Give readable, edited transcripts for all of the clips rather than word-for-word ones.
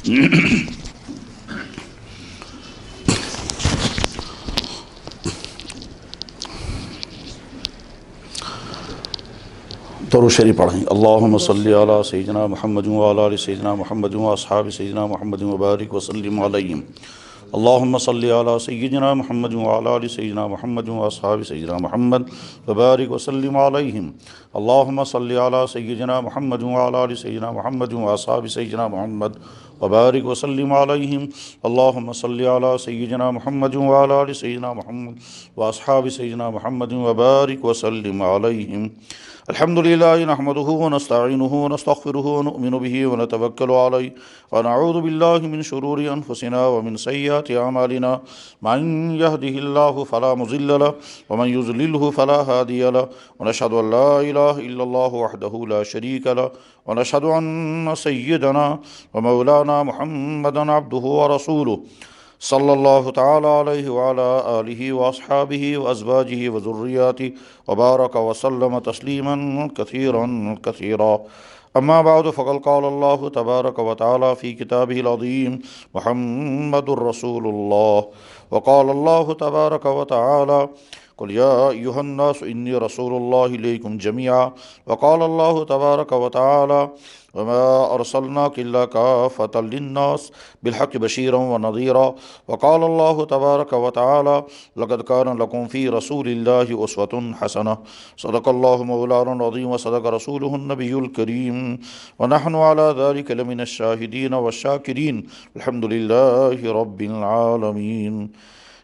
درود شریف پڑھیں۔ اللہم صلی علی سیدنا محمد وعلی آل سیدنا محمد واصحاب سیدنا محمد وبارک وسلم علیہم۔ اللہم صلی علی سیدنا محمد وعلی آل سیدنا محمد واصحاب سیدنا محمد وبارک وسلم علیہم۔ اللہم صلی علی سیدنا محمد وعلی آل سیدنا محمد واصحاب سیدنا محمد وبارک وسلم علیہم۔ اللہم صلی علی سیدنا محمد وعلی آل سیدنا محمد واصحاب سیدنا محمد وبارک وسلم علیہم۔ الحمدللہ نحمدہ ونستعینہ ونستغفرہ ونؤمن بہ ونتوکل علیہ ونعوذ باللہ من شرور انفسنا ومن سیئات اعمالنا من یہدہ اللہ فلا مضل لہ ومن یضللہ فلا ہادی لہ ونشہد ان لا الہ الا اللہ وحدہ لا شریک لہ ونشہد ان سیدنا ومولانا محمدا عبدہ ورسولہ صلی اللہ تعالی علیہ وعلی آلہ واصحابہ وازواجہ وذریاتہ وبارک وسلم تسلیما کثیرا کثیرا۔ اما بعد فقد قال اللہ تبارک وتعالی فی کتابہ العظیم محمد رسول اللہ۔ وقال اللہ تبارک وتعالی قل یا ایہا الناس انی رسول اللہ الیکم جمیعا۔ وقال اللہ تبارک وتعالی وما ارسلناک الا کافۃ للناس بالحق بشیرا ونذیرا۔ وقال اللہ تبارک وتعالی لقد کان لکم فی رسول اللہ اسوۃ حسنہ۔ صدق اللہ مولانا العظیم وصدق رسولہ النبی الکریم ونحن علی ذلک لمن الشاہدین والشاکرین الحمد للہ رب العالمین۔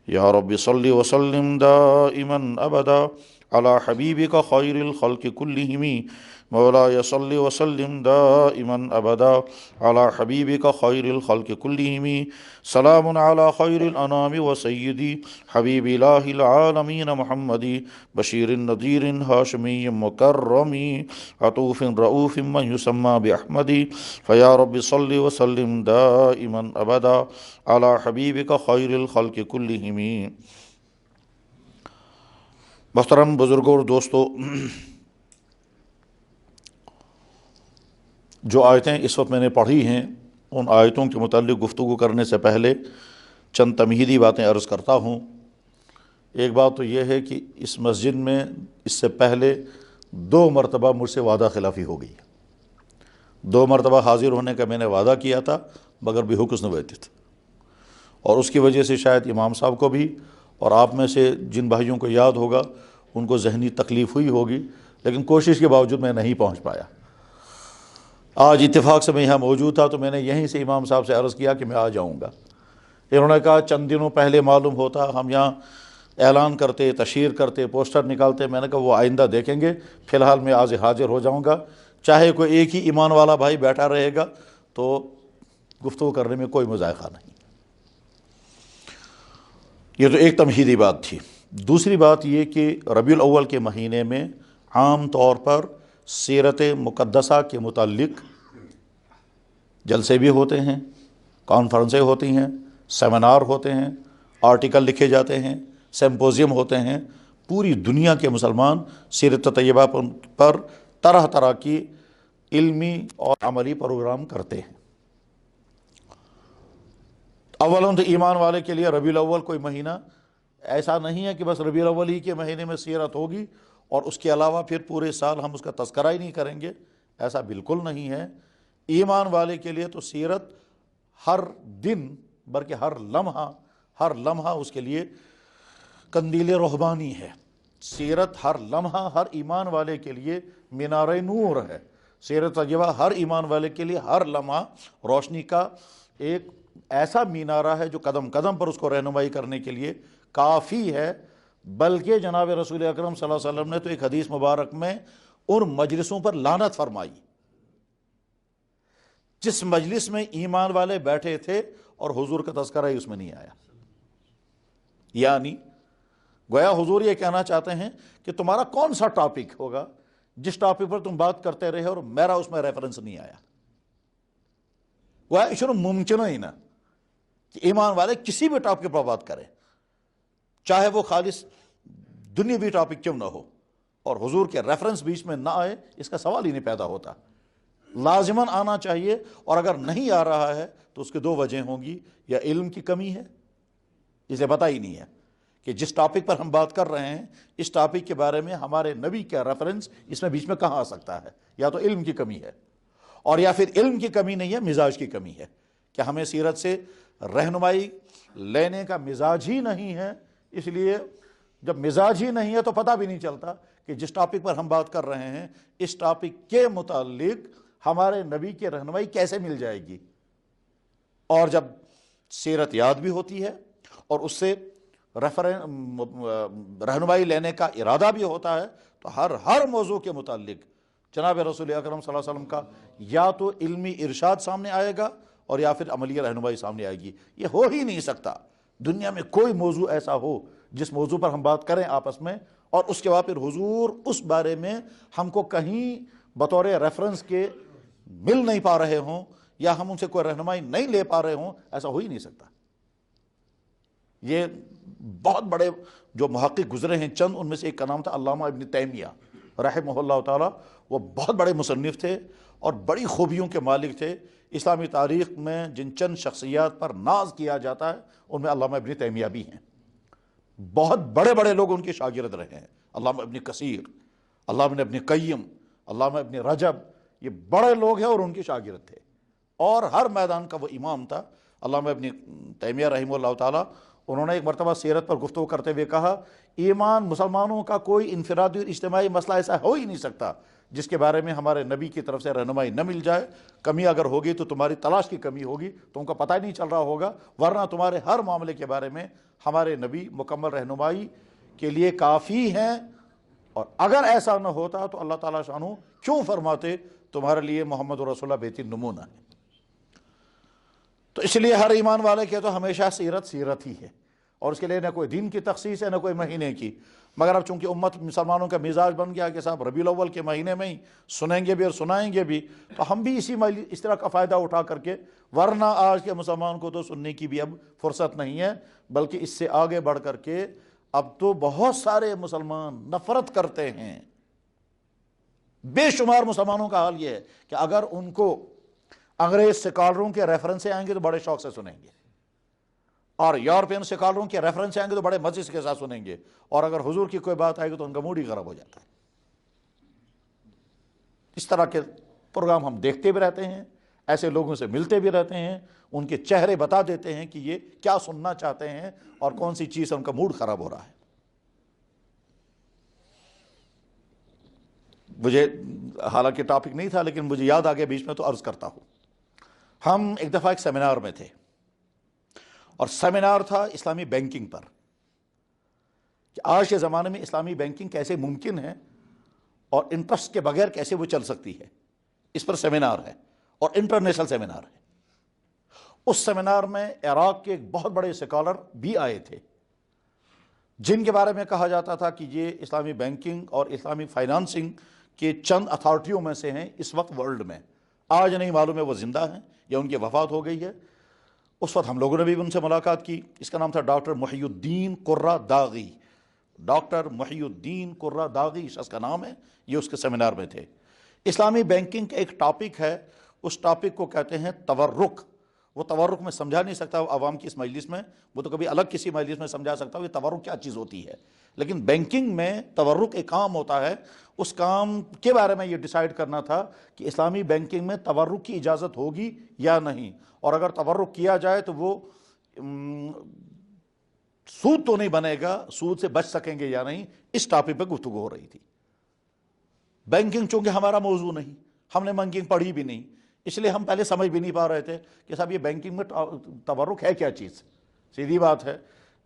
یا رب صلی وسلم دائما ابدا علی حبیبک خیر الخلق کلہم۔ مولاي صل وسلم دائما ابدا على حبيبك خير الخلق كلهم۔ سلام على خير الانام وسيدي حبيب اله العالمين محمد بشير نذير هاشمي مكرم عطوف رؤوف من يسمى باحمد۔ فيا رب صل وسلم دائما ابدا على حبيبك خير الخلق كلهم۔ محترم بزرگوں اور دوستو، جو آیتیں اس وقت میں نے پڑھی ہیں ان آیتوں کے متعلق گفتگو کرنے سے پہلے چند تمہیدی باتیں عرض کرتا ہوں۔ ایک بات تو یہ ہے کہ اس مسجد میں اس سے پہلے 2 مرتبہ مجھ سے وعدہ خلافی ہو گئی۔ 2 مرتبہ حاضر ہونے کا میں نے وعدہ کیا تھا مگر بھی حکم نویت تھا، اور اس کی وجہ سے شاید امام صاحب کو بھی اور آپ میں سے جن بھائیوں کو یاد ہوگا ان کو ذہنی تکلیف ہوئی ہوگی، لیکن کوشش کے باوجود میں نہیں پہنچ پایا۔ آج اتفاق سے میں یہاں موجود تھا تو میں نے یہیں سے امام صاحب سے عرض کیا کہ میں آ جاؤں گا۔ انہوں نے کہا چند دنوں پہلے معلوم ہوتا، ہم یہاں اعلان کرتے، تشہیر کرتے، پوسٹر نکالتے۔ میں نے کہا وہ آئندہ دیکھیں گے، فی الحال میں آج حاضر ہو جاؤں گا، چاہے کوئی ایک ہی ایمان والا بھائی بیٹھا رہے گا تو گفتگو کرنے میں کوئی مذائقہ نہیں۔ یہ تو ایک تمہیدی بات تھی۔ دوسری بات یہ کہ ربیع الاول کے مہینے میں عام طور پر سیرت مقدسہ کے متعلق جلسے بھی ہوتے ہیں، کانفرنسیں ہوتی ہیں، سیمینار ہوتے ہیں، آرٹیکل لکھے جاتے ہیں، سمپوزیم ہوتے ہیں۔ پوری دنیا کے مسلمان سیرت طیبہ پر طرح طرح کی علمی اور عملی پروگرام کرتے ہیں۔ اولوں تو ایمان والے کے لیے ربیع الاول کوئی مہینہ ایسا نہیں ہے کہ بس ربیع الاول ہی کے مہینے میں سیرت ہوگی اور اس کے علاوہ پھر پورے سال ہم اس کا تذکرہ ہی نہیں کریں گے، ایسا بالکل نہیں ہے۔ ایمان والے کے لیے تو سیرت ہر دن بلکہ ہر لمحہ اس کے لیے قندیل روحانی ہے۔ سیرت ہر لمحہ ہر ایمان والے کے لیے مینار نور ہے۔ سیرت طیبہ ہر ایمان والے کے لیے ہر لمحہ روشنی کا ایک ایسا مینارہ ہے جو قدم قدم پر اس کو رہنمائی کرنے کے لیے کافی ہے۔ بلکہ جناب رسول اکرم صلی اللہ علیہ وسلم نے تو ایک حدیث مبارک میں ان مجلسوں پر لعنت فرمائی جس مجلس میں ایمان والے بیٹھے تھے اور حضور کا تذکرہ ہی اس میں نہیں آیا۔ یعنی گویا حضور یہ کہنا چاہتے ہیں کہ تمہارا کون سا ٹاپک ہوگا جس ٹاپک پر تم بات کرتے رہے اور میرا اس میں ریفرنس نہیں آیا۔ گویا یہ ممکن ہی نہ کہ ایمان والے کسی بھی ٹاپک پر بات کریں، چاہے وہ خالص دنیاوی ٹاپک کیوں نہ ہو، اور حضور کے ریفرنس بیچ میں نہ آئے، اس کا سوال ہی نہیں پیدا ہوتا۔ لازماً آنا چاہیے، اور اگر نہیں آ رہا ہے تو اس کے دو وجہ ہوں گی، یا علم کی کمی ہے، اسے پتہ ہی نہیں ہے کہ جس ٹاپک پر ہم بات کر رہے ہیں اس ٹاپک کے بارے میں ہمارے نبی کا ریفرنس اس میں بیچ میں کہاں آ سکتا ہے، یا تو علم کی کمی ہے، اور یا پھر علم کی کمی نہیں ہے، مزاج کی کمی ہے کہ ہمیں سیرت سے رہنمائی لینے کا مزاج ہی نہیں ہے۔ اس لیے جب مزاج ہی نہیں ہے تو پتہ بھی نہیں چلتا کہ جس ٹاپک پر ہم بات کر رہے ہیں اس ٹاپک کے متعلق ہمارے نبی کی رہنمائی کیسے مل جائے گی۔ اور جب سیرت یاد بھی ہوتی ہے اور اس سے رہنمائی لینے کا ارادہ بھی ہوتا ہے تو ہر موضوع کے متعلق جناب رسول اکرم صلی اللہ علیہ وسلم کا یا تو علمی ارشاد سامنے آئے گا اور یا پھر عملی رہنمائی سامنے آئے گی۔ یہ ہو ہی نہیں سکتا دنیا میں کوئی موضوع ایسا ہو جس موضوع پر ہم بات کریں آپس میں اور اس کے بعد پھر حضور اس بارے میں ہم کو کہیں بطور ریفرنس کے مل نہیں پا رہے ہوں یا ہم ان سے کوئی رہنمائی نہیں لے پا رہے ہوں، ایسا ہو ہی نہیں سکتا۔ یہ بہت بڑے جو محقق گزرے ہیں چند، ان میں سے ایک کا نام تھا علامہ ابن تیمیہ رحمہ اللہ تعالی۔ وہ بہت بڑے مصنف تھے اور بڑی خوبیوں کے مالک تھے۔ اسلامی تاریخ میں جن چند شخصیات پر ناز کیا جاتا ہے ان میں علامہ ابن تیمیہ بھی ہیں۔ بہت بڑے بڑے لوگ ان کے شاگرد رہے ہیں، علامہ ابن کثیر، علامہ ابن قیم، علامہ ابن رجب، یہ بڑے لوگ ہیں اور ان کے شاگرد تھے، اور ہر میدان کا وہ امام تھا علامہ ابن تیمیہ رحمہ اللہ تعالی۔ انہوں نے ایک مرتبہ سیرت پر گفتگو کرتے ہوئے کہا، ایمان مسلمانوں کا کوئی انفرادی اور اجتماعی مسئلہ ایسا ہو ہی نہیں سکتا جس کے بارے میں ہمارے نبی کی طرف سے رہنمائی نہ مل جائے۔ کمی اگر ہوگی تو تمہاری تلاش کی کمی ہوگی، تم کو پتہ ہی نہیں چل رہا ہوگا، ورنہ تمہارے ہر معاملے کے بارے میں ہمارے نبی مکمل رہنمائی کے لیے کافی ہیں۔ اور اگر ایسا نہ ہوتا تو اللہ تعالیٰ شانہ کیوں فرماتے تمہارے لیے محمد رسول اللہ بہترین نمونہ ہے۔ تو اس لیے ہر ایمان والے کے تو ہمیشہ سیرت سیرت ہی ہے، اور اس کے لیے نہ کوئی دن کی تخصیص ہے نہ کوئی مہینے کی۔ مگر اب چونکہ امت مسلمانوں کا مزاج بن گیا کہ صاحب ربیع الاول کے مہینے میں ہی سنیں گے بھی اور سنائیں گے بھی، تو ہم بھی اس طرح کا فائدہ اٹھا کر کے، ورنہ آج کے مسلمان کو تو سننے کی بھی اب فرصت نہیں ہے، بلکہ اس سے آگے بڑھ کر کے اب تو بہت سارے مسلمان نفرت کرتے ہیں۔ بے شمار مسلمانوں کا حال یہ ہے کہ اگر ان کو انگریز سکالروں کے ریفرنس سے آئیں گے تو بڑے شوق سے سنیں گے، اور یورپین سکالروں کے ریفرنس سے آئیں گے تو بڑے مزے کے ساتھ سنیں گے، اور اگر حضور کی کوئی بات آئے گی تو ان کا موڈ ہی خراب ہو جاتا ہے۔ اس طرح کے پروگرام ہم دیکھتے بھی رہتے ہیں، ایسے لوگوں سے ملتے بھی رہتے ہیں، ان کے چہرے بتا دیتے ہیں کہ یہ کیا سننا چاہتے ہیں اور کون سی چیز سے ان کا موڈ خراب ہو رہا ہے۔ مجھے حالانکہ ٹاپک نہیں تھا لیکن مجھے یاد آ گیا بیچ میں تو عرض کرتا ہوں۔ ہم ایک دفعہ ایک سیمینار میں تھے، اور سیمینار تھا اسلامی بینکنگ پر، کہ آج کے زمانے میں اسلامی بینکنگ کیسے ممکن ہے اور انٹرسٹ کے بغیر کیسے وہ چل سکتی ہے، اس پر سیمینار ہے اور انٹرنیشنل سیمینار ہے۔ اس سیمینار میں عراق کے ایک بہت بڑے سکالر بھی آئے تھے، جن کے بارے میں کہا جاتا تھا کہ یہ اسلامی بینکنگ اور اسلامی فائنانسنگ کے چند اتھارٹیوں میں سے ہیں اس وقت ورلڈ میں۔ آج نہیں معلوم ہے وہ زندہ ہیں یا ان کی وفات ہو گئی ہے۔ اس وقت ہم لوگوں نے بھی ان سے ملاقات کی۔ اس کا نام تھا ڈاکٹر محی الدین قرہ داغی۔ ڈاکٹر محی الدین قرہ داغی شخص کا نام ہے، یہ اس کے سیمینار میں تھے۔ اسلامی بینکنگ کا ایک ٹاپک ہے، اس ٹاپک کو کہتے ہیں تورق۔ وہ تورق میں سمجھا نہیں سکتا عوام کی اس مجلس میں، وہ تو کبھی الگ کسی مجلس میں سمجھا سکتا ہوں یہ تورق کیا چیز ہوتی ہے، لیکن بینکنگ میں تورق ایک کام ہوتا ہے۔ اس کام کے بارے میں یہ ڈیسائیڈ کرنا تھا کہ اسلامی بینکنگ میں تورق کی اجازت ہوگی یا نہیں، اور اگر تورق کیا جائے تو وہ سود تو نہیں بنے گا، سود سے بچ سکیں گے یا نہیں، اس ٹاپک پہ گفتگو ہو رہی تھی۔ بینکنگ چونکہ ہمارا موضوع نہیں، ہم نے بینکنگ پڑھی بھی نہیں، اس لیے ہم پہلے سمجھ بھی نہیں پا رہے تھے کہ صاحب یہ بینکنگ میں تورق ہے کیا چیز۔ سیدھی بات ہے،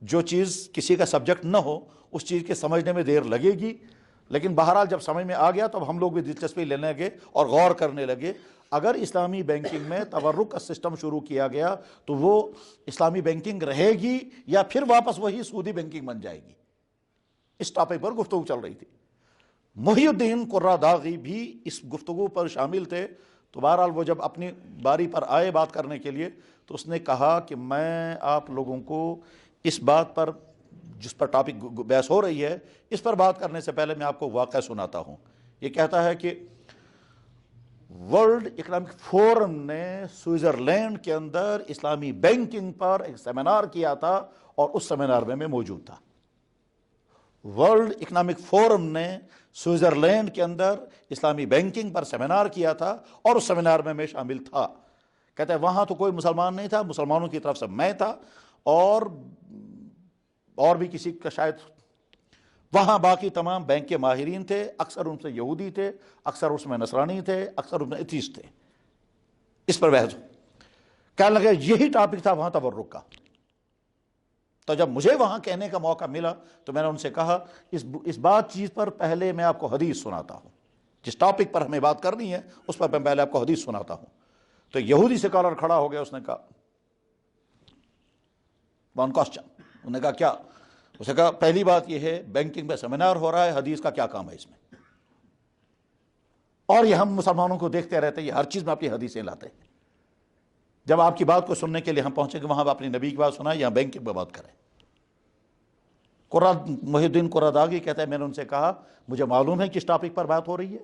جو چیز کسی کا سبجیکٹ نہ ہو اس چیز کے سمجھنے میں دیر لگے گی، لیکن بہرحال جب سمجھ میں آ گیا تو ہم لوگ بھی دلچسپی لینے لگے اور غور کرنے لگے۔ اگر اسلامی بینکنگ میں تورق کا سسٹم شروع کیا گیا تو وہ اسلامی بینکنگ رہے گی یا پھر واپس وہی سودی بینکنگ بن جائے گی، اس ٹاپک پر گفتگو چل رہی تھی۔ محی الدین قرہ داغی بھی اس گفتگو پر شامل تھے، تو بہرحال وہ جب اپنی باری پر آئے بات کرنے کے لیے تو اس نے کہا کہ میں آپ لوگوں کو اس بات پر جس پر ٹاپک بحث ہو رہی ہے اس پر بات کرنے سے پہلے میں آپ کو واقعہ سناتا ہوں۔ یہ کہتا ہے کہ ورلڈ اکنامک فورم نے سوئٹزرلینڈ کے اندر اسلامی بینکنگ پر ایک سیمینار کیا تھا اور اس سیمینار میں موجود تھا۔ ورلڈ اکنامک فورم نے سوئٹزرلینڈ کے اندر اسلامی بینکنگ پر سیمینار کیا تھا اور اس سیمینار میں شامل تھا۔ کہتے ہیں وہاں تو کوئی مسلمان نہیں تھا، مسلمانوں کی طرف سے میں تھا اور بھی کسی کا شاید، وہاں باقی تمام بینک کے ماہرین تھے، اکثر ان سے یہودی تھے، اکثر اس میں نصرانی تھے، اکثر اس میں ایتھیسٹ تھے۔ اس پر بحث کہنے لگے یہی ٹاپک تھا وہاں تورک کا۔ تو جب مجھے وہاں کہنے کا موقع ملا تو میں نے ان سے کہا اس بات چیز پر پہلے میں آپ کو حدیث سناتا ہوں، جس ٹاپک پر ہمیں بات کرنی ہے اس پر میں پہلے آپ کو حدیث سناتا ہوں۔ تو یہودی سکالر کھڑا ہو گیا، اس نے کہا ون کوسچن، انہوں نے کہا کیا؟ اس نے کہا پہلی بات یہ ہے بینکنگ میں سیمینار ہو رہا ہے، حدیث کا کیا کام ہے اس میں؟ اور یہ ہم مسلمانوں کو دیکھتے رہتے ہیں، یہ ہر چیز میں اپنی حدیثیں لاتے ہیں۔ جب آپ کی بات کو سننے کے لیے ہم پہنچے کہ وہاں آپ اپنی نبی کی بات سنائیں یا بینکنگ پہ بات کریں۔ محی الدین قراداغی کہتا ہے میں نے ان سے کہا مجھے معلوم ہے کس ٹاپک پر بات ہو رہی ہے،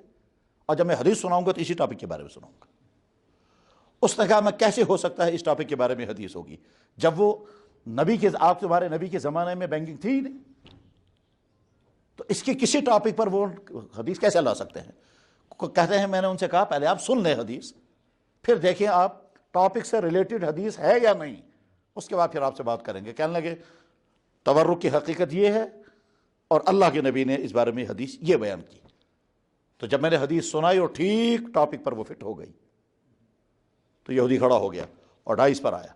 اور جب میں حدیث سناؤں گا تو اسی ٹاپک کے بارے میں سناؤں گا۔ اس نے کہا میں کیسے ہو سکتا ہے اس ٹاپک کے بارے میں حدیث ہوگی جب وہ نبی کے آپ تمہارے نبی کے زمانے میں بینکنگ تھی ہی نہیں، تو اس کے کسی ٹاپک پر وہ حدیث کیسے لا سکتے ہیں؟ کہتے ہیں میں نے ان سے کہا پہلے آپ سن لیں حدیث، پھر دیکھیں آپ ٹاپک سے ریلیٹڈ حدیث ہے یا نہیں، اس کے بعد پھر آپ سے بات کریں گے۔ کہنے لگے تورک کی حقیقت یہ ہے اور اللہ کے نبی نے اس بارے میں حدیث یہ بیان کی۔ تو جب میں نے حدیث سنائی اور ٹھیک ٹاپک پر وہ فٹ ہو گئی تو یہودی کھڑا ہو گیا اور ڈائس پر آیا،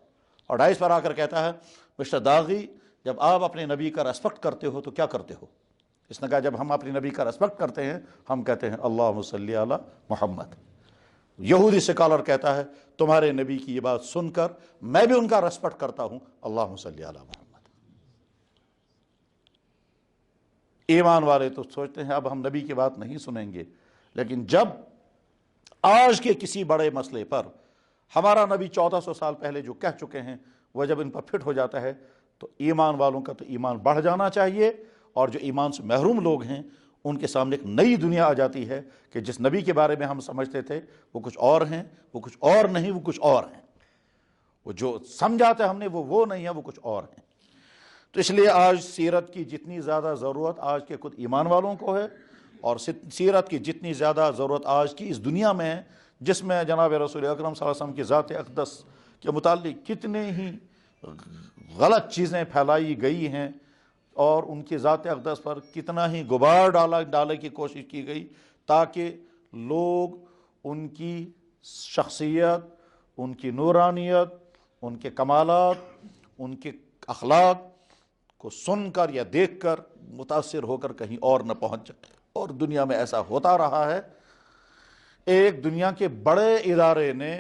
اور ڈائس پر آ کر کہتا ہے مسٹر داغی جب آپ اپنے نبی کا ریسپیکٹ کرتے ہو تو کیا کرتے ہو؟ اس نے کہا جب ہم اپنے نبی کا ریسپیکٹ کرتے ہیں ہم کہتے ہیں اللہم صلی علی محمد۔ یہودی سکالر کہتا ہے تمہارے نبی کی یہ بات سن کر میں بھی ان کا ریسپیکٹ کرتا ہوں، اللہم صلی علی محمد۔ ایمان والے تو سوچتے ہیں اب ہم نبی کی بات نہیں سنیں گے، لیکن جب آج کے کسی بڑے مسئلے پر ہمارا نبی 1400 سال پہلے جو کہہ چکے ہیں وہ جب ان پر فٹ ہو جاتا ہے تو ایمان والوں کا تو ایمان بڑھ جانا چاہیے، اور جو ایمان سے محروم لوگ ہیں ان کے سامنے ایک نئی دنیا آ جاتی ہے کہ جس نبی کے بارے میں ہم سمجھتے تھے وہ کچھ اور ہیں، وہ کچھ اور نہیں، وہ کچھ اور ہیں، وہ جو سمجھاتے ہم نے وہ نہیں ہے، وہ کچھ اور ہیں۔ تو اس لیے آج سیرت کی جتنی زیادہ ضرورت آج کے خود ایمان والوں کو ہے، اور سیرت کی جتنی زیادہ ضرورت آج کی اس دنیا میں ہے جس میں جناب رسول اکرم صلی اللہ علیہ وسلم کی ذات اقدس کے متعلق کتنے ہی غلط چیزیں پھیلائی گئی ہیں اور ان کی ذات اقدس پر کتنا ہی غبار ڈالنے کی کوشش کی گئی تاکہ لوگ ان کی شخصیت، ان کی نورانیت، ان کے کمالات، ان کے اخلاق کو سن کر یا دیکھ کر متاثر ہو کر کہیں اور نہ پہنچ جائے، اور دنیا میں ایسا ہوتا رہا ہے۔ ایک دنیا کے بڑے ادارے نے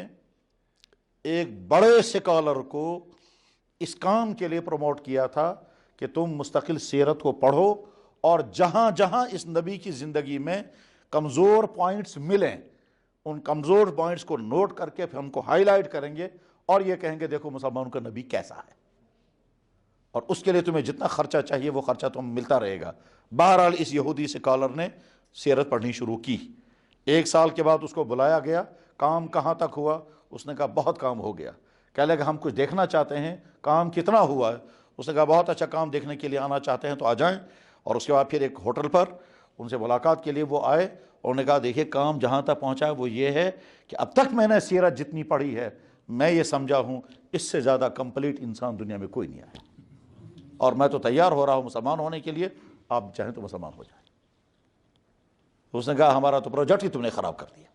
ایک بڑے سکالر کو اس کام کے لیے پروموٹ کیا تھا کہ تم مستقل سیرت کو پڑھو اور جہاں جہاں اس نبی کی زندگی میں کمزور پوائنٹس ملیں ان کمزور پوائنٹس کو نوٹ کر کے پھر ہم کو ہائی لائٹ کریں گے اور یہ کہیں گے دیکھو مسلمانوں کا نبی کیسا ہے، اور اس کے لیے تمہیں جتنا خرچہ چاہیے وہ خرچہ تمہیں ملتا رہے گا۔ بہرحال اس یہودی سکالر نے سیرت پڑھنی شروع کی، 1 سال کے بعد اس کو بلایا گیا، کام کہاں تک ہوا؟ اس نے کہا بہت کام ہو گیا۔ کہہ لے کہ ہم کچھ دیکھنا چاہتے ہیں، کام کتنا ہوا ہے؟ اس نے کہا بہت اچھا کام دیکھنے کے لیے آنا چاہتے ہیں تو آ جائیں۔ اور اس کے بعد پھر ایک ہوٹل پر ان سے ملاقات کے لیے وہ آئے اور انہوں نے کہا دیکھیے کام جہاں تک پہنچا ہے وہ یہ ہے کہ اب تک میں نے سیرت جتنی پڑھی ہے میں یہ سمجھا ہوں اس سے زیادہ کمپلیٹ انسان دنیا میں کوئی نہیں آیا، اور میں تو تیار ہو رہا ہوں مسلمان ہونے کے لیے، آپ چاہیں تو مسلمان ہو جائیں۔ اس نے کہا ہمارا تو پروجیکٹ ہی تم نے خراب کر دیا،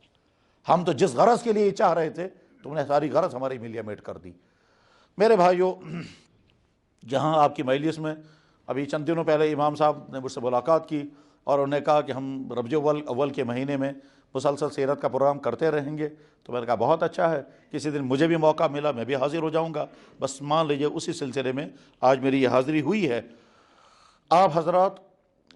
ہم تو جس غرض کے لیے چاہ رہے تھے تم نے ساری غرض ہماری ملیا میٹ کر دی۔ میرے بھائیو، جہاں آپ کی مجلس میں ابھی چند دنوں پہلے امام صاحب نے مجھ سے ملاقات کی اور انہوں نے کہا کہ ہم ربیع الاول کے مہینے میں مسلسل سیرت کا پروگرام کرتے رہیں گے، تو میں نے کہا بہت اچھا ہے، کسی دن مجھے بھی موقع ملا میں بھی حاضر ہو جاؤں گا۔ بس مان لیجئے اسی سلسلے میں آج میری یہ حاضری ہوئی ہے۔ آپ حضرات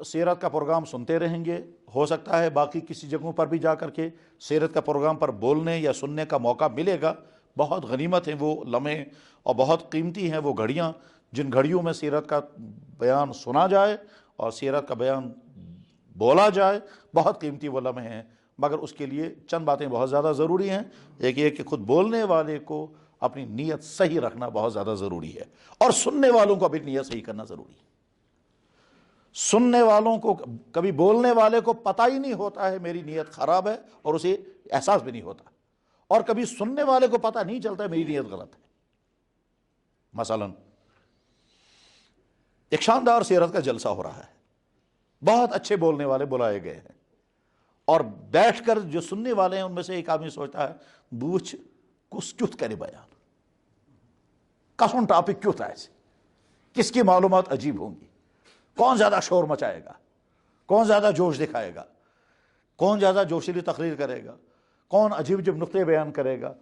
سیرت کا پروگرام سنتے رہیں گے، ہو سکتا ہے باقی کسی جگہوں پر بھی جا کر کے سیرت کا پروگرام پر بولنے یا سننے کا موقع ملے گا۔ بہت غنیمت ہیں وہ لمحے اور بہت قیمتی ہیں وہ گھڑیاں جن گھڑیوں میں سیرت کا بیان سنا جائے اور سیرت کا بیان بولا جائے، بہت قیمتی وہ لمحے ہیں، مگر اس کے لیے چند باتیں بہت زیادہ ضروری ہیں۔ ایک یہ کہ خود بولنے والے کو اپنی نیت صحیح رکھنا بہت زیادہ ضروری ہے، اور سننے والوں کو اپنی نیت صحیح کرنا ضروری ہے۔ سننے والوں کو، کبھی بولنے والے کو پتہ ہی نہیں ہوتا ہے میری نیت خراب ہے، اور اسے احساس بھی نہیں ہوتا، اور کبھی سننے والے کو پتہ نہیں چلتا ہے میری نیت غلط ہے۔ مثلا ایک شاندار سیرت کا جلسہ ہو رہا ہے، بہت اچھے بولنے والے بلائے گئے ہیں، اور بیٹھ کر جو سننے والے ہیں ان میں سے ایک آدمی سوچتا ہے بوچھ کس کیت کرے بیان، کسن ٹاپک کیت ایسے، کس کی معلومات عجیب ہوں گی، کون زیادہ شور مچائے گا، کون زیادہ جوش دکھائے گا، کون زیادہ جوشیلی تقریر کرے گا، کون عجیب عجیب نقطے بیان کرے گا۔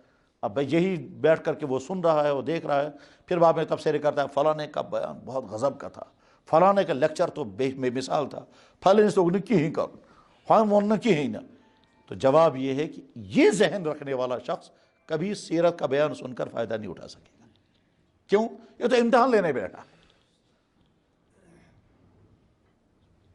اب بھائی یہی بیٹھ کر کے وہ سن رہا ہے، وہ دیکھ رہا ہے، پھر بعد میں تبصرے کرتا ہے فلاں کا بیان بہت غضب کا تھا، فلاں کا لیکچر تو بے مثال تھا، فلاں تو کی ہی کر ہاں کی ہی نہ۔ تو جواب یہ ہے کہ یہ ذہن رکھنے والا شخص کبھی سیرت کا بیان سن کر فائدہ نہیں اٹھا سکے گا۔ کیوں؟ یہ تو امتحان لینے بیٹھا۔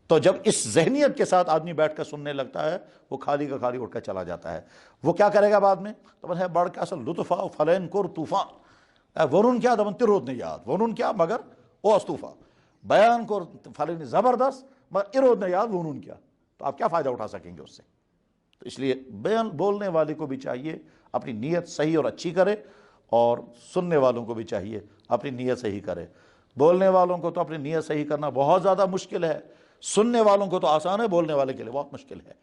تو جب اس ذہنیت کے ساتھ آدمی بیٹھ کر سننے لگتا ہے، وہ خالی کا خالی اٹھ کر چلا جاتا ہے۔ وہ کیا کرے گا بعد میں؟ تو ہے بڑھ کے اصل لطفا فلین کر طوفان ورن کیا دبن ترود نے یاد ورن کیا مگر او استوفا بیان کر فلین زبردست مگر ارود نے یاد ورن کیا۔ تو آپ کیا فائدہ اٹھا سکیں گے اس سے؟ تو اس لیے بیان بولنے والے کو بھی چاہیے اپنی نیت صحیح اور اچھی کرے، اور سننے والوں کو بھی چاہیے اپنی نیت صحیح کرے۔ بولنے والوں کو تو اپنی نیت صحیح کرنا بہت زیادہ مشکل ہے، سننے والوں کو تو آسان ہے، بولنے والے کے لیے بہت مشکل ہے۔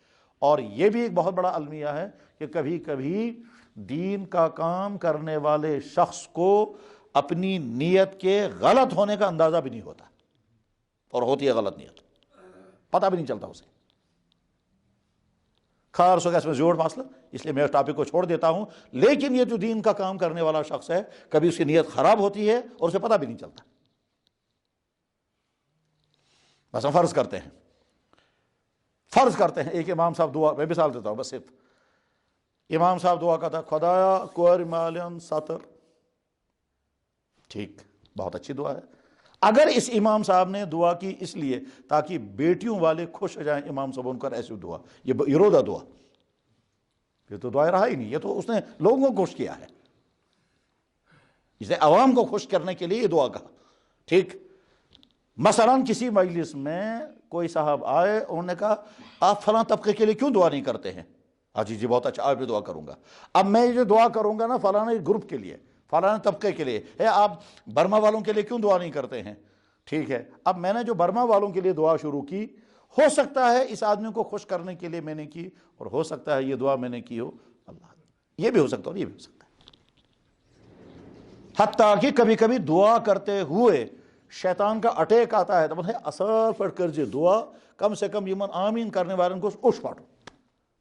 اور یہ بھی ایک بہت بڑا المیہ ہے کہ کبھی کبھی دین کا کام کرنے والے شخص کو اپنی نیت کے غلط ہونے کا اندازہ بھی نہیں ہوتا، اور ہوتی ہے غلط نیت، پتہ بھی نہیں چلتا اسے۔ خاص ہو گیا اس میں زور مسئلہ، اس لیے میں اس ٹاپک کو چھوڑ دیتا ہوں۔ لیکن یہ جو دین کا کام کرنے والا شخص ہے، کبھی اس کی نیت خراب ہوتی ہے اور اسے پتہ بھی نہیں چلتا۔ بس ہم فرض کرتے ہیں ایک امام صاحب دعا، میں مثال دیتا ہوں بس صرف، امام صاحب دعا کرتا خدایا کور مالین سطر، ٹھیک، بہت اچھی دعا ہے۔ اگر اس امام صاحب نے دعا کی اس لیے تاکہ بیٹیوں والے خوش ہو جائیں، امام صاحب ان کا ایسی دعا، یہ رودا دعا، یہ تو دعا رہا ہی نہیں، یہ تو اس نے لوگوں کو خوش کیا ہے، اسے عوام کو خوش کرنے کے لیے یہ دعا کہا، ٹھیک۔ مثلا کسی مجلس میں کوئی صاحب آئے، انہوں نے کہا آپ فلاں طبقے کے لیے کیوں دعا نہیں کرتے ہیں؟ جی بہت اچھا، آپ بھی دعا کروں گا۔ اب میں یہ دعا کروں گا نا فلاں گروپ کے لیے، فلاں طبقے کے لیے، آپ برما والوں کے لیے کیوں دعا نہیں کرتے ہیں؟ ٹھیک ہے، اب میں نے جو برما والوں کے لیے دعا شروع کی، ہو سکتا ہے اس آدمی کو خوش کرنے کے لیے میں نے کی، اور ہو سکتا ہے یہ دعا میں نے کی ہو اللہ، یہ بھی ہو سکتا ہے اور یہ بھی ہو سکتا ہے۔ حتیٰ کہ کبھی کبھی دعا کرتے ہوئے شیطان کا اٹیک آتا ہے، تو اثر پڑھ کر جو دعا کم سے کم یمن آمین کرنے والوں کو اٹھ پاٹو،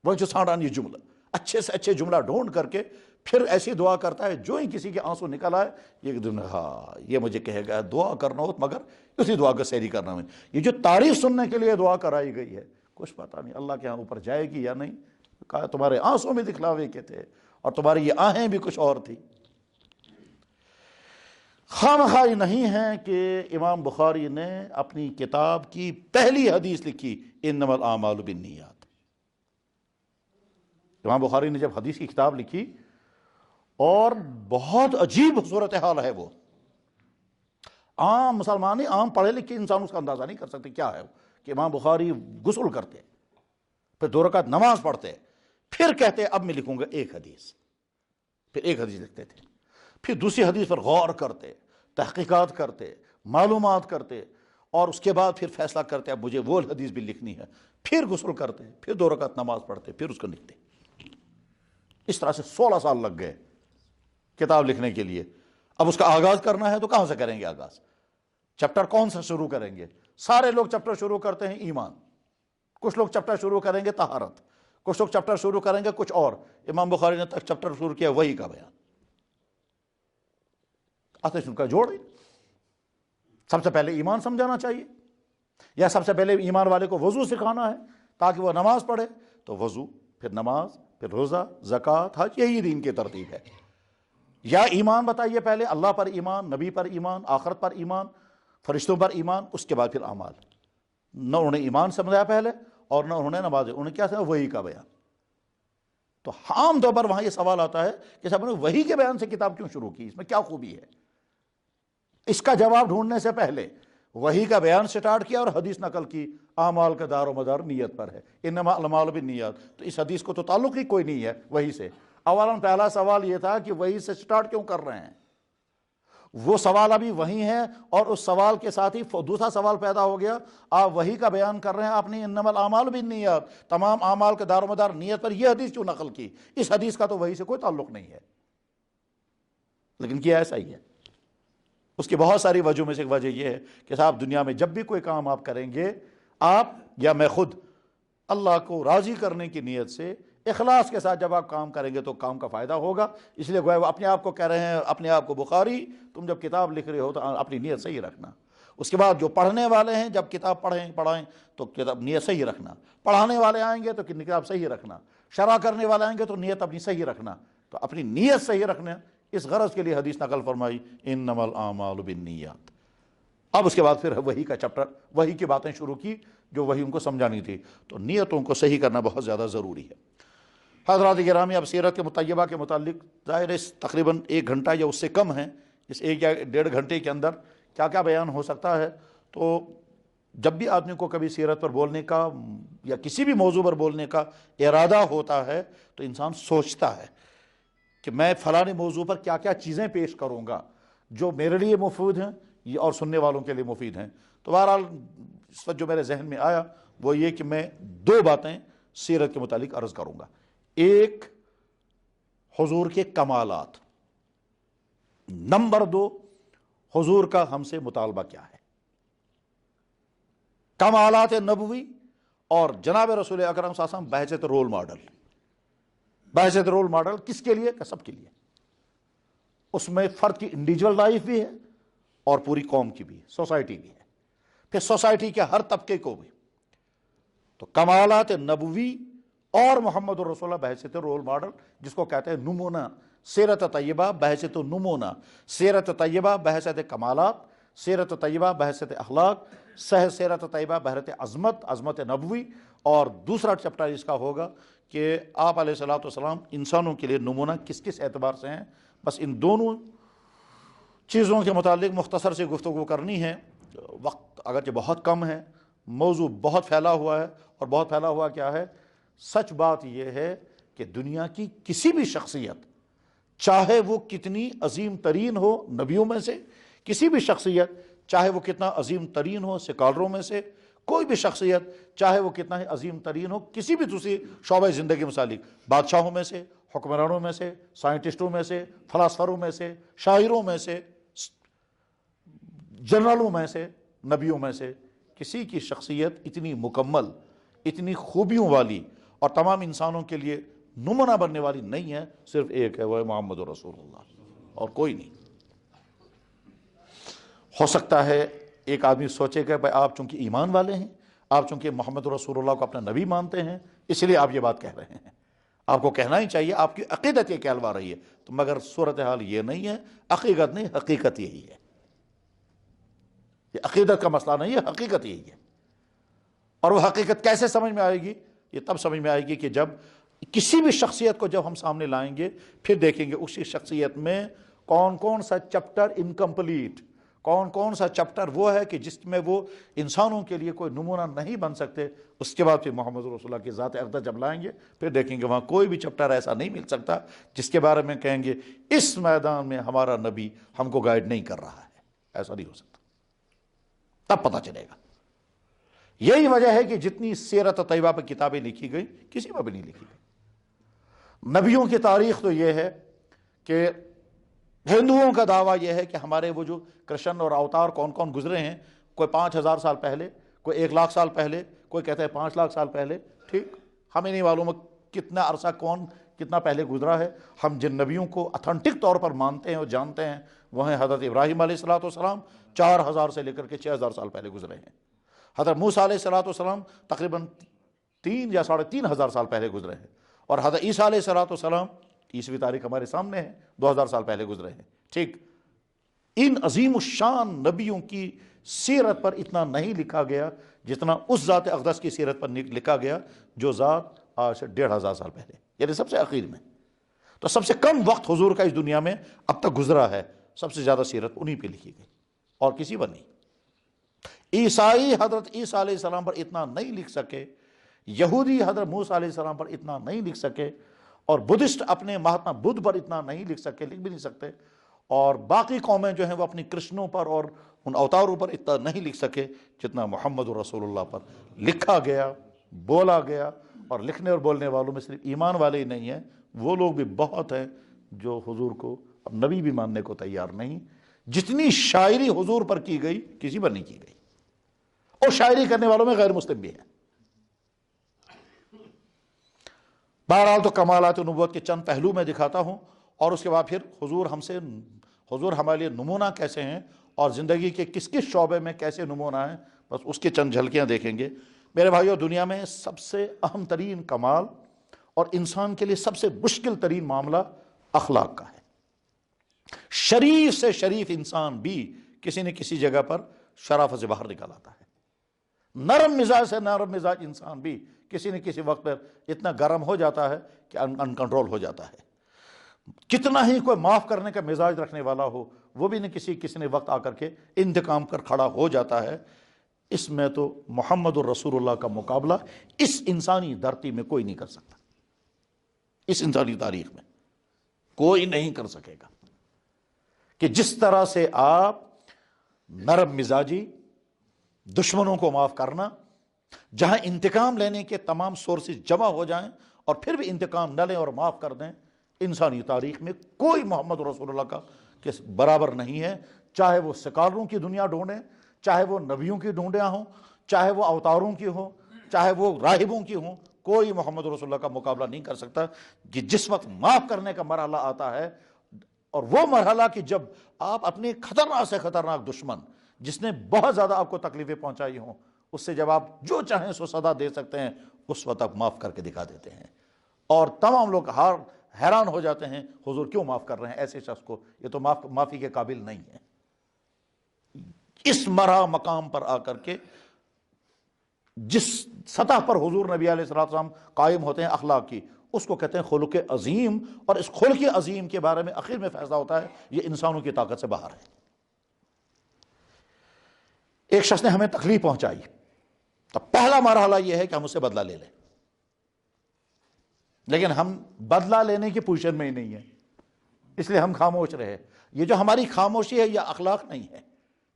وہ جو سانڈان یہ جملہ اچھے سے اچھے جملہ ڈھونڈ کر کے پھر ایسی دعا کرتا ہے، جو ہی کسی کے آنسو نکل آئے یہ دن ہاں یہ مجھے کہے گا دعا کرنا ہو مگر اسی دعا کا سیری کرنا میں، یہ جو تعریف سننے کے لیے دعا کرائی گئی ہے کچھ پتہ نہیں اللہ کے ہاں اوپر جائے گی یا نہیں۔ کہا تمہارے آنسوں میں دکھلاوے کے تھے اور تمہاری یہ آہیں بھی کچھ اور تھی۔ خامخواہ نہیں ہے کہ امام بخاری نے اپنی کتاب کی پہلی حدیث لکھی انما الاعمال بالنیات۔ امام بخاری نے جب حدیث کی کتاب لکھی، اور بہت عجیب صورتحال ہے، وہ عام مسلمان عام پڑھے لکھے انسان اس کا اندازہ نہیں کر سکتے کیا ہے کہ امام بخاری غسل کرتے، پھر 2 رکعت نماز پڑھتے، پھر کہتے اب میں لکھوں گا ایک حدیث، پھر ایک حدیث لکھتے تھے، پھر دوسری حدیث پر غور کرتے، تحقیقات کرتے، معلومات کرتے، اور اس کے بعد پھر فیصلہ کرتے اب مجھے وہ حدیث بھی لکھنی ہے، پھر غسل کرتے، پھر 2 رکعت نماز پڑھتے، پھر اس کو لکھتے۔ اس طرح سے 16 سال لگ گئے کتاب لکھنے کے لیے۔ اب اس کا آغاز کرنا ہے تو کہاں سے کریں گے آغاز؟ چیپٹر کون سا شروع کریں گے؟ سارے لوگ چیپٹر شروع کرتے ہیں ایمان، کچھ لوگ چیپٹر شروع کریں گے طہارت، کچھ لوگ چیپٹر شروع کریں گے کچھ اور۔ امام بخاری نے تک چیپٹر شروع کیا وہی کا بیان، ان کا جوڑ۔ سب سے پہلے ایمان سمجھانا چاہیے، یا سب سے پہلے ایمان والے کو وضو سکھانا ہے تاکہ وہ نماز پڑھے، تو وضو، پھر نماز، پھر روزہ، زکوٰۃ، حج، یہی دین کی ترتیب ہے۔ یا ایمان بتائیے پہلے، اللہ پر ایمان، نبی پر ایمان، آخرت پر ایمان، فرشتوں پر ایمان، اس کے بعد پھر اعمال۔ نہ انہوں نے ایمان سمجھایا پہلے، اور نہ انہوں نے نماز، انہوں نے کیا سمجھا؟ وہی کا بیان۔ تو عام طور پر وہاں یہ سوال آتا ہے کہ صاحب نے وحی کے بیان سے کتاب کیوں شروع کی، اس میں کیا خوبی ہے؟ اس کا جواب ڈھونڈنے سے پہلے وحی کا بیان سٹارٹ کیا اور حدیث نقل کی، اعمال کا دار و مدار نیت پر ہے، انما الاعمال بالنیات، تو اس حدیث کو تو تعلق ہی کوئی نہیں ہے وحی سے۔ اولاً پہلا سوال یہ تھا کہ وحی سے سٹارٹ کیوں کر رہے ہیں؟ وہ سوال ابھی وہی ہے، اور اس سوال کے ساتھ ہی دوسرا سوال پیدا ہو گیا، آپ وحی کا بیان کر رہے ہیں، آپ نے انما الاعمال بالنیات، تمام اعمال کا دار و مدار نیت پر، یہ حدیث کیوں نقل کی؟ اس حدیث کا تو وحی سے کوئی تعلق نہیں ہے، لیکن کیا ایسا ہی ہے؟ اس کی بہت ساری وجہوں میں سے ایک وجہ یہ ہے کہ صاحب دنیا میں جب بھی کوئی کام آپ کریں گے، آپ یا میں خود اللہ کو راضی کرنے کی نیت سے اخلاص کے ساتھ جب آپ کام کریں گے تو کام کا فائدہ ہوگا۔ اس لیے گویا وہ اپنے آپ کو کہہ رہے ہیں، اپنے آپ کو بخاری، تم جب کتاب لکھ رہے ہو تو اپنی نیت صحیح رکھنا۔ اس کے بعد جو پڑھنے والے ہیں جب کتاب پڑھائیں تو کتاب نیت صحیح رکھنا، پڑھانے والے آئیں گے تو کتاب صحیح رکھنا، شرح کرنے والے آئیں گے تو نیت اپنی صحیح رکھنا، تو اپنی نیت صحیح رکھنا، اس غرض کے لیے حدیث نقل فرمائی انما الاعمال بالنیات۔ اب اس کے بعد پھر وحی کا چیپٹر، وحی کی باتیں شروع کی جو وحی ان کو سمجھانی تھی، تو نیتوں کو صحیح کرنا بہت زیادہ ضروری ہے۔ حضرات گرامی، اب سیرت کے مطیبہ کے متعلق ظاہر ہے تقریباً 1 گھنٹہ یا اس سے کم ہے، اس 1 یا 1.5 گھنٹے کے اندر کیا کیا بیان ہو سکتا ہے۔ تو جب بھی آدمی کو کبھی سیرت پر بولنے کا یا کسی بھی موضوع پر بولنے کا ارادہ ہوتا ہے تو انسان سوچتا ہے کہ میں فلاں موضوع پر کیا کیا چیزیں پیش کروں گا جو میرے لیے مفید ہیں اور سننے والوں کے لیے مفید ہیں۔ تو بہرحال اس وقت جو میرے ذہن میں آیا وہ یہ کہ میں 2 باتیں سیرت کے متعلق عرض کروں گا۔ ایک، حضور کے کمالات، نمبر 2، حضور کا ہم سے مطالبہ کیا ہے۔ کمالات نبوی اور جناب رسول اکرم صلی اللہ علیہ وسلم بحیثیت رول ماڈل، بحیثیت رول ماڈل کس کے لیے؟ کہ سب کے لیے۔ اس میں فرد کی انڈیویجول لائف بھی ہے اور پوری قوم کی بھی، سوسائٹی بھی ہے، پھر سوسائٹی کے ہر طبقے کو بھی۔ تو کمالات نبوی اور محمد الرسول اللہ بحیثیت رول ماڈل، جس کو کہتے ہیں نمونہ، سیرت طیبہ بحیثیت نمونہ، سیرت طیبہ بحیثیت کمالات، سیرت طیبہ بحیثیت اخلاق، سیرت طیبہ بحیثیت عظمت، عظمت نبوی، اور دوسرا چیپٹر اس کا ہوگا کہ آپ علیہ الصلوۃ والسلام انسانوں کے لیے نمونہ کس کس اعتبار سے ہیں۔ بس ان دونوں چیزوں کے متعلق مختصر سے گفتگو کرنی ہے، وقت اگرچہ بہت کم ہے، موضوع بہت پھیلا ہوا ہے، اور بہت پھیلا ہوا کیا ہے؟ سچ بات یہ ہے کہ دنیا کی کسی بھی شخصیت، چاہے وہ کتنی عظیم ترین ہو نبیوں میں سے، کسی بھی شخصیت چاہے وہ کتنا عظیم ترین ہو سکالروں میں سے، کوئی بھی شخصیت چاہے وہ کتنا ہی عظیم ترین ہو کسی بھی دوسری شعبہ زندگی متعلق، بادشاہوں میں سے، حکمرانوں میں سے، سائنٹسٹوں میں سے، فلاسفروں میں سے، شاعروں میں سے، جنرلوں میں سے، نبیوں میں سے، کسی کی شخصیت اتنی مکمل، اتنی خوبیوں والی اور تمام انسانوں کے لیے نمونہ بننے والی نہیں ہے، صرف ایک ہے، وہ ہے محمد رسول اللہ، اور کوئی نہیں۔ ہو سکتا ہے ایک آدمی سوچے کہ بھائی آپ چونکہ ایمان والے ہیں، آپ چونکہ محمد رسول اللہ کو اپنا نبی مانتے ہیں، اس لیے آپ یہ بات کہہ رہے ہیں، آپ کو کہنا ہی چاہیے، آپ کی عقیدت یہ کہلوا رہی ہے، تو مگر صورتحال یہ نہیں ہے، عقیدت نہیں، حقیقت یہی ہے۔ یہ عقیدت کا مسئلہ نہیں ہے، حقیقت یہی ہے۔ اور وہ حقیقت کیسے سمجھ میں آئے گی؟ یہ تب سمجھ میں آئے گی کہ جب کسی بھی شخصیت کو جب ہم سامنے لائیں گے، پھر دیکھیں گے اسی شخصیت میں کون کون سا چیپٹر انکمپلیٹ، کون کون سا چیپٹر وہ ہے کہ جس میں وہ انسانوں کے لیے کوئی نمونہ نہیں بن سکتے۔ اس کے بعد پھر محمد رسول اللہ کی ذات اقدس جب لائیں گے، پھر دیکھیں گے وہاں کوئی بھی چیپٹر ایسا نہیں مل سکتا جس کے بارے میں کہیں گے اس میدان میں ہمارا نبی ہم کو گائیڈ نہیں کر رہا ہے، ایسا نہیں ہو سکتا۔ تب پتہ چلے گا۔ یہی وجہ ہے کہ جتنی سیرت طیبہ پہ کتابیں لکھی گئی، کسی میں بھی نہیں لکھی گئی۔ نبیوں کی تاریخ تو یہ ہے کہ ہندوؤں کا دعویٰ یہ ہے کہ ہمارے وہ جو کرشن اور اوتار کون کون گزرے ہیں، کوئی 5000 سال پہلے، کوئی 1,00,000 سال پہلے، کوئی کہتا ہے 5,00,000 سال پہلے، ٹھیک، ہمیں نہیں معلوم کتنا عرصہ کون کتنا پہلے گزرا ہے۔ ہم جن نبیوں کو اتھینٹک طور پر مانتے ہیں اور جانتے ہیں وہ ہیں حضرت ابراہیم علیہ الصلوۃ والسلام، 4000 سے لے کر کے 6000 سال پہلے گزرے ہیں۔ حضرت موسیٰ علیہ الصلوۃ والسلام تقریباً 3 یا 3,500 سال پہلے گزرے ہیں، اور حضرت عیسیٰ علیہ الصلوۃ والسلام، عیسوی تاریخ ہمارے سامنے ہے، 2000 سال پہلے گزرے ہیں، ٹھیک۔ ان عظیم الشان نبیوں کی سیرت پر اتنا نہیں لکھا گیا جتنا اس ذات اقدس کی سیرت پر لکھا گیا جو ذات آج سے 1,500 سال پہلے یعنی سب سے آخر میں. تو سب سے کم وقت حضور کا اس دنیا میں اب تک گزرا ہے، سب سے زیادہ سیرت انہی پہ لکھی گئی اور کسی پر نہیں. عیسائی حضرت عیسیٰ علیہ السلام پر اتنا نہیں لکھ سکے، یہودی حضرت موسیٰ علیہ السلام پر اتنا نہیں لکھ سکے، اور بدھسٹ اپنے مہاتما بدھ پر اتنا نہیں لکھ سکے، لکھ بھی نہیں سکتے، اور باقی قومیں جو ہیں وہ اپنی کرشنوں پر اور ان اوتاروں پر اتنا نہیں لکھ سکے جتنا محمد رسول اللہ پر لکھا گیا، بولا گیا. اور لکھنے اور بولنے والوں میں صرف ایمان والے ہی نہیں ہیں، وہ لوگ بھی بہت ہیں جو حضور کو اب نبی بھی ماننے کو تیار نہیں. جتنی شاعری حضور پر کی گئی کسی پر نہیں کی گئی، اور شاعری کرنے والوں میں غیر مسلم بھی ہیں. بہرحال تو کمالات نبوت کے چند پہلو میں دکھاتا ہوں، اور اس کے بعد پھر حضور ہمارے لیے نمونہ کیسے ہیں اور زندگی کے کس کس شعبے میں کیسے نمونہ ہیں، بس اس کے چند جھلکیاں دیکھیں گے. میرے بھائیو، دنیا میں سب سے اہم ترین کمال اور انسان کے لیے سب سے مشکل ترین معاملہ اخلاق کا ہے. شریف سے شریف انسان بھی کسی نہ کسی جگہ پر شرافت سے باہر نکل آتا ہے. نرم مزاج سے نرم مزاج انسان بھی کسی نہ کسی وقت پر اتنا گرم ہو جاتا ہے کہ ان کنٹرول ہو جاتا ہے. کتنا ہی کوئی معاف کرنے کا مزاج رکھنے والا ہو، وہ بھی نہ کسی نے وقت آ کر کے انتقام کر کھڑا ہو جاتا ہے. اس میں تو محمد الرسول اللہ کا مقابلہ اس انسانی دھرتی میں کوئی نہیں کر سکتا، اس انسانی تاریخ میں کوئی نہیں کر سکے گا. کہ جس طرح سے آپ نرم مزاجی، دشمنوں کو معاف کرنا، جہاں انتقام لینے کے تمام سورسز جمع ہو جائیں اور پھر بھی انتقام نہ لیں اور معاف کر دیں، انسانی تاریخ میں کوئی محمد رسول اللہ کا کے برابر نہیں ہے. چاہے وہ سکالروں کی دنیا ڈھونڈیں، چاہے وہ نبیوں کی ڈھونڈیاں ہوں، چاہے وہ اوتاروں کی ہوں، چاہے وہ راہبوں کی ہوں، کوئی محمد رسول اللہ کا مقابلہ نہیں کر سکتا. کہ جس وقت معاف کرنے کا مرحلہ آتا ہے، اور وہ مرحلہ کہ جب آپ اپنے خطرناک سے خطرناک دشمن جس نے بہت زیادہ آپ کو تکلیفیں پہنچائی ہوں، اس سے جب آپ جو چاہیں سو سزا دے سکتے ہیں، اس وقت آپ معاف کر کے دکھا دیتے ہیں. اور تمام لوگ حیران ہو جاتے ہیں، حضور کیوں معاف کر رہے ہیں ایسے شخص کو، یہ تو معافی کے قابل نہیں ہے. اس مرحلہ مقام پر آ کر کے جس سطح پر حضور نبی علیہ السلام قائم ہوتے ہیں اخلاق کی، اس کو کہتے ہیں خلق عظیم. اور اس خلق عظیم کے بارے میں آخر میں فیصلہ ہوتا ہے یہ انسانوں کی طاقت سے باہر ہے. ایک شخص نے ہمیں تکلیف پہنچائی، تو پہلا مرحلہ یہ ہے کہ ہم اس سے بدلہ لے لیں. لیکن ہم بدلہ لینے کی پوزیشن میں ہی نہیں ہیں، اس لیے ہم خاموش رہے. یہ جو ہماری خاموشی ہے یہ اخلاق نہیں ہے،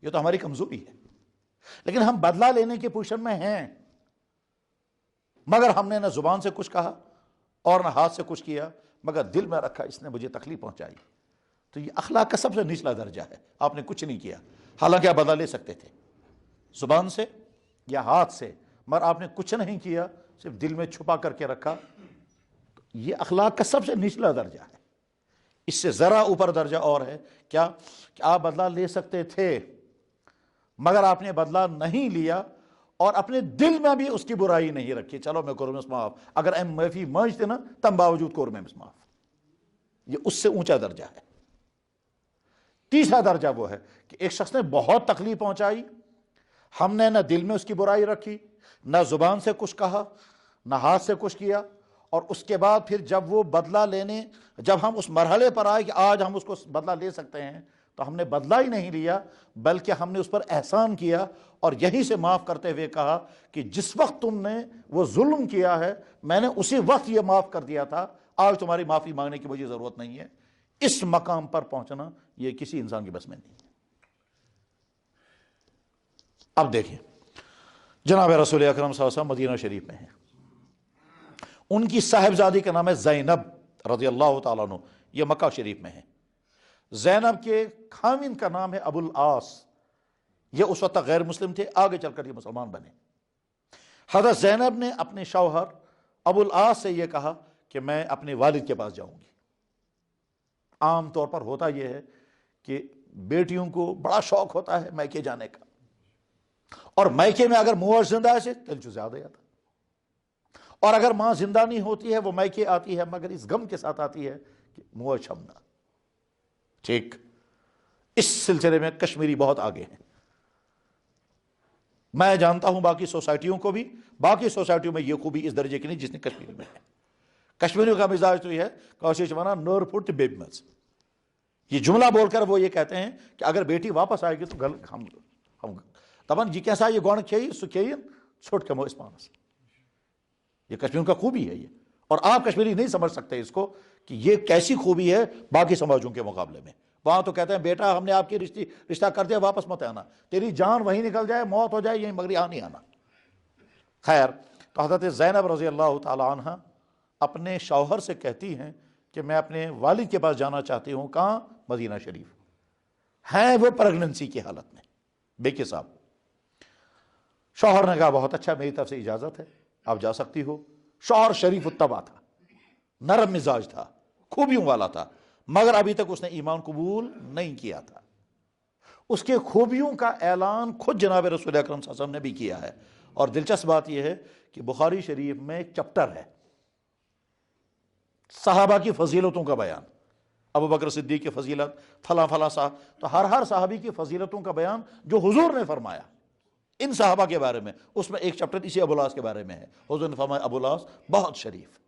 یہ تو ہماری کمزوری ہے. لیکن ہم بدلہ لینے کی پوزیشن میں ہیں، مگر ہم نے نہ زبان سے کچھ کہا اور نہ ہاتھ سے کچھ کیا، مگر دل میں رکھا اس نے مجھے تکلیف پہنچائی. تو یہ اخلاق کا سب سے نچلا درجہ ہے. آپ نے کچھ نہیں کیا، حالانکہ آپ بدلہ لے سکتے تھے زبان سے یا ہاتھ سے، مگر آپ نے کچھ نہیں کیا، صرف دل میں چھپا کر کے رکھا. یہ اخلاق کا سب سے نچلا درجہ ہے. اس سے ذرا اوپر درجہ اور ہے، کیا کہ آپ بدلہ لے سکتے تھے مگر آپ نے بدلہ نہیں لیا، اور اپنے دل میں بھی اس کی برائی نہیں رکھی. چلو میں کروں معاف، اگر ایم معافی مانجتے نا تم باوجود کروں میں معاف. یہ اس سے اونچا درجہ ہے. تیسرا درجہ وہ ہے کہ ایک شخص نے بہت تکلیف پہنچائی، ہم نے نہ دل میں اس کی برائی رکھی، نہ زبان سے کچھ کہا، نہ ہاتھ سے کچھ کیا، اور اس کے بعد پھر جب وہ بدلہ لینے، جب ہم اس مرحلے پر آئے کہ آج ہم اس کو بدلہ لے سکتے ہیں، تو ہم نے بدلہ ہی نہیں لیا بلکہ ہم نے اس پر احسان کیا، اور یہیں سے معاف کرتے ہوئے کہا کہ جس وقت تم نے وہ ظلم کیا ہے میں نے اسی وقت یہ معاف کر دیا تھا، آج تمہاری معافی مانگنے کی مجھے ضرورت نہیں ہے. اس مقام پر پہنچنا یہ کسی انسان کی بس میں نہیں ہے. اب دیکھیں، جناب رسول اکرم صلی اللہ علیہ وسلم مدینہ شریف میں ہیں، ان کی صاحبزادی کا نام ہے زینب رضی اللہ تعالیٰ عنہ، یہ مکہ شریف میں ہے. زینب کے خاوند کا نام ہے ابو العاص، یہ اس وقت تک غیر مسلم تھے، آگے چل کر یہ مسلمان بنے. حضرت زینب نے اپنے شوہر ابو العاص سے یہ کہا کہ میں اپنے والد کے پاس جاؤں گی. عام طور پر ہوتا یہ ہے کہ بیٹیوں کو بڑا شوق ہوتا ہے میکے جانے کا، اور میکے میں اگر موج زندہ ہے تو زیادہ آتا، اور اگر ماں زندہ نہیں ہوتی ہے وہ میکے آتی ہے مگر اس غم کے ساتھ آتی ہے کہ موج چھمنا. ٹھیک، اس سلسلے میں کشمیری بہت آگے ہیں. میں جانتا ہوں باقی سوسائٹیوں کو بھی، باقی سوسائٹیوں میں یہ خوبی اس درجے کی نہیں جس نے کشمیر میں ہے. کشمیریوں کا مزاج تو یہ ہے کوشش ونا نور پھٹ بیبی مز، یہ جملہ بول کر وہ یہ کہتے ہیں کہ اگر بیٹی واپس آئے گی تو ہم دپان یہ کیسا یہ گون کھیی سہ کھیی ژھوٹ کھمو اس پانس. یہ کشمیریوں کا خوبی ہے یہ، اور آپ کشمیری نہیں سمجھ سکتے اس کو کہ یہ کیسی خوبی ہے باقی سماجوں کے مقابلے میں. وہاں تو کہتے ہیں بیٹا ہم نے آپ کی رشتہ کر دیا، واپس مت آنا، تیری جان وہیں نکل جائے، موت ہو جائے، یہیں مگر یہاں نہیں آنا. خیر، تو حضرت زینب رضی اللہ تعالی عنہ اپنے شوہر سے کہتی ہیں کہ میں اپنے والد کے پاس جانا چاہتی ہوں. کہاں؟ مدینہ شریف. ہیں وہ پریگننسی کی حالت میں بے کے صاحب. شوہر نے کہا بہت اچھا، میری طرف سے اجازت ہے، آپ جا سکتی ہو. شوہر شریف الطبع تھا، نرم مزاج تھا، خوبیوں والا تھا، مگر ابھی تک اس نے ایمان قبول نہیں کیا تھا. اس کے خوبیوں کا اعلان خود جناب رسول اکرم صلی اللہ علیہ وسلم نے بھی کیا ہے. اور دلچسپ بات یہ ہے کہ بخاری شریف میں ایک چپٹر ہے صحابہ کی فضیلتوں کا بیان. ابو بکر صدیق کی فضیلت، فلاں فلاں صاحب، تو ہر صحابی کی فضیلتوں کا بیان جو حضور نے فرمایا ان صحابہ کے بارے میں. اس میں ایک چپٹر اسی ابو الاس کے بارے میں ہے. حضور نے فرمایا ابو الاس بہت شریف،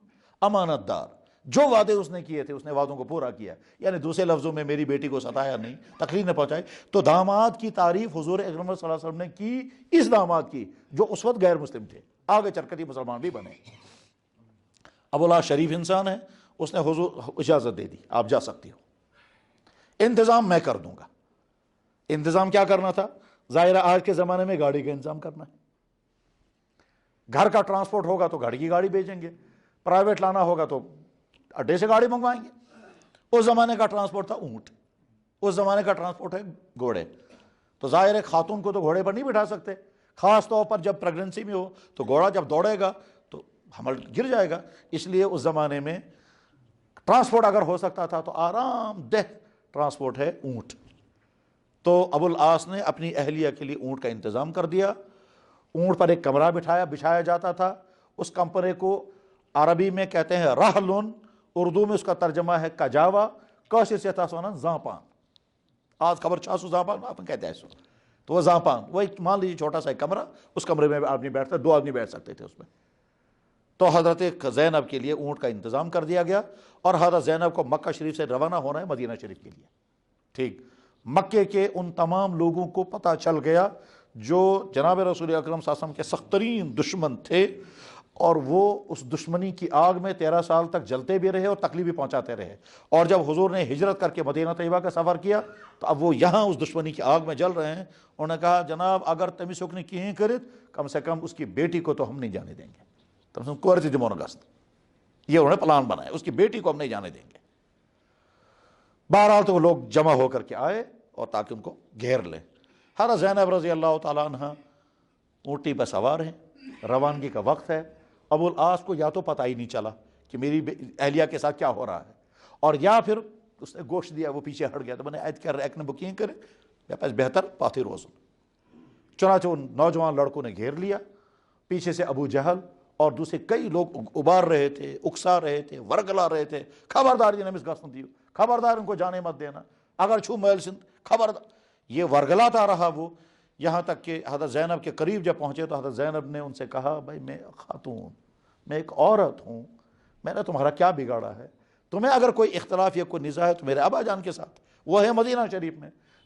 امانت دار، جو وعدے اس نے کیے تھے اس نے وعدوں کو پورا کیا. یعنی دوسرے لفظوں میں میری بیٹی کو ستایا نہیں، تکلیف نہ پہنچائی. تو داماد کی تعریف حضور اکرم صلی اللہ علیہ وسلم نے کی اس داماد کی جو اس وقت غیر مسلم تھے، آگے چل کر مسلمان بھی بنے. ابو الاس شریف انسان ہے، اس نے حضور اجازت دے دی، آپ جا سکتی ہو، انتظام میں کر دوں گا. انتظام کیا کرنا تھا؟ ظاہر آج کے زمانے میں گاڑی کا انتظام کرنا ہے. گھر کا ٹرانسپورٹ ہوگا تو گھر کی گاڑی بھیجیں گے، پرائیویٹ لانا ہوگا تو اڈے سے گاڑی منگوائیں گے. اس زمانے کا ٹرانسپورٹ تھا اونٹ، اس زمانے کا ٹرانسپورٹ ہے گھوڑے. تو ظاہر ہے خاتون کو تو گھوڑے پر نہیں بٹھا سکتے، خاص طور پر جب پریگننسی میں ہو تو گھوڑا جب دوڑے گا تو حمل گر جائے گا. اس لیے اس زمانے میں ٹرانسپورٹ اگر ہو سکتا تھا تو آرام دہ ٹرانسپورٹ ہے اونٹ. تو ابو الاس نے اپنی اہلیہ کے لیے اونٹ کا انتظام کر دیا. اونٹ پر ایک کمرہ بچھایا جاتا تھا. اس کمرے کو عربی میں کہتے ہیں رحلن، اردو میں اس کا ترجمہ ہے کجاوا، کاشر سے تھا سونا زانپان. آج خبر چھاسو زانپان آپ کہتے ہیں سو، تو وہ زانپان، وہ ایک مان لیجیے چھوٹا سا ایک کمرہ، اس کمرے میں آدمی بیٹھتا، 2 آدمی بیٹھ سکتے تھے اس میں. تو حضرت زینب کے لیے اونٹ کا انتظام کر دیا گیا. اور حضرت زینب کو مکہ شریف سے روانہ ہونا ہے مدینہ شریف کے لیے. ٹھیک، مکے کے ان تمام لوگوں کو پتہ چل گیا جو جناب رسول اکرم صلی اللہ علیہ وسلم کے سخت ترین دشمن تھے، اور وہ اس دشمنی کی آگ میں 13 سال تک جلتے بھی رہے اور تکلیف بھی پہنچاتے رہے. اور جب حضور نے ہجرت کر کے مدینہ طیبہ کا سفر کیا تو اب وہ یہاں اس دشمنی کی آگ میں جل رہے ہیں. انہوں نے کہا جناب اگر تمہیں سکھ کہیں کرت، کم سے کم اس کی بیٹی کو تو ہم نہیں جانے دیں گے. تم سے کورتی دمون گست، یہ انہوں نے پلان بنایا، اس کی بیٹی کو ہم نہیں جانے دیں گے. بہرحال تو وہ لوگ جمع ہو کر کے آئے اور تاکہ ان کو گھیر لیں. حضرت زینب رضی اللہ تعالیٰ عنہ اونٹی پر سوار ہیں، روانگی کا وقت ہے. ابو الاس کو یا تو پتہ ہی نہیں چلا کہ میری اہلیہ کے ساتھ کیا ہو رہا ہے، اور یا پھر اس نے گوشت دیا وہ پیچھے ہٹ گیا. تو میں نے عید کر ایک نے بکنگ کرے یا پاس بہتر پاتی روز. چنانچہ ان نوجوان لڑکوں نے گھیر لیا. پیچھے سے ابو جہل اور دوسرے کئی لوگ ابار رہے تھے، اکسا رہے تھے، ورگلا رہے تھے. خبردار یہ نمس گھسن دیو، خبردار ان کو جانے مت دینا، اگر چھو محل سند خبردار. یہ ورگلاتا رہا وہ، یہاں تک کہ حضرت زینب کے قریب جب پہنچے تو حضرت زینب نے ان سے کہا بھائی میں خاتون، میں ایک عورت ہوں، میں نے تمہارا کیا بگاڑا ہے؟ تمہیں اگر کوئی اختلاف یا کوئی نزاع ہے تو میرے ابا جان کے ساتھ، وہ ہے مدینہ شریف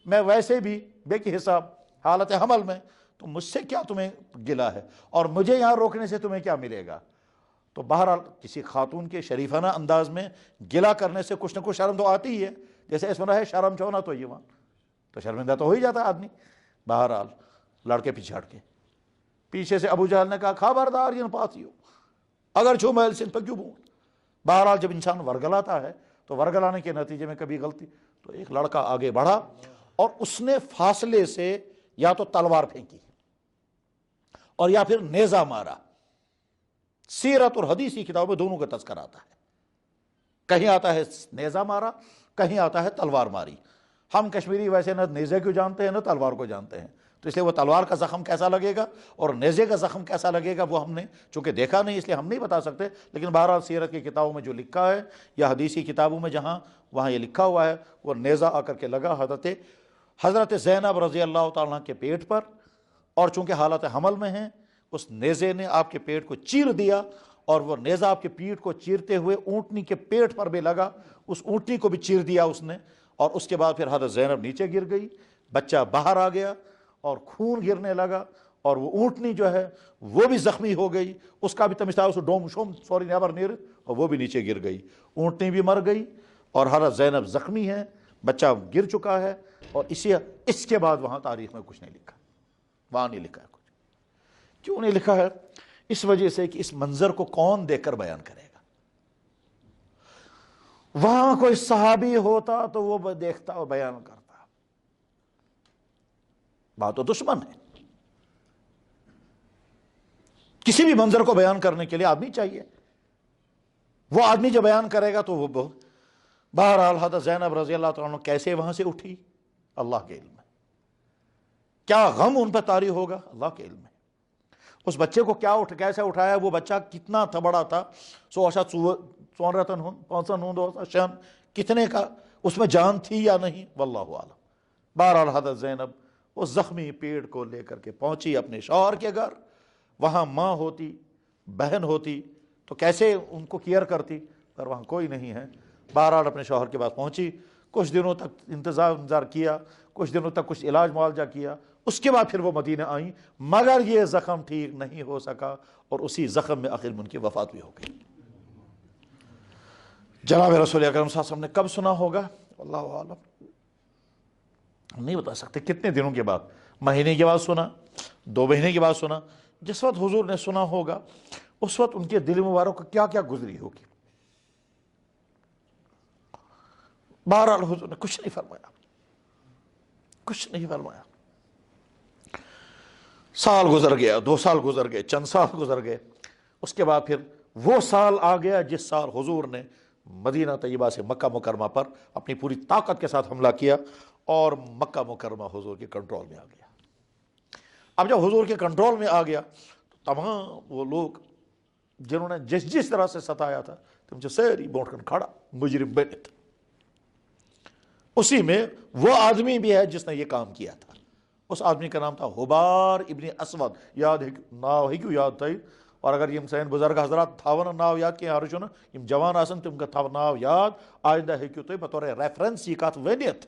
میں ویسے بھی بے کی حساب حالت حمل میں، تو مجھ سے کیا تمہیں گلا ہے، اور مجھے یہاں روکنے سے تمہیں کیا ملے گا؟ تو بہرحال کسی خاتون کے شریفانہ انداز میں گلا کرنے سے کچھ نہ کچھ شرم تو آتی ہی ہے. جیسے اس میں ہے شرم چھونا تو یہ وہاں تو شرمندہ تو ہو ہی جاتا ہے آدمی. بہرحال لڑکے پیچھے ہٹ کے، پیچھے سے ابو جہل نے کہا خبردار یہ پاتی ہو، اگر چھو محل سن پہ کیوں بول. بہرحال جب انسان ورگلاتا ہے تو ورگلانے کے نتیجے میں کبھی غلطی، تو ایک لڑکا آگے بڑھا اور اس نے فاصلے سے یا تو تلوار پھینکی اور یا پھر نیزہ مارا. سیرت اور حدیث کی کتابوں میں دونوں کا تذکر آتا ہے، کہیں آتا ہے نیزہ مارا، کہیں آتا ہے تلوار ماری. ہم کشمیری ویسے نہ نیزے کو جانتے ہیں نہ تلوار کو جانتے ہیں، تو اس لیے وہ تلوار کا زخم کیسا لگے گا اور نیزے کا زخم کیسا لگے گا وہ ہم نے چونکہ دیکھا نہیں اس لیے ہم نہیں بتا سکتے. لیکن بہرحال سیرت کی کتابوں میں جو لکھا ہے یا حدیثی کتابوں میں جہاں وہاں یہ لکھا ہوا ہے، وہ نیزہ آ کر کے لگا حضرت زینب رضی اللہ تعالیٰ کے پیٹ پر، اور چونکہ حالت حمل میں ہیں اس نیزے نے آپ کے پیٹ کو چیر دیا اور وہ نیزہ آپ کے پیٹھ کو چیرتے ہوئے اونٹنی کے پیٹ پر بھی لگا، اس اونٹنی کو بھی چیر دیا اس نے، اور اس کے بعد پھر حضرت زینب نیچے گر گئی، بچہ باہر آ گیا اور خون گرنے لگا، اور وہ اونٹنی جو ہے وہ بھی زخمی ہو گئی، اس کا بھی تمشتا اس ڈوم شوم سوری نیبر نیر، اور وہ بھی نیچے گر گئی، اونٹنی بھی مر گئی اور حضرت زینب زخمی ہے، بچہ گر چکا ہے، اور اس کے بعد وہاں تاریخ میں کچھ نہیں لکھا، وہاں نہیں لکھا ہے کچھ۔ کیوں نہیں لکھا ہے؟ اس وجہ سے کہ اس منظر کو کون دیکھ کر بیان کرے گا؟ وہاں کوئی صحابی ہوتا تو وہ دیکھتا اور بیان کرتا، بات تو دشمن ہے۔ کسی بھی منظر کو بیان کرنے کے لیے آدمی چاہیے، وہ آدمی جو بیان کرے گا تو وہ بہرحال حضرت زینب رضی اللہ تعالیٰ عنہ کیسے وہاں سے اٹھی، اللہ کے علم ہے، کیا غم ان پہ طاری ہوگا، اللہ کے علم ہے، اس بچے کو کیسے اٹھایا، وہ بچہ کتنا تھا، بڑا تھا، شان کتنے کا اس میں جان تھی یا نہیں، واللہ اعلم۔ بہرحال حضرت زینب اس زخمی پیڑ کو لے کر کے پہنچی اپنے شوہر کے گھر، وہاں ماں ہوتی، بہن ہوتی تو کیسے ان کو کیئر کرتی، پر وہاں کوئی نہیں ہے۔ بہرحال اپنے شوہر کے پاس پہنچی، کچھ دنوں تک انتظار کیا، کچھ دنوں تک کچھ علاج معالجہ کیا، اس کے بعد پھر وہ مدینہ آئیں، مگر یہ زخم ٹھیک نہیں ہو سکا، اور اسی زخم میں آخر ان کی وفات بھی ہو گئی۔ جناب رسول اکرم صلی اللہ علیہ وسلم نے کب سنا ہوگا، اللہ عالم، ہم نہیں بتا سکتے کتنے دنوں کے بعد، مہینے کے بعد سنا، 2 مہینے کے بعد سنا، جس وقت حضور نے سنا ہوگا اس وقت ان کے دل مبارک کو کیا کیا گزری ہوگی۔ بہرحال حضور نے کچھ نہیں فرمایا، کچھ نہیں فرمایا۔ سال گزر گیا، 2 سال گزر گئے، چند سال گزر گئے، اس کے بعد پھر وہ سال آ گیا جس سال حضور نے مدینہ طیبہ سے مکہ مکرمہ پر اپنی پوری طاقت کے ساتھ حملہ کیا، اور مکہ مکرمہ حضور کے کنٹرول میں آ گیا۔ اب جب حضور کے کنٹرول میں آ گیا تو تمام وہ لوگ جنہوں نے جس طرح سے ستایا تھا تم سے سیری بونٹ کر کھڑا مجرم بنت، اسی میں وہ آدمی بھی ہے جس نے یہ کام کیا تھا۔ اس آدمی کا نام تھا حبار ابن اسود، یاد ہے ناو ہے کیوں یاد تھا، اور اگر یم سین بزرگ حضرات تھاون ناو یاد کیا ہرچو نا یم جوان آسن تم کا تھاو ناو یاد آئندہ ہے کیوں تو بطور ریفرنس یہ کات ونیت،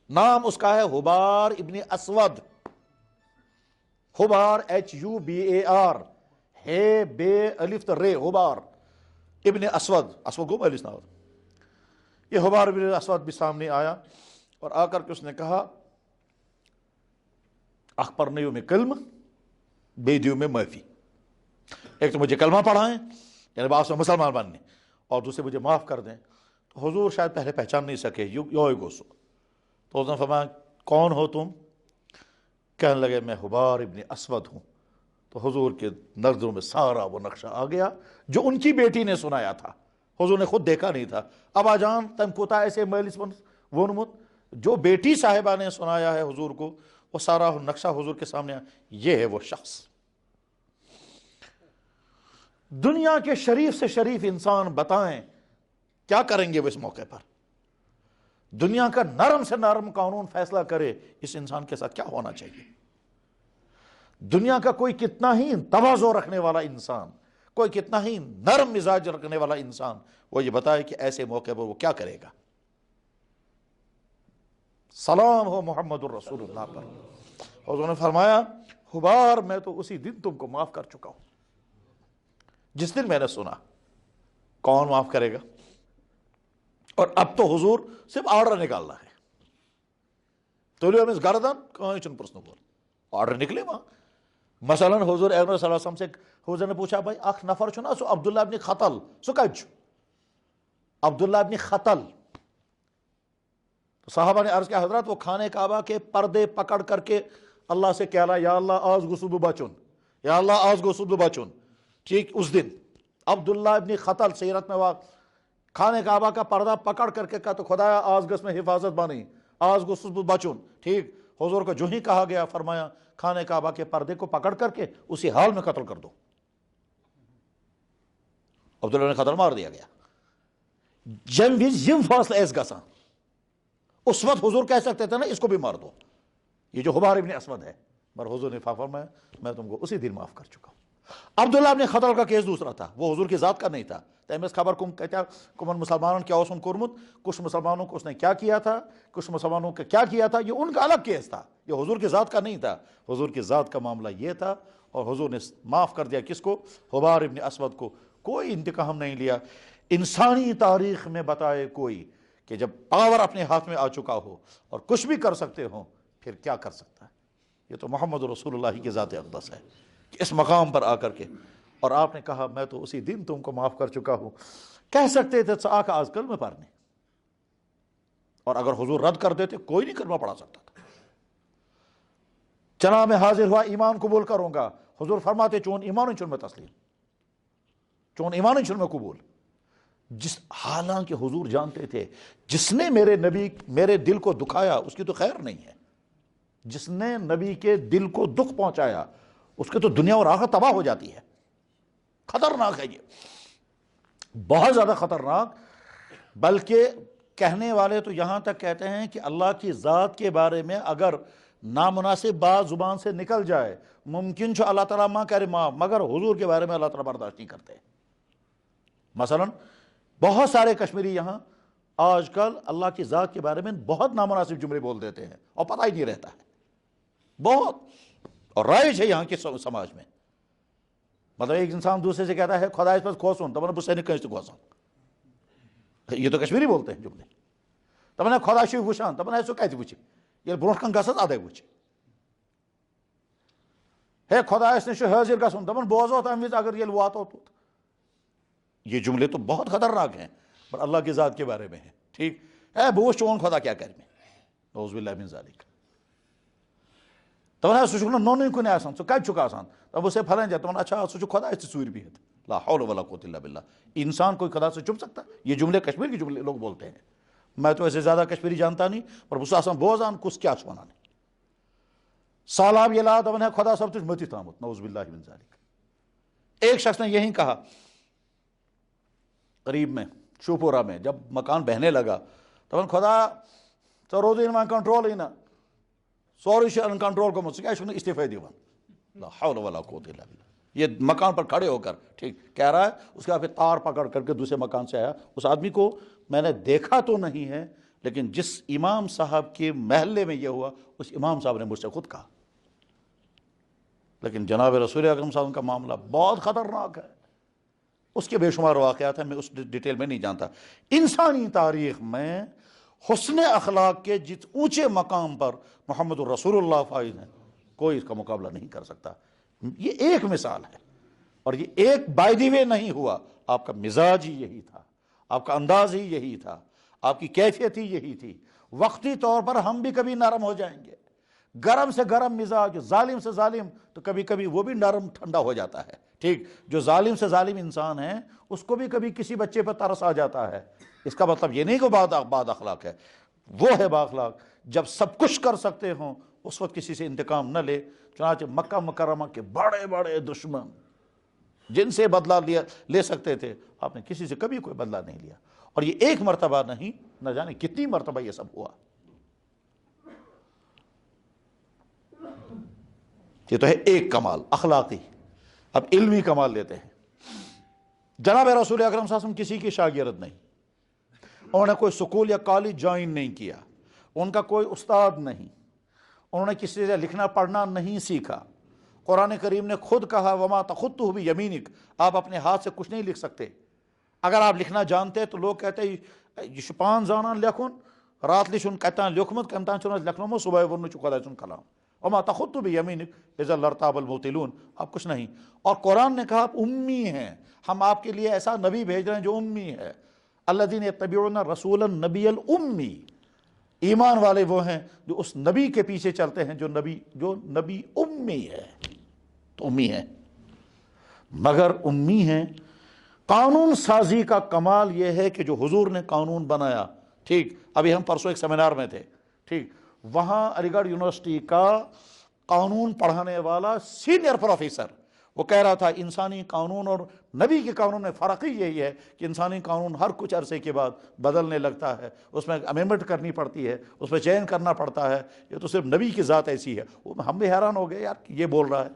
نام اس کا ہے حبار ابن اسود، حبار HUBAR، ہے بے الف رے، حبار ابن اسود، اسود گو پہلے ناو، یہ حبار ابن اسود بھی سامنے آیا، اور آ کر کے اس نے کہا اخبر نیو میں کلم بے دیو میں معافی، ایک تو مجھے کلمہ پڑھائیں یعنی بعض میں مسلمان بننے، اور دوسرے مجھے معاف کر دیں۔ تو حضور شاید پہلے پہچان نہیں سکے، یو گوسو، تو اس نے فرمایا کون ہو تم؟ کہنے لگے میں حبار ابن اسود ہوں۔ تو حضور کے نظروں میں سارا وہ نقشہ آ گیا جو ان کی بیٹی نے سنایا تھا، حضور نے خود دیکھا نہیں تھا۔ ابا جان تم کوتا ایسے مجلس ونمت، جو بیٹی صاحبہ نے سنایا ہے حضور کو، وہ سارا نقشہ حضور کے سامنے، یہ ہے وہ شخص۔ دنیا کے شریف سے شریف انسان بتائیں کیا کریں گے وہ اس موقع پر؟ دنیا کا نرم سے نرم قانون فیصلہ کرے اس انسان کے ساتھ کیا ہونا چاہیے؟ دنیا کا کوئی کتنا ہی تواضع رکھنے والا انسان، کوئی کتنا ہی نرم مزاج رکھنے والا انسان، وہ یہ بتائے کہ ایسے موقع پر وہ کیا کرے گا؟ سلام ہو محمد الرسول اللہ پر۔ حضور نے فرمایا حبار میں تو اسی دن تم کو معاف کر چکا ہوں جس دن میں نے سنا۔ کون معاف کرے گا؟ اور اب تو حضور صرف آرڈر نکالنا ہے، تو لیے ہمیں گردن کہاں چن پرسنو بول آرڈر نکلے وہاں۔ مثلا حضور اکرم صلی اللہ علیہ وسلم سے حضور نے پوچھا بھائی اخ نفر چھو نا سو عبداللہ ابن خطل سو کج عبداللہ ابن خطل، تو صحابہ نے عرض کیا حضرت وہ خانہ کعبہ کے پردے پکڑ کر کے اللہ سے کہلا یا اللہ آز گو صبح بچن، یا اللہ آز گو صبح بچن، ٹھیک اس دن عبداللہ ابن خطل سیرت میں خانہ کعبہ کا پردہ پکڑ کر کے کہا تو خدایا آز گس میں حفاظت بانی، آز گو صبح بچن، ٹھیک حضور کو جو ہی کہا گیا فرمایا خانہ کعبہ کے پردے کو پکڑ کر کے اسی حال میں قتل کر دو۔ عبداللہ نے قتل مار دیا گیا۔ جم وز یم فاصلہ ایس گسان اس وقت حضور کہہ سکتے تھے نا اس کو بھی مار دو، یہ جو حبار ابن اسود ہے، پر حضور نے فرمایا میں تم کو اسی دن معاف کر چکا ہوں۔ عبداللہ ابن خطل کا کیس دوسرا تھا، وہ حضور کی ذات کا نہیں تھا. تیمس خبر کم کہتا کمن مسلمانوں کیا اس کورمت، کچھ مسلمانوں کو اس نے کیا کیا تھا، کچھ مسلمانوں کا کیا کیا تھا، یہ ان کا الگ کیس تھا، یہ حضور کی ذات کا نہیں تھا. حضور کی ذات کا معاملہ یہ تھا، اور حضور نے معاف کر دیا کس کو؟ حبار ابن اسود کو. کوئی انتقام نہیں لیا. انسانی تاریخ میں بتائے کوئی کہ جب پاور اپنے ہاتھ میں آ چکا ہو اور کچھ بھی کر سکتے ہوں، پھر کیا کر سکتا ہے؟ یہ تو محمد رسول اللہ کی ذات اقدس ہے کہ اس مقام پر آ کر کے، اور آپ نے کہا میں تو اسی دن تم کو معاف کر چکا ہوں. کہہ سکتے تھے آ کا آج کلمہ پڑھنے، اور اگر حضور رد کر دیتے کوئی نہیں کلمہ پڑھا سکتا تھا. چنا میں حاضر ہوا ایمان قبول کروں گا، حضور فرماتے چون ایمان چن میں تسلیم، چون ایمان چن میں قبول. حالانکہ حضور جانتے تھے جس نے میرے دل کو دکھایا اس کی تو خیر نہیں ہے، جس نے نبی کے دل کو دکھ پہنچایا اس کے تو دنیا اور آخرت تباہ ہو جاتی ہے. خطرناک ہے یہ، بہت زیادہ خطرناک. بلکہ کہنے والے تو یہاں تک کہتے ہیں کہ اللہ کی ذات کے بارے میں اگر نامناسب بات زبان سے نکل جائے ممکن چھو اللہ تعالیٰ ماں کرے معاف، مگر حضور کے بارے میں اللہ تعالیٰ برداشت نہیں کرتے. مثلا بہت سارے کشمیری یہاں آج کل اللہ کی ذات کے بارے میں بہت نامناسب جملے بول دیتے ہیں اور پتہ ہی نہیں رہتا ہے، بہت، اور رائج ہے یہاں کے سماج میں. مطلب ایک انسان دوسرے سے کہتا ہے خدا اس پر کھوسون تب نے بسے نکل کھوسان، یہ تو کشمیری بولتے ہیں جملے. تب نے خدا شو وشان تب نے ایسو کہتی وچی یہ برونٹ کن گسد آدھے وچ ہے خدا اس نے شو حاضر گسون تب بوزو تم اگر یہ وات ہو. یہ جملے تو بہت خطرناک ہیں، پر اللہ کی ذات کے بارے میں ہیں. ٹھیک ہے بوش چون خدا کیا کر میں نعوذ باللہ من ذالک. تمہیں سو چھو نونی کنے آسان سو کب چھک آسان تب اسے پھلیں جائے تمہیں اچھا سو چھو خدا اس سے سویر بھی ہے. لا حول ولا قوت الا باللہ. انسان کوئی خدا سے چھپ سکتا؟ یہ جملے کشمیر کے جملے لوگ بولتے ہیں. میں تو ایسے زیادہ کشمیری جانتا نہیں، پر اس آسان بوزان کس کیا سونا نہیں. سالاب یہ لا تمہیں خدا سب تجھ متی تامت نعوذ باللہ من ذالک. ایک شخص نے یہی کہا قریب میں شوپورہ میں جب مکان بہنے لگا تب خدا تو روز ان کنٹرول ہی نا سوری ان کنٹرول کو مجھ سے کیا استعفی دیوان. لا حول ولا قوت الا باللہ. یہ مکان پر کھڑے ہو کر ٹھیک کہہ رہا ہے، اس کے بعد پھر تار پکڑ کر کے دوسرے مکان سے آیا. اس آدمی کو میں نے دیکھا تو نہیں ہے، لیکن جس امام صاحب کے محلے میں یہ ہوا اس امام صاحب نے مجھ سے خود کہا. لیکن جناب رسول اکرم صاحب کا معاملہ بہت خطرناک ہے. اس کے بے شمار واقعات ہیں، میں اس ڈیٹیل میں نہیں جانتا. انسانی تاریخ میں حسن اخلاق کے جس اونچے مقام پر محمد الرسول اللہ فائز ہیں کوئی اس کا مقابلہ نہیں کر سکتا. یہ ایک مثال ہے، اور یہ ایک بائی دی وے نہیں ہوا. آپ کا مزاج ہی یہی تھا، آپ کا انداز ہی یہی تھا، آپ کی کیفیت ہی یہی تھی. وقتی طور پر ہم بھی کبھی نرم ہو جائیں گے، گرم سے گرم مزاج، ظالم سے ظالم تو کبھی کبھی وہ بھی نرم ٹھنڈا ہو جاتا ہے. ٹھیک، جو ظالم سے ظالم انسان ہے اس کو بھی کبھی کسی بچے پر ترس آ جاتا ہے. اس کا مطلب یہ نہیں کہ باد اخلاق ہے، وہ ہے با اخلاق جب سب کچھ کر سکتے ہوں اس وقت کسی سے انتقام نہ لے. چنانچہ مکہ مکرمہ کے بڑے بڑے دشمن جن سے بدلہ لے سکتے تھے آپ نے کسی سے کبھی کوئی بدلہ نہیں لیا. اور یہ ایک مرتبہ نہیں، نہ جانے کتنی مرتبہ یہ سب ہوا. یہ تو ہے ایک کمال اخلاقی. اب علمی کمال لیتے ہیں. جناب رسول اکرم صلی اللہ علیہ وسلم کسی کی شاگرد نہیں، انہوں نے کوئی سکول یا کالج جوائن نہیں کیا، ان کا کوئی استاد نہیں، انہوں نے کسی سے لکھنا پڑھنا نہیں سیکھا. قرآن کریم نے خود کہا وما تخطہ بیمینک، آپ اپنے ہاتھ سے کچھ نہیں لکھ سکتے. اگر آپ لکھنا جانتے تو لوگ کہتے یہ شپان زانان لکھن رات لشن کتان لکھمت کمتان چون لکھنمو صبح ورنو چو خدا چون کلام وما تخطہ بیمینک اذا لارتاب المبطلون. آپ کچھ نہیں. اور قرآن نے کہا آپ امی ہیں، ہم آپ کے لیے ایسا نبی بھیج رہے ہیں جو امی ہے. الذین یتبعون الرسول النبی الامی، ایمان والے وہ ہیں جو اس نبی کے پیچھے چلتے ہیں جو نبی امی ہے. تو امی ہے، مگر امی ہیں. قانون سازی کا کمال یہ ہے کہ جو حضور نے قانون بنایا. ٹھیک، ابھی ہم پرسوں ایک سیمینار میں تھے، ٹھیک، وہاں علی گڑھ یونیورسٹی کا قانون پڑھانے والا سینئر پروفیسر وہ کہہ رہا تھا انسانی قانون اور نبی کے قانون میں فرق ہی یہی ہے کہ انسانی قانون ہر کچھ عرصے کے بعد بدلنے لگتا ہے، اس میں امینڈمنٹ کرنی پڑتی ہے، اس میں چینج کرنا پڑتا ہے. یہ تو صرف نبی کی ذات ایسی ہے. ہم بھی حیران ہو گئے یار یہ بول رہا ہے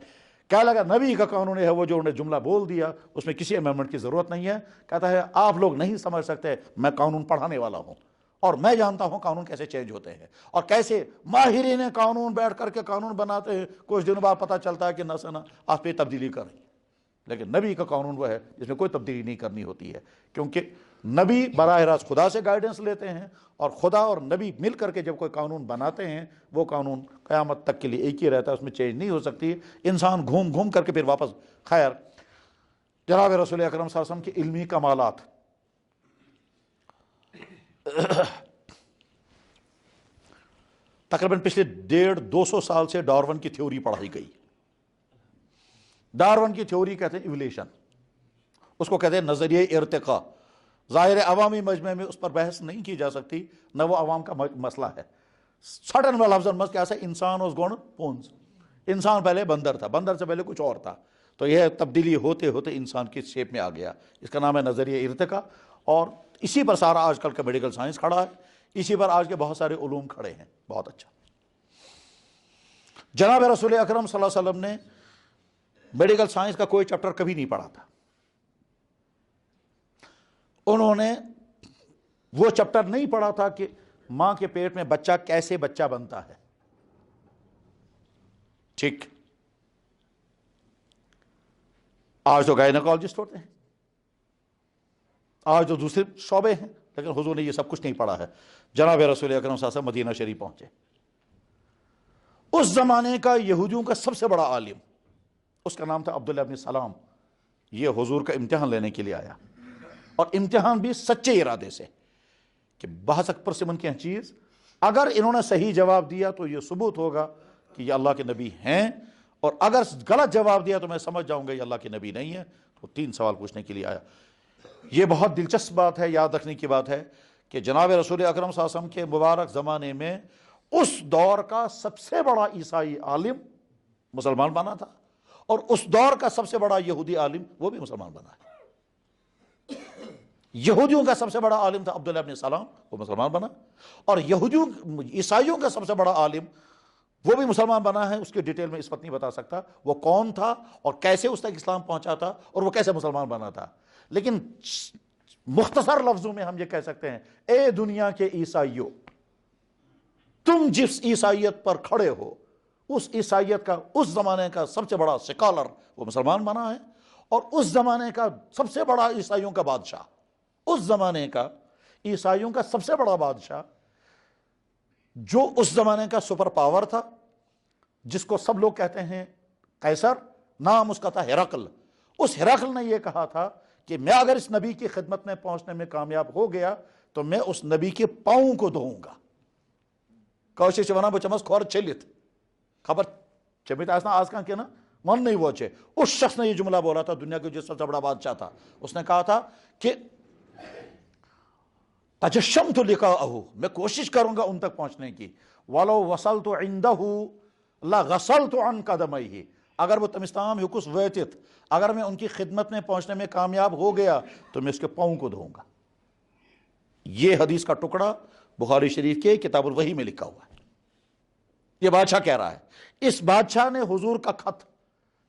کیا لگا نبی کا قانون ہے وہ جو انہوں نے جملہ بول دیا اس میں کسی امینڈمنٹ کی ضرورت نہیں ہے. کہتا ہے آپ لوگ نہیں سمجھ سکتے، میں قانون پڑھانے والا ہوں اور میں جانتا ہوں قانون کیسے چینج ہوتے ہیں اور کیسے ماہرین قانون بیٹھ کر کے قانون بناتے ہیں. کچھ دنوں بعد پتہ چلتا ہے کہ نہ سنا آپ پہ تبدیلی کریں. لیکن نبی کا قانون وہ ہے جس میں کوئی تبدیلی نہیں کرنی ہوتی ہے، کیونکہ نبی براہ راست خدا سے گائیڈنس لیتے ہیں اور خدا اور نبی مل کر کے جب کوئی قانون بناتے ہیں وہ قانون قیامت تک کے لیے ایک ہی رہتا ہے، اس میں چینج نہیں ہو سکتی. انسان گھوم گھوم کر کے پھر واپس. خیر، جناب رسول اکرم صلی اللہ علیہ وسلم کی علمی کمالات. تقریباً پچھلے 150-200 سال سے ڈارون کی تھیوری پڑھائی گئی. ڈارون کی تھیوری کہتے ہیں ایولیشن، اس کو کہتے ہیں نظریہ ارتقاء. ظاہر عوامی مجمع میں اس پر بحث نہیں کی جا سکتی، نہ وہ عوام کا مسئلہ ہے. سڈن میں لفظ مس کیا انسان واز گون پونز، انسان پہلے بندر تھا، بندر سے پہلے کچھ اور تھا. تو یہ تبدیلی ہوتے ہوتے انسان کی شیپ میں آ گیا. اس کا نام ہے نظریہ ارتقاء، اور اسی پر سارا آج کل کا میڈیکل سائنس کھڑا ہے، اسی پر آج کے بہت سارے علوم کھڑے ہیں. بہت اچھا. جناب رسول اکرم صلی اللہ علیہ وسلم نے میڈیکل سائنس کا کوئی چیپٹر کبھی نہیں پڑھا تھا. انہوں نے وہ چیپٹر نہیں پڑھا تھا کہ ماں کے پیٹ میں بچہ کیسے بچہ بنتا ہے. ٹھیک، آج تو گائنیکالوجسٹ ہوتے ہیں، آج تو دوسرے شعبے ہیں، لیکن حضور نے یہ سب کچھ نہیں پڑھا ہے. جناب رسول اکرم صلی اللہ علیہ وسلم مدینہ شریف پہنچے. اس زمانے کا یہودیوں کا سب سے بڑا عالم، اس کا نام تھا عبداللہ ابن سلام. یہ حضور کا امتحان لینے کے لیے آیا، اور امتحان بھی سچے ارادے سے کہ بحث پرسمن کی چیز اگر انہوں نے صحیح جواب دیا تو یہ ثبوت ہوگا کہ یہ اللہ کے نبی ہیں، اور اگر غلط جواب دیا تو میں سمجھ جاؤں گا یہ اللہ کے نبی نہیں ہے. تو 3 سوال پوچھنے کے لیے آیا. یہ بہت دلچسپ بات ہے، یاد رکھنے کی بات ہے کہ جناب رسول اکرم صلی اللہ علیہ وسلم کے مبارک زمانے میں اس دور کا سب سے بڑا عیسائی عالم مسلمان بنا تھا، اور اس دور کا سب سے بڑا یہودی عالم وہ بھی مسلمان بنا ہے. یہودیوں کا سب سے بڑا عالم تھا عبداللہ ابن سلام، وہ مسلمان بنا، اور عیسائیوں کا سب سے بڑا عالم وہ بھی مسلمان بنا ہے. اس کی ڈیٹیل میں اس وقت نہیں بتا سکتا وہ کون تھا اور کیسے اس تک اسلام پہنچا تھا اور وہ کیسے مسلمان بنا تھا. لیکن مختصر لفظوں میں ہم یہ کہہ سکتے ہیں، اے دنیا کے عیسائیوں، تم جس عیسائیت پر کھڑے ہو اس عیسائیت کا اس زمانے کا سب سے بڑا سکالر وہ مسلمان بنا ہے، اور اس زمانے کا سب سے بڑا عیسائیوں کا بادشاہ، اس زمانے کا عیسائیوں کا سب سے بڑا بادشاہ جو اس زمانے کا سپر پاور تھا، جس کو سب لوگ کہتے ہیں قیصر، نام اس کا تھا ہرقل. اس ہرقل نے یہ کہا تھا کہ میں اگر اس نبی کی خدمت میں پہنچنے میں کامیاب ہو گیا تو میں اس نبی کے پاؤں کو دھوؤں گا. کوشش ونا بچمس کھور چلت خبر چمت آسنا آج کہاں کے نا من نہیں وہ اچھے. اس شخص نے یہ جملہ بولا تھا، دنیا کے جو سب سے بڑا بادشاہ تھا. اس نے کہا تھا کہ تجشمت لقاءہ، میں کوشش کروں گا ان تک پہنچنے کی. وَلَوْ وَصَلْتُ عِنْدَهُ لَغَسَلْتُ عَنْ قَدَمَيْهِ، اگر وہ تمستام یکس ویتت، اگر میں ان کی خدمت میں پہنچنے میں کامیاب ہو گیا تو میں اس کے پاؤں کو دھوؤں گا. یہ حدیث کا ٹکڑا بخاری شریف کے کتاب الوحی میں لکھا ہوا ہے. یہ بادشاہ کہہ رہا ہے. اس بادشاہ نے حضور کا خط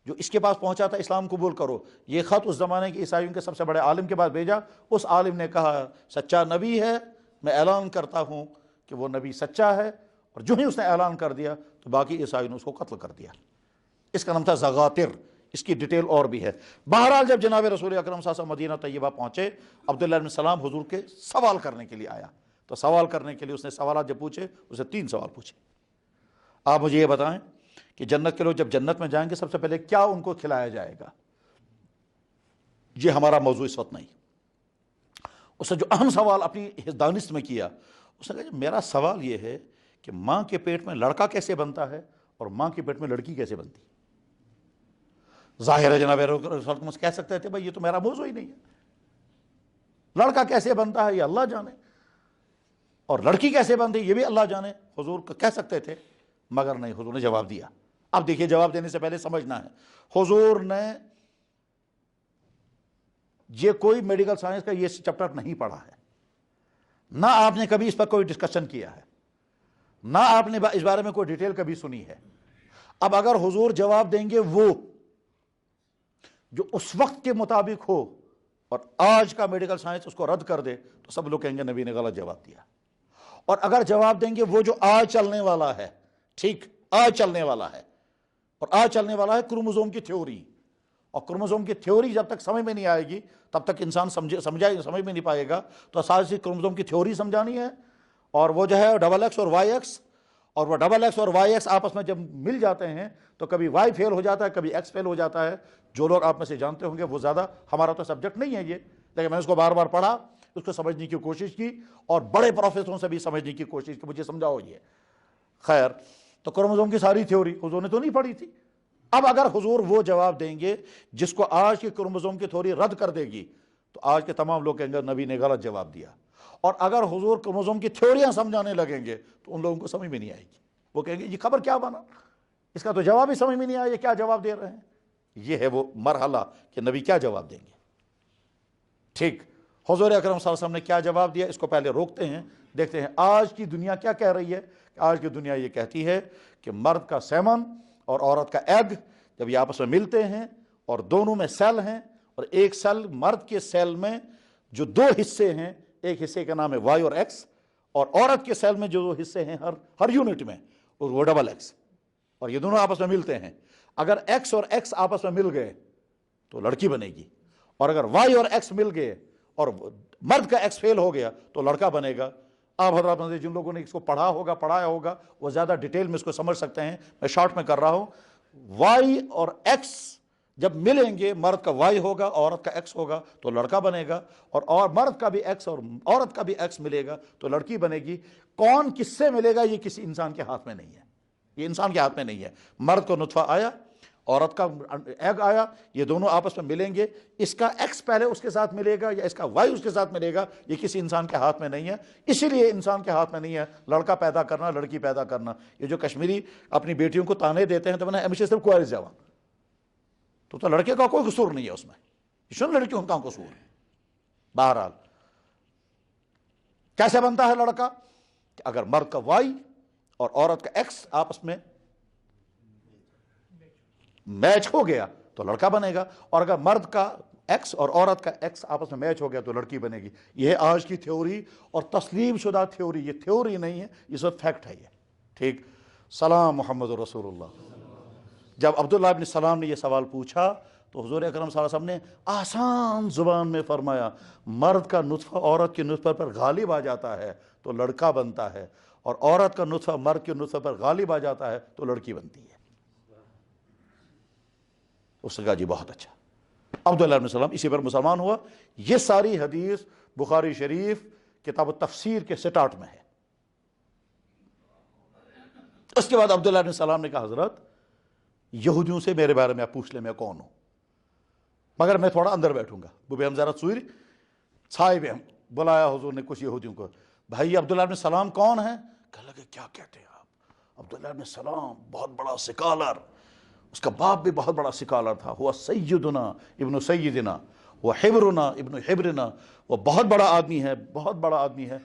جو اس کے پاس پہنچا تھا اسلام قبول کرو، یہ خط اس زمانے کے عیسائیوں کے سب سے بڑے عالم کے پاس بھیجا. اس عالم نے کہا سچا نبی ہے، میں اعلان کرتا ہوں کہ وہ نبی سچا ہے. اور جو ہی اس نے اعلان کر دیا تو باقی عیسائیوں نے اس کو قتل کر دیا. اس کا نام تھا زغاتر. اس کی ڈیٹیل اور بھی ہے. بہرحال جب جناب رسول اکرم صلی اللہ علیہ وسلم مدینہ طیبہ پہنچے، عبداللہ بن سلام حضور کے سوال کرنے کے لیے آیا. تو سوال کرنے کے لیے اس نے سوالات جب پوچھے، اسے 3 سوال پوچھے. آپ مجھے یہ بتائیں کہ جنت کے لوگ جب جنت میں جائیں گے سب سے پہلے کیا ان کو کھلایا جائے گا؟ یہ ہمارا موضوع اس وقت نہیں. اس نے جو اہم سوال اپنی دانست میں کیا، اس نے کہا میرا سوال یہ ہے کہ ماں کے پیٹ میں لڑکا کیسے بنتا ہے اور ماں کے پیٹ میں لڑکی کیسے بنتی؟ ظاہر ہے جناب رسول کہہ سکتے تھے بھائی یہ تو میرا موضوع ہی نہیں ہے. لڑکا کیسے بنتا ہے یہ اللہ جانے، اور لڑکی کیسے بنتی یہ بھی اللہ جانے. حضور کہہ سکتے تھے، مگر نہیں، حضور نے جواب دیا. اب دیکھیے جواب دینے سے پہلے سمجھنا ہے، حضور نے یہ کوئی میڈیکل سائنس کا یہ چیپٹر نہیں پڑھا ہے، نہ آپ نے کبھی اس پر کوئی ڈسکشن کیا ہے، نہ آپ نے اس بارے میں کوئی ڈیٹیل کبھی سنی ہے. اب اگر حضور جواب دیں گے وہ جو اس وقت کے مطابق ہو اور آج کا میڈیکل سائنس اس کو رد کر دے تو سب لوگ کہیں گے نبی نے غلط جواب دیا. اور اگر جواب دیں گے وہ جو آج چلنے والا ہے، ٹھیک آج چلنے والا ہے، اور آج چلنے والا ہے کروموزوم کی تھیوری، اور کروموزوم کی تھیوری جب تک سمجھ میں نہیں آئے گی تب تک انسان سمجھ میں نہیں پائے گا. تو اساسی کروموزوم کی تھیوری سمجھانی ہے، اور وہ جو ہے ڈبل ایکس اور وائی ایکس، اور وہ ڈبل ایکس اور وائی ایکس آپس میں جب مل جاتے ہیں تو کبھی وائی فیل ہو جاتا ہے، کبھی ایکس فیل ہو جاتا ہے. جو لوگ آپ میں سے جانتے ہوں گے، وہ زیادہ ہمارا تو سبجیکٹ نہیں ہے یہ، لیکن میں نے اس کو بار بار پڑھا، اس کو سمجھنے کی کوشش کی، اور بڑے پروفیسروں سے بھی سمجھنے کی کوشش کی، مجھے سمجھاؤ یہ. خیر، تو کروموزوم کی ساری تھیوری حضور نے تو نہیں پڑھی تھی. اب اگر حضور وہ جواب دیں گے جس کو آج کی کروموزوم کی تھیوری رد کر دے گی تو آج کے تمام لوگ کہیں گے نبی نے غلط جواب دیا. اور اگر حضور کروموزوم کی تھیوریاں سمجھانے لگیں گے تو ان لوگوں کو سمجھ میں نہیں آئے گی. وہ کہیں گے یہ خبر کیا بنا، اس کا تو جواب ہی سمجھ میں نہیں آیا، یہ کیا جواب دے رہے ہیں. یہ ہے وہ مرحلہ کہ نبی کیا جواب دیں گے. ٹھیک، حضور اکرم صلی اللہ علیہ وسلم نے کیا جواب دیا، اس کو پہلے روکتے ہیں، دیکھتے ہیں آج کی دنیا کیا کہہ رہی ہے. آج کی دنیا یہ کہتی ہے کہ مرد کا سیمن اور عورت کا ایگ جب یہ آپس میں ملتے ہیں اور دونوں میں سیل ہیں، اور ایک سیل مرد کے سیل میں جو دو حصے ہیں، ایک حصے کا نام ہے وائی اور ایکس، اور عورت کے سیل میں جو دو حصے ہیں ہر یونٹ میں وہ ڈبل ایکس، اور یہ دونوں آپس میں ملتے ہیں. اگر ایکس اور ایکس آپس میں مل گئے تو لڑکی بنے گی، اور اگر وائی اور ایکس مل گئے اور مرد کا ایکس فیل ہو گیا تو لڑکا بنے گا. آپ حضرات جن لوگوں نے اس کو پڑھایا ہوگا وہ زیادہ ڈیٹیل میں اس کو سمجھ سکتے ہیں، میں شارٹ میں کر رہا ہوں. وائی اور ایکس جب ملیں گے، مرد کا وائی ہوگا، عورت کا ایکس ہوگا تو لڑکا بنے گا، اور مرد کا بھی ایکس اور عورت کا بھی ایکس ملے گا تو لڑکی بنے گی. کون کس سے ملے گا یہ کسی انسان کے ہاتھ میں نہیں ہے، یہ انسان کے ہاتھ میں نہیں ہے. مرد کو نطفہ آیا، عورت کا ایگ آیا، یہ دونوں آپس میں ملیں گے. اس کا ایکس پہلے اس کے ساتھ ملے گا یا اس کا وائی اس کے ساتھ ملے گا، یہ کسی انسان کے ہاتھ میں نہیں ہے. اسی لیے انسان کے ہاتھ میں نہیں ہے لڑکا پیدا کرنا، لڑکی پیدا کرنا. یہ جو کشمیری اپنی بیٹیوں کو تانے دیتے ہیں تو میں نے صرف کوئر جوان تو لڑکے کا کوئی قصور نہیں ہے اس میں، لڑکیوں کا قصور ہے. بہرحال کیسے بنتا ہے لڑکا کہ اگر مرد کا وائی اور عورت کا ایکس آپس میں میچ ہو گیا تو لڑکا بنے گا، اور اگر مرد کا ایکس اور عورت کا ایکس آپس میں میچ ہو گیا تو لڑکی بنے گی. یہ ہے آج کی تھیوری، اور تسلیم شدہ تھیوری، یہ تھیوری نہیں ہے، یہ سب فیکٹ ہے. یہ ٹھیک. سلام محمد رسول اللہ. جب عبداللہ ابن سلام نے یہ سوال پوچھا تو حضور اکرم صلی اللہ علیہ وسلم نے آسان زبان میں فرمایا، مرد کا نطفہ عورت کے نطفے پر غالب آ جاتا ہے تو لڑکا بنتا ہے، اور عورت کا نطفہ مرد کے نطفے پر غالب آ جاتا ہے تو لڑکی بنتی ہے. اس نے کہا جی بہت اچھا. عبداللہ ابن سلام اسی پر مسلمان ہوا. یہ ساری حدیث بخاری شریف کتاب التفسیر کے سٹارٹ میں ہے. اس کے بعد عبداللہ ابن سلام نے کہا حضرت یہودیوں سے میرے بارے میں آپ پوچھ لیں میں کون ہوں، مگر میں تھوڑا اندر بیٹھوں گا. بوبے ہم ذرا سوئی صاحب بلایا حضور نے کچھ یہودیوں کو. بھائی عبداللہ ابن سلام کون ہیں؟ کہنے لگے کیا کہتے ہیں آپ؟ عبداللہ ابن سلام بہت بڑا سکالر، اس کا باپ بھی بہت بڑا سکالر تھا. ہوا سیدنا ابن سیدنا، وہ حبرنا ابن حبرنا، وہ بہت بڑا آدمی ہے، بہت بڑا آدمی ہے.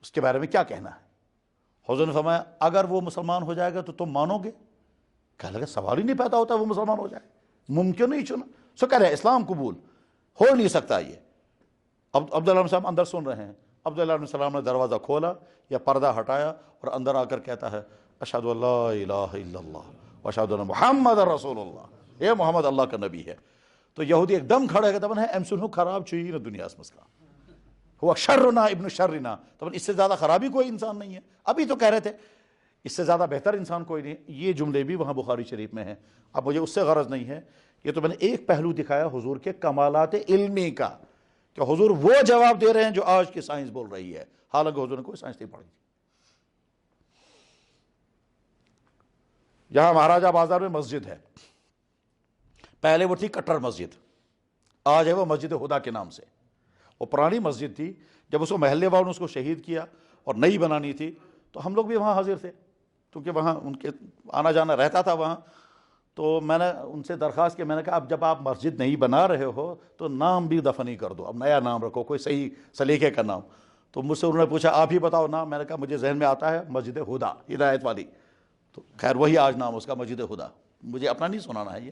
اس کے بارے میں کیا کہنا ہے؟ حضور نے فرمایا اگر وہ مسلمان ہو جائے گا تو تم مانو گے؟ کہنے لگا سوال ہی نہیں پیدا ہوتا وہ مسلمان ہو جائے، ممکن نہیں چنا. سو کہہ رہے اسلام قبول ہو نہیں سکتا. یہ عبداللہ ابن سلام اندر سن رہے ہیں. عبداللہ ابن سلام نے دروازہ کھولا یا پردہ ہٹایا اور اندر آ کر کہتا ہے اشہد ان لا الہ الا اللہ واشہد ان محمد رسول اللہ، یہ محمد اللہ کا نبی ہے. تو یہودی ایک دم کھڑے گئے تب ہے امسنہو خراب چوئی نہ دنیا اس مسئلہ ہوا شرنا ابن شرنا. تب اس سے زیادہ خرابی کوئی انسان نہیں ہے. ابھی تو کہہ رہے تھے اس سے زیادہ بہتر انسان کوئی نہیں. یہ جملے بھی وہاں بخاری شریف میں ہیں. اب مجھے اس سے غرض نہیں ہے، یہ تو میں نے ایک پہلو دکھایا حضور کے کمالات علمی کا کہ حضور وہ جواب دے رہے ہیں جو آج کی سائنس بول رہی ہے، حالانکہ حضور نے کوئی سائنس نہیں پڑھی. یہاں مہاراجہ بازار میں مسجد ہے، پہلے وہ تھی کٹر مسجد، آج ہے وہ مسجد خدا کے نام سے. وہ پرانی مسجد تھی. جب اس کو محلے والوں نے اس کو شہید کیا اور نئی بنانی تھی تو ہم لوگ بھی وہاں حاضر تھے کیونکہ وہاں ان کے آنا جانا رہتا تھا وہاں. تو میں نے ان سے درخواست کی، میں نے کہا اب جب آپ مسجد نہیں بنا رہے ہو تو نام بھی دفنی کر دو، اب نیا نام رکھو، کوئی صحیح سلیقے کا نام. تو مجھ سے انہوں نے پوچھا آپ ہی بتاؤ نام. میں نے کہا مجھے ذہن میں آتا ہے مسجد خدا، ہدایت والی. تو خیر وہی آج نام اس کا مسجد خدا، مجھے اپنا نہیں سنانا ہے یہ.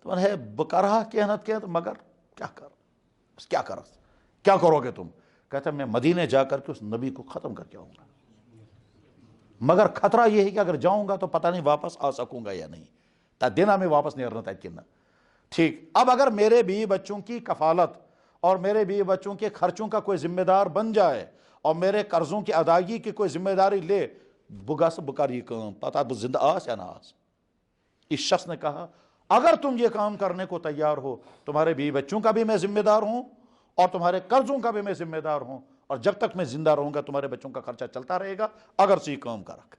تو ہے بکرہ کہنت کہت مگر کیا کر کیا کر کیا کرو گے تم؟ کہتا ہے میں مدینے جا کر کے اس نبی کو ختم کر کے آؤں گا، مگر خطرہ یہ ہے کہ اگر جاؤں گا تو پتہ نہیں واپس آ سکوں گا یا نہیں، تا دینا میں واپس نہیں رہنا تھا۔ ٹھیک، اب اگر میرے بیوی بچوں کی کفالت اور میرے بیوی بچوں کے خرچوں کا کوئی ذمہ دار بن جائے اور میرے قرضوں کی ادائیگی کی کوئی ذمہ داری لے، بگا سے بکر یہ کام پتہ بس زندہ آس یا نہ آس۔ اس شخص نے کہا اگر تم یہ کام کرنے کو تیار ہو، تمہارے بیوی بچوں کا بھی میں ذمہ دار ہوں اور تمہارے قرضوں کا بھی میں ذمہ دار ہوں، اور جب تک میں زندہ رہوں گا تمہارے بچوں کا خرچہ چلتا رہے گا، اگر سے یہ کام کر رکھ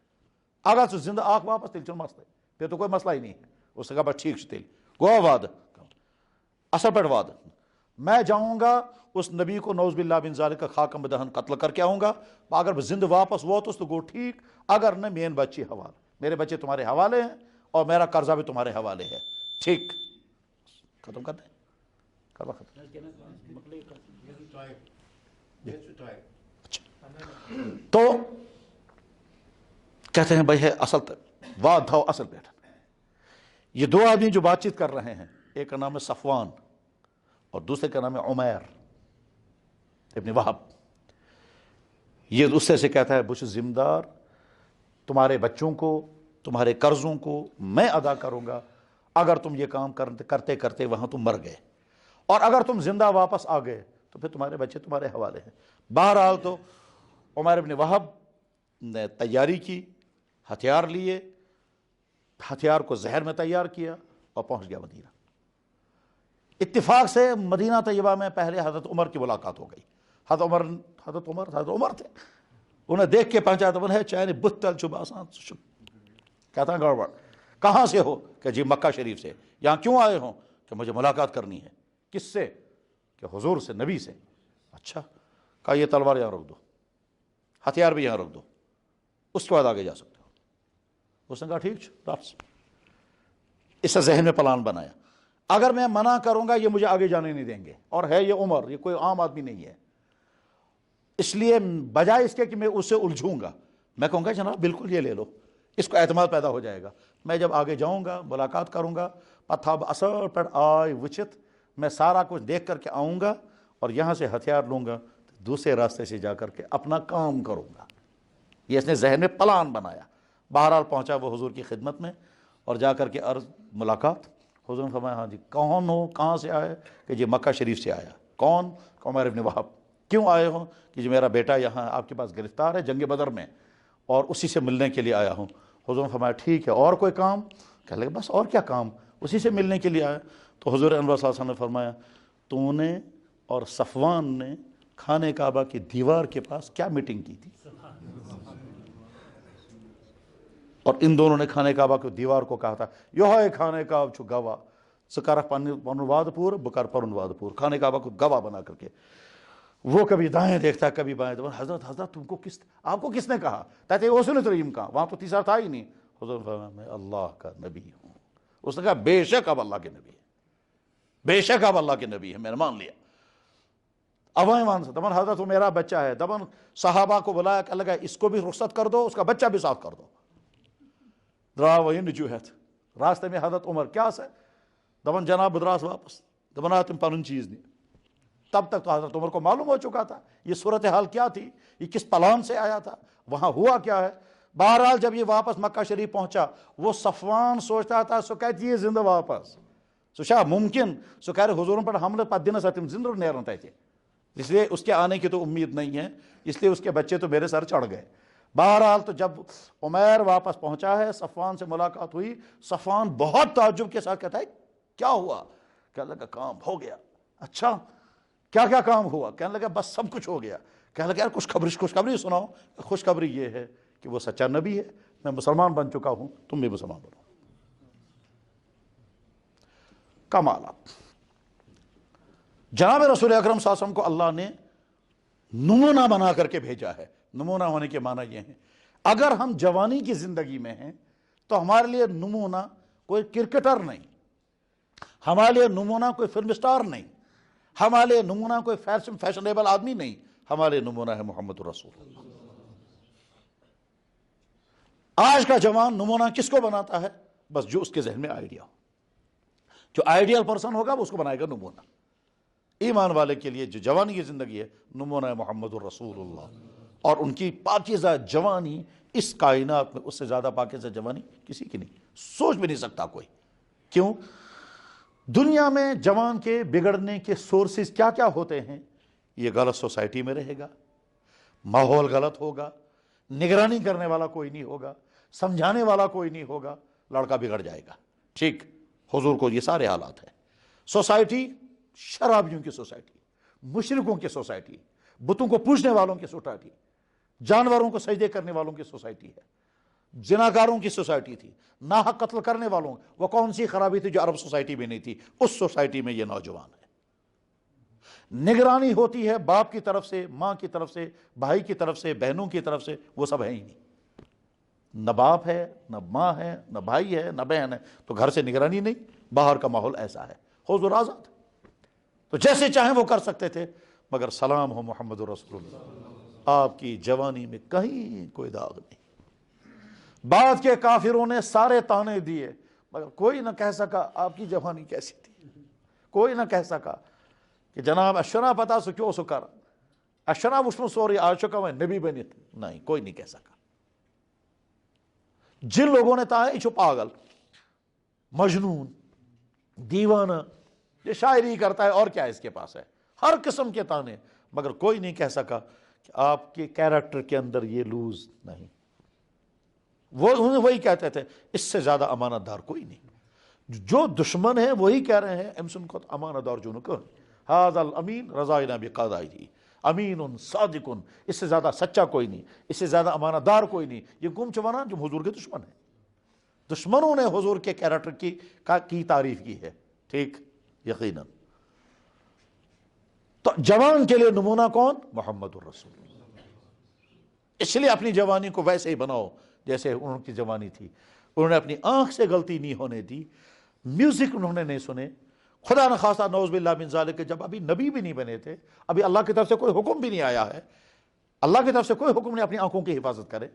اگر سے زندہ آخ واپس تیل چل مسئلہ پھر تو کوئی مسئلہ ہی نہیں ہے۔ اس نے کہا بس ٹھیک تیل گو وعد اصل پہ وعد میں جاؤں گا اس نبی کو نعوذ باللہ بن ذالک خاکم بدہن قتل کر کے آؤں گا، اگر زندہ واپس ووتس تو گو ٹھیک، اگر نہ مین بچی حوالے، میرے بچے تمہارے حوالے ہیں اور میرا قرضہ بھی تمہارے حوالے ہے، ٹھیک ختم کر دیں کروا ختم۔ تو کہتے ہیں بھائی ہے اصل وعد تھا اصل بیٹھا۔ یہ دو آدمی جو بات چیت کر رہے ہیں، ایک کا نام ہے صفوان اور دوسرے کا نام ہے عمیر ابن وہب، یہ اس سے کہتا ہے بش ذمہ دار، تمہارے بچوں کو تمہارے قرضوں کو میں ادا کروں گا اگر تم یہ کام کرتے کرتے وہاں تم مر گئے، اور اگر تم زندہ واپس آ گئے تو پھر تمہارے بچے تمہارے حوالے ہیں۔ بہرحال تو عمیر ابن وہب نے تیاری کی، ہتھیار لیے، ہتھیار کو زہر میں تیار کیا اور پہنچ گیا مدینہ۔ اتفاق سے مدینہ طیبہ میں پہلے حضرت عمر کی ملاقات ہو گئی۔ حضرت عمر تھے، انہیں دیکھ کے پہنچا تو انہیں چین بتل چب آسان کہتا ہے گڑبڑ کہاں سے ہو؟ کہ جی مکہ شریف سے۔ یہاں کیوں آئے ہوں؟ کہ مجھے ملاقات کرنی ہے۔ کس سے؟ کہ حضور سے، نبی سے۔ اچھا، کہا یہ تلوار یہاں رکھ دو، ہتھیار بھی یہاں رکھ دو، اس کے بعد آگے جا سکتے ہو۔ اس نے کہا ٹھیک واپس۔ اس سے ذہن میں پلان بنایا اگر میں منع کروں گا یہ مجھے آگے جانے نہیں دیں گے، اور ہے یہ عمر، یہ کوئی عام آدمی نہیں ہے، اس لیے بجائے اس کے کہ میں اس سے الجھوں گا، میں کہوں گا جناب بالکل یہ لے لو، اس کو اعتماد پیدا ہو جائے گا۔ میں جب آگے جاؤں گا ملاقات کروں گا، پتھاب اثر پر آئے وچت، میں سارا کچھ دیکھ کر کے آؤں گا اور یہاں سے ہتھیار لوں گا، دوسرے راستے سے جا کر کے اپنا کام کروں گا۔ یہ اس نے ذہن میں پلان بنایا۔ بہرحال پہنچا وہ حضور کی خدمت میں اور جا کر کے عرض ملاقات۔ حضور نے فرمایا ہاں جی کون ہو، کہاں سے آئے؟ کہ جی مکہ شریف سے آیا۔ کون؟ عمیر ابن وہب۔ کیوں آئے ہوں؟ کہ جی میرا بیٹا یہاں آپ کے پاس گرفتار ہے جنگ بدر میں، اور اسی سے ملنے کے لیے آیا ہوں۔ حضور نے فرمایا ٹھیک ہے، اور کوئی کام؟ کہنے لگے بس اور کیا کام، اسی سے ملنے کے لیے آیا۔ تو حضور انور صلی اللہ علیہ وسلم نے فرمایا تو نے اور صفوان نے خانہ کعبہ کی دیوار کے پاس کیا میٹنگ کی تھی؟ اور ان دونوں نے خانہ کعبہ کی دیوار کو کہا تھا یہ خانہ کعبہ چھو گواہ سکارہ پنواد پور بکار پرنواد پور، خانہ کعبہ کو گواہ بنا کر کے وہ کبھی دائیں دیکھتا کبھی بائیں۔ حضرت تم کو آپ کو کس نے کہا؟ کہتے اصول تریم کا، وہاں تو تیسرا تھا ہی نہیں۔ حضور فرمایا میں اللہ کا نبی ہوں۔ اس نے کہا بے شک اب اللہ کے نبی ہے، بے شک اب اللہ کے نبی ہے، میں نے مان لیا۔ اب مان سے دبن حضرت وہ میرا بچہ ہے، دبن صحابہ کو بلایا کہ اللہ اس کو بھی رخصت کر دو، اس کا بچہ بھی ساتھ کر دو۔ درا وہی نجوہت راستے میں حضرت عمر کیا سے دبن جناب بدراس واپس دبن تم پن چیز نہیں۔ تب تک تو حضرت عمر کو معلوم ہو چکا تھا یہ صورتحال کیا تھی، یہ کس پلان سے آیا تھا، وہاں ہوا کیا ہے۔ بہرحال جب یہ واپس مکہ شریف پہنچا، وہ صفوان سوچتا تھا سو کہتی یہ زندہ واپس سو شاہ ممکن سو کہہ رہے حضوروں پر حملہ پت دن تم زندہ نیرن تھے، اس لیے اس کے آنے کی تو امید نہیں ہے، اس لیے اس کے بچے تو میرے سر چڑھ گئے۔ بہرحال تو جب عمیر واپس پہنچا ہے، صفوان سے ملاقات ہوئی، صفوان بہت تعجب کے ساتھ کہتا ہے کیا ہوا؟ کہنے لگا کام ہو گیا۔ اچھا کیا کیا کام ہوا؟ کہنے لگا بس سب کچھ ہو گیا۔ کہنے لگا یار خوشخبری سناؤ۔ خوشخبری یہ ہے کہ وہ سچا نبی ہے، میں مسلمان بن چکا ہوں، تم بھی مسلمان بنو۔ کمالات جناب رسول اکرم صلی اللہ علیہ وسلم کو اللہ نے نمونہ بنا کر کے بھیجا ہے۔ نمونہ ہونے کے معنی یہ ہیں اگر ہم جوانی کی زندگی میں ہیں تو ہمارے لیے نمونہ کوئی کرکٹر نہیں، ہمارے لیے نمونہ کوئی فلم سٹار نہیں، ہمارے لیے نمونہ کوئی فیشنیبل آدمی نہیں، ہمارے لیے نمونہ ہے محمد رسول اللہ۔ آج کا جوان نمونہ کس کو بناتا ہے؟ بس جو اس کے ذہن میں آئیڈیا ہو، جو آئیڈیل پرسن ہوگا وہ اس کو بنائے گا نمونہ. ایمان والے کے لیے جو جوانی کی زندگی ہے نمونہ ہے محمد الرسول اللہ, اور ان کی پاکیزہ جوانی اس کائنات میں اس سے زیادہ پاکیزہ جوانی کسی کی نہیں, سوچ بھی نہیں سکتا کوئی. کیوں؟ دنیا میں جوان کے بگڑنے کے سورسز کیا کیا ہوتے ہیں. یہ غلط سوسائٹی میں رہے گا, ماحول غلط ہوگا, نگرانی کرنے والا کوئی نہیں ہوگا, سمجھانے والا کوئی نہیں ہوگا, لڑکا بگڑ جائے گا. ٹھیک, حضور کو یہ سارے حالات ہیں. سوسائٹی شرابیوں کی سوسائٹی, مشرکوں کی سوسائٹی, بتوں کو پوجنے والوں کی سوسائٹی, جانوروں کو سجدے کرنے والوں کی سوسائٹی ہے, زناکاروں کی سوسائٹی تھی, ناحق قتل کرنے والوں. وہ کون سی خرابی تھی جو عرب سوسائٹی میں نہیں تھی؟ اس سوسائٹی میں یہ نوجوان ہے. نگرانی ہوتی ہے باپ کی طرف سے, ماں کی طرف سے, بھائی کی طرف سے, بہنوں کی طرف سے, وہ سب ہے ہی نہیں. نہ باپ ہے, نہ ماں ہے, نہ بھائی ہے, نہ بہن ہے, تو گھر سے نگرانی نہیں. باہر کا ماحول ایسا ہے. حضور آزاد, تو جیسے چاہیں وہ کر سکتے تھے. مگر سلام ہو محمد رسول اللہ, آپ کی جوانی میں کہیں کوئی داغ نہیں. بعد کے کافروں نے سارے تانے دیے مگر کوئی نہ کہہ سکا آپ کی جوانی کیسی تھی. کوئی نہ کہہ سکا کہ جناب اشرا پتا سو کیوں سو کر اشرا وشم سوری آ چکا میں نبی بنی. نہیں, کوئی نہیں کہہ سکا. جن لوگوں نے تانے, چھو پاگل, مجنون, دیوانہ, یہ شاعری کرتا ہے اور کیا اس کے پاس ہے, ہر قسم کے تانے, مگر کوئی نہیں کہہ سکا کہ آپ کے کیریکٹر کے اندر یہ لوز نہیں. وہ وہی کہتے تھے اس سے زیادہ امانت دار کوئی نہیں. جو دشمن ہیں وہی کہہ رہے ہیں امسن کو امانت دار جو نکو ھذا الامین رضائنا بقضائہ, امین صادق, اس سے زیادہ سچا کوئی نہیں, اس سے زیادہ امانت دار کوئی نہیں. یہ گم چوانا جو حضور کے دشمن ہیں. دشمنوں نے حضور کے کیریکٹر کی تعریف کی ہے. ٹھیک, یقیناً. تو جوان کے لیے نمونہ کون؟ محمد الرسول. اس لیے اپنی جوانی کو ویسے ہی بناؤ جیسے ان کی جوانی تھی. انہوں نے اپنی آنکھ سے غلطی نہیں ہونے دی, میوزک انہوں نے نہیں سنے. خدا نخواستہ نعوذ باللہ من ذالک, جب ابھی نبی بھی نہیں بنے تھے, ابھی اللہ کی طرف سے کوئی حکم بھی نہیں آیا ہے, اللہ کی طرف سے کوئی حکم نہیں اپنی آنکھوں کی حفاظت کرے,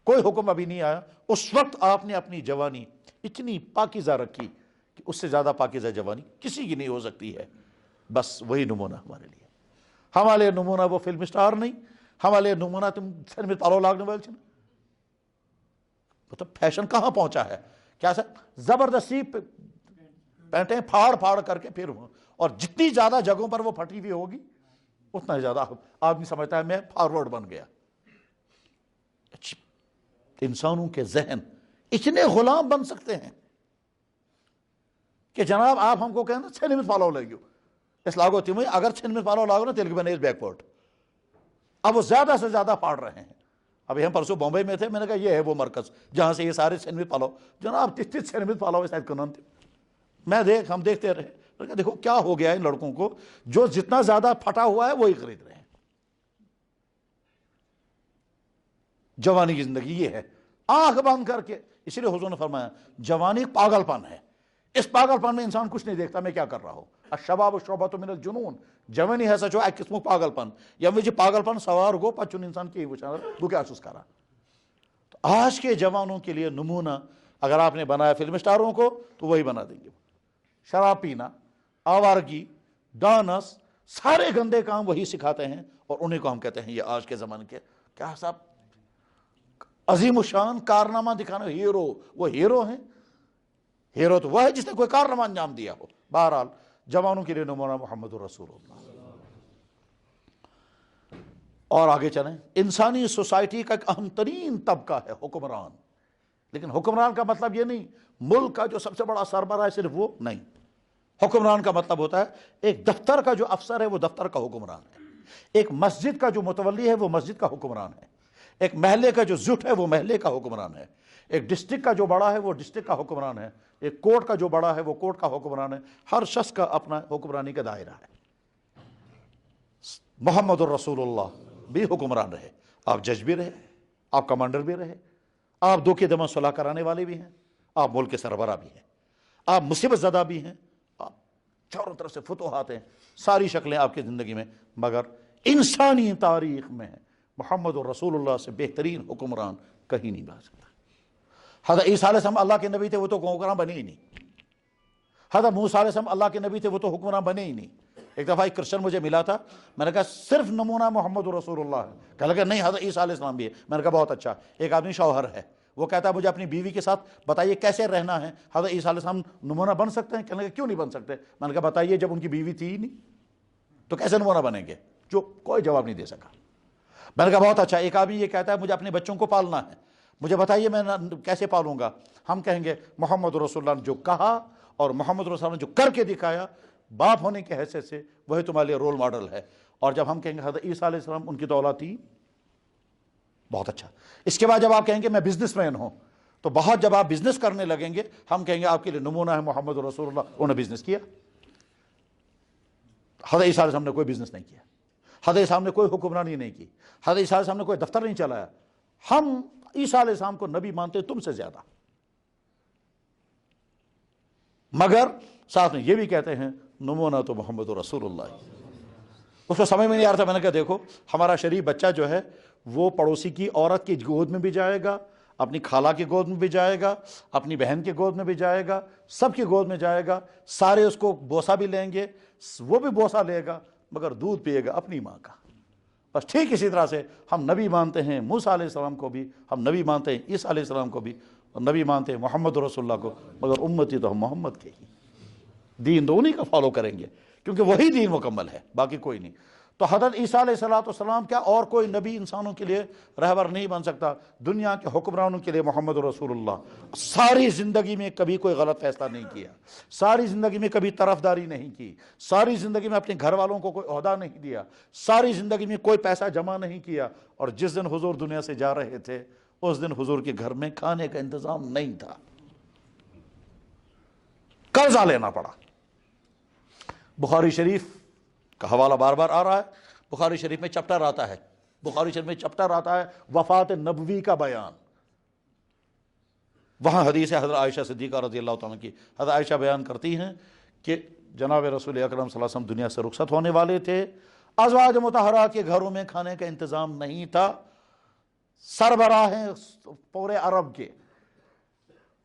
کوئی حکم ابھی نہیں آیا. اس وقت آپ نے اپنی جوانی اتنی پاکیزہ رکھی کہ اس سے زیادہ پاکیزہ جوانی کسی کی نہیں ہو سکتی ہے. بس وہی نمونہ ہمارے لیے. ہمارے نمونہ وہ فلم سٹار نہیں, ہمارے نمونہ تم سر میں پالو لاگنے والے چھن. مطلب فیشن کہاں پہنچا ہے, کیا سر زبردستی پینٹیں پھاڑ کر کے پھر, اور جتنی زیادہ جگہوں پر وہ پھٹی ہوئی ہوگی اتنا زیادہ آدمی سمجھتا ہے میں فارورڈ بن گیا. انسانوں کے ذہن اتنے غلام بن سکتے ہیں کہ جناب آپ ہم کو کہنا چھن میں پالو لگیو اس لاگو تمہیں, اگر چھن میں پالو لاگو نا تیل کے بنے اس بیک پورٹ. اب وہ زیادہ سے زیادہ پاڑ رہے ہیں. ابھی ہم پرسوں بمبئی میں تھے, میں نے کہا یہ ہے وہ مرکز جہاں سے یہ سارے چھن میں پالو, جناب 33 چھن میں پالو شاید کنن تھے. ہم دیکھتے رہے, دیکھو کیا ہو گیا ہے ان لڑکوں کو, جو جتنا زیادہ پھٹا ہوا ہے وہی خرید رہے ہیں. جوانی کی زندگی یہ ہے, آنکھ بند کر کے. اسی لیے حضور نے فرمایا جوانی پاگل پن ہے. اس پاگل پن میں انسان کچھ نہیں دیکھتا میں کیا کر رہا ہوں. الشباب شعبۃ من الجنون, جوانی ہے سچو ایک قسم پاگل پن, یا مجھے پاگل پن سوار گو پچن انسان کی وہ کیا چوز کرا. تو آج کے جوانوں کے لیے نمونہ اگر آپ نے بنایا فلم سٹاروں کو تو وہی بنا دیں گے. شراب پینا, آوارگی, ڈانس, سارے گندے کام وہی سکھاتے ہیں, اور انہیں کو ہم کہتے ہیں یہ آج کے زمانے کے کیا صاحب عظیم الشان کارنامہ دکھانا. ہیرو, وہ ہیرو ہیں. ہیرو تو وہ ہے جس نے کوئی کارنامہ انجام دیا ہو. بہرحال جوانوں کے لیے نمونہ محمد الرسول اللہ. اور آگے چلیں, انسانی سوسائٹی کا ایک اہم ترین طبقہ ہے حکمران. لیکن حکمران کا مطلب یہ نہیں ملک کا جو سب سے بڑا سربراہ ہے صرف وہ نہیں. حکمران کا مطلب ہوتا ہے ایک دفتر کا جو افسر ہے وہ دفتر کا حکمران ہے, ایک مسجد کا جو متولی ہے وہ مسجد کا حکمران ہے, ایک محلے کا جو زٹ ہے وہ محلے کا حکمران ہے, ایک ڈسٹرکٹ کا جو بڑا ہے وہ ڈسٹرکٹ کا حکمران ہے, ایک کورٹ کا جو بڑا ہے وہ کورٹ کا حکمران ہے. ہر شخص کا اپنا حکمرانی کا دائرہ ہے. محمد الرسول اللہ بھی حکمران رہے. آپ جج بھی رہے, آپ کمانڈر بھی رہے, آپ دو کے دماغ صلح کرانے والے بھی ہیں, آپ ملک کے سربراہ بھی ہیں, آپ مصیبت زدہ بھی ہیں, آپ چاروں طرف سے فتوحات ہیں, ساری شکلیں آپ کی زندگی میں. مگر انسانی تاریخ میں محمد الرسول اللہ سے بہترین حکمران کہیں نہیں بن سکتا. حضرت عیسیٰ علیہ السلام اللہ کے نبی تھے, وہ تو حکمران بنے ہی نہیں. حضرت موسیٰ علیہ السلام اللہ کے نبی تھے، وہ تو حکمراں بنے ہی نہیں۔ ایک دفعہ ایک کرسچن مجھے ملا تھا، میں نے کہا صرف نمونہ محمد رسول اللہ ہے، کہنے لگا نہیں حضرت عیسیٰ علیہ السلام بھی ہے۔ میں نے کہا بہت اچھا۔ ایک آدمی شوہر ہے، وہ کہتا ہے مجھے اپنی بیوی کے ساتھ بتائیے کیسے رہنا ہے، حضرت عیسیٰ علیہ السلام نمونہ بن سکتے ہیں؟ کہنے لگا کیوں نہیں بن سکتے؟ میں نے کہا بتائیے، جب ان کی بیوی تھی ہی نہیں تو کیسے نمونہ بنیں گے؟ جو کوئی جواب نہیں دے سکا۔ میں نے کہا بہت اچھا۔ ایک آدمی یہ کہتا ہے مجھے اپنے بچوں کو پالنا ہے، مجھے بتائیے میں کیسے پالوں گا؟ ہم کہیں گے محمد رسول اللہ نے جو کہا اور محمد رسول اللہ نے جو کر کے دکھایا، باپ ہونے کی حیثیت سے وہی تمہارے لیے رول ماڈل ہے۔ اور جب ہم کہیں گے حضرت عیسیٰ علیہ السلام ان کی تو اولاد تھی، بہت اچھا۔ اس کے بعد جب آپ کہیں گے میں بزنس مین ہوں، تو بہت جب آپ بزنس کرنے لگیں گے ہم کہیں گے آپ کے لیے نمونہ ہے محمد رسول اللہ، انہوں نے بزنس کیا۔ حضرت عیسیٰ علیہ السلام نے کوئی بزنس نہیں کیا، حضرت عیسیٰ علیہ السلام نے کوئی حکمرانی نہیں کی، حضرت عیسیٰ علیہ السلام نے کوئی دفتر نہیں چلایا۔ ہم عیسیٰ علیہ السلام کو نبی مانتے تم سے زیادہ، مگر ساتھ میں یہ بھی کہتے ہیں نمونہ تو محمد رسول اللہ۔ اس کو سمجھ میں نہیں آ رہا تھا، میں نے کہا دیکھو ہمارا شریف بچہ جو ہے وہ پڑوسی کی عورت کی گود میں بھی جائے گا، اپنی خالہ کی گود میں بھی جائے گا، اپنی بہن کی گود میں بھی جائے گا، سب کی گود میں جائے گا، سارے اس کو بوسہ بھی لیں گے، وہ بھی بوسہ لے گا، مگر دودھ پیے گا اپنی ماں کا۔ بس ٹھیک اسی طرح سے ہم نبی مانتے ہیں موسیٰ علیہ السلام کو بھی، ہم نبی مانتے ہیں عیسیٰ علیہ السلام کو بھی، اور نبی مانتے ہیں محمد رسول اللہ کو، مگر امتی تو ہم محمد کے ہی، دین تو انہی کا فالو کریں گے، کیونکہ وہی دین مکمل ہے، باقی کوئی نہیں۔ تو حضرت عیسیٰ علیہ السلام کیا اور کوئی نبی انسانوں کے لیے رہبر نہیں بن سکتا؟ دنیا کے حکمرانوں کے لیے محمد رسول اللہ ساری زندگی میں کبھی کوئی غلط فیصلہ نہیں کیا، ساری زندگی میں کبھی طرفداری نہیں کی، ساری زندگی میں اپنے گھر والوں کو کوئی عہدہ نہیں دیا، ساری زندگی میں کوئی پیسہ جمع نہیں کیا، اور جس دن حضور دنیا سے جا رہے تھے اس دن حضور کے گھر میں کھانے کا انتظام نہیں تھا، قرضہ لینا پڑا۔ بخاری شریف کا حوالہ بار بار آ رہا ہے، بخاری شریف میں چپٹر آتا ہے، بخاری شریف میں چپٹر آتا ہے وفات نبوی کا بیان۔ وہاں حدیث ہے حضرت عائشہ صدیقہ رضی اللہ تعالیٰ کی، حضرت عائشہ بیان کرتی ہیں کہ جناب رسول اکرم صلی اللہ علیہ وسلم دنیا سے رخصت ہونے والے تھے، ازواج مطہرات کے گھروں میں کھانے کا انتظام نہیں تھا، سربراہ ہیں پورے عرب کے،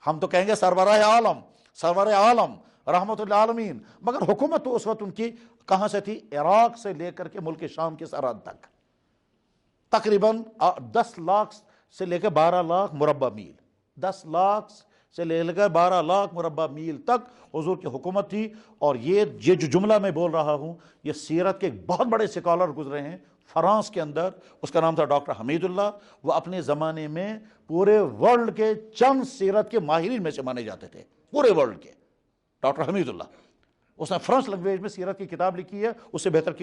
ہم تو کہیں گے سربراہ عالم، سرور عالم رحمت للعالمین، مگر حکومت تو اس وقت ان کی کہاں سے تھی؟ عراق سے لے کر کے ملک شام کی سرحد تک، تقریباً 10 لاکھ سے لے کر 12 لاکھ مربع میل، 10 لاکھ سے لے کر 12 لاکھ مربع میل تک حضور کی حکومت تھی۔ اور یہ جو جملہ میں بول رہا ہوں یہ سیرت کے ایک بہت بڑے سکالر گزرے ہیں فرانس کے اندر، اس کا نام تھا ڈاکٹر حمید اللہ، وہ اپنے زمانے میں پورے ورلڈ کے چند سیرت کے ماہرین میں سے مانے جاتے تھے، پورے ورلڈ کے۔ ڈاکٹر حمید اللہ، اس نے فرانس لینگویج میں سیرت کی کتاب لکھی ہے، اس سے بہتر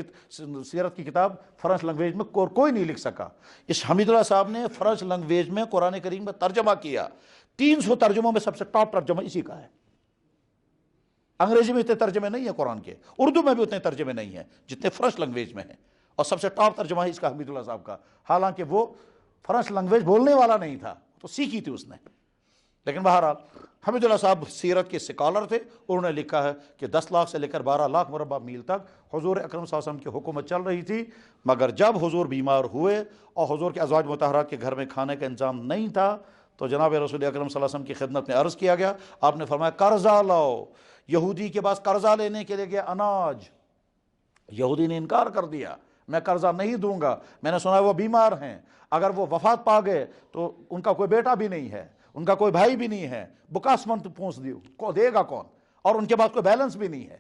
سیرت کی کتاب فرانس لینگویج میں کوئی نہیں لکھ سکا۔ اس حمید اللہ صاحب نے فرانس لینگویج میں قرآن کریم میں ترجمہ کیا، 300 ترجموں میں سب سے ٹاپ ترجمہ اسی کا ہے۔ انگریزی میں اتنے ترجمے نہیں ہیں قرآن کے، اردو میں بھی اتنے ترجمے نہیں ہیں جتنے فرانس لینگویج میں ہیں، اور سب سے ٹاپ ترجمہ ہے اس کا حمید اللہ صاحب کا، حالانکہ وہ فرانس لینگویج بولنے والا نہیں تھا، تو سیکھی تھی اس نے۔ لیکن بہرحال حمید اللہ صاحب سیرت کے سکالر تھے، انہوں نے لکھا ہے کہ 10 لاکھ سے لے کر 12 لاکھ مربع میل تک حضور اکرم صلی اللہ علیہ وسلم کی حکومت چل رہی تھی، مگر جب حضور بیمار ہوئے اور حضور کے ازواج مطہرات کے گھر میں کھانے کا انتظام نہیں تھا تو جناب رسول اکرم صلی اللہ علیہ وسلم کی خدمت میں عرض کیا گیا، آپ نے فرمایا قرضہ لاؤ۔ یہودی کے پاس قرضہ لینے کے لیے گیا اناج، یہودی نے انکار کر دیا، میں قرضہ نہیں دوں گا، میں نے سنا ہے وہ بیمار ہیں، اگر وہ وفات پا گئے تو ان کا کوئی بیٹا بھی نہیں ہے، ان کا کوئی بھائی بھی نہیں ہے، بکاس منت پہنچ دیو کو دے گا کون، اور ان کے پاس کوئی بیلنس بھی نہیں ہے،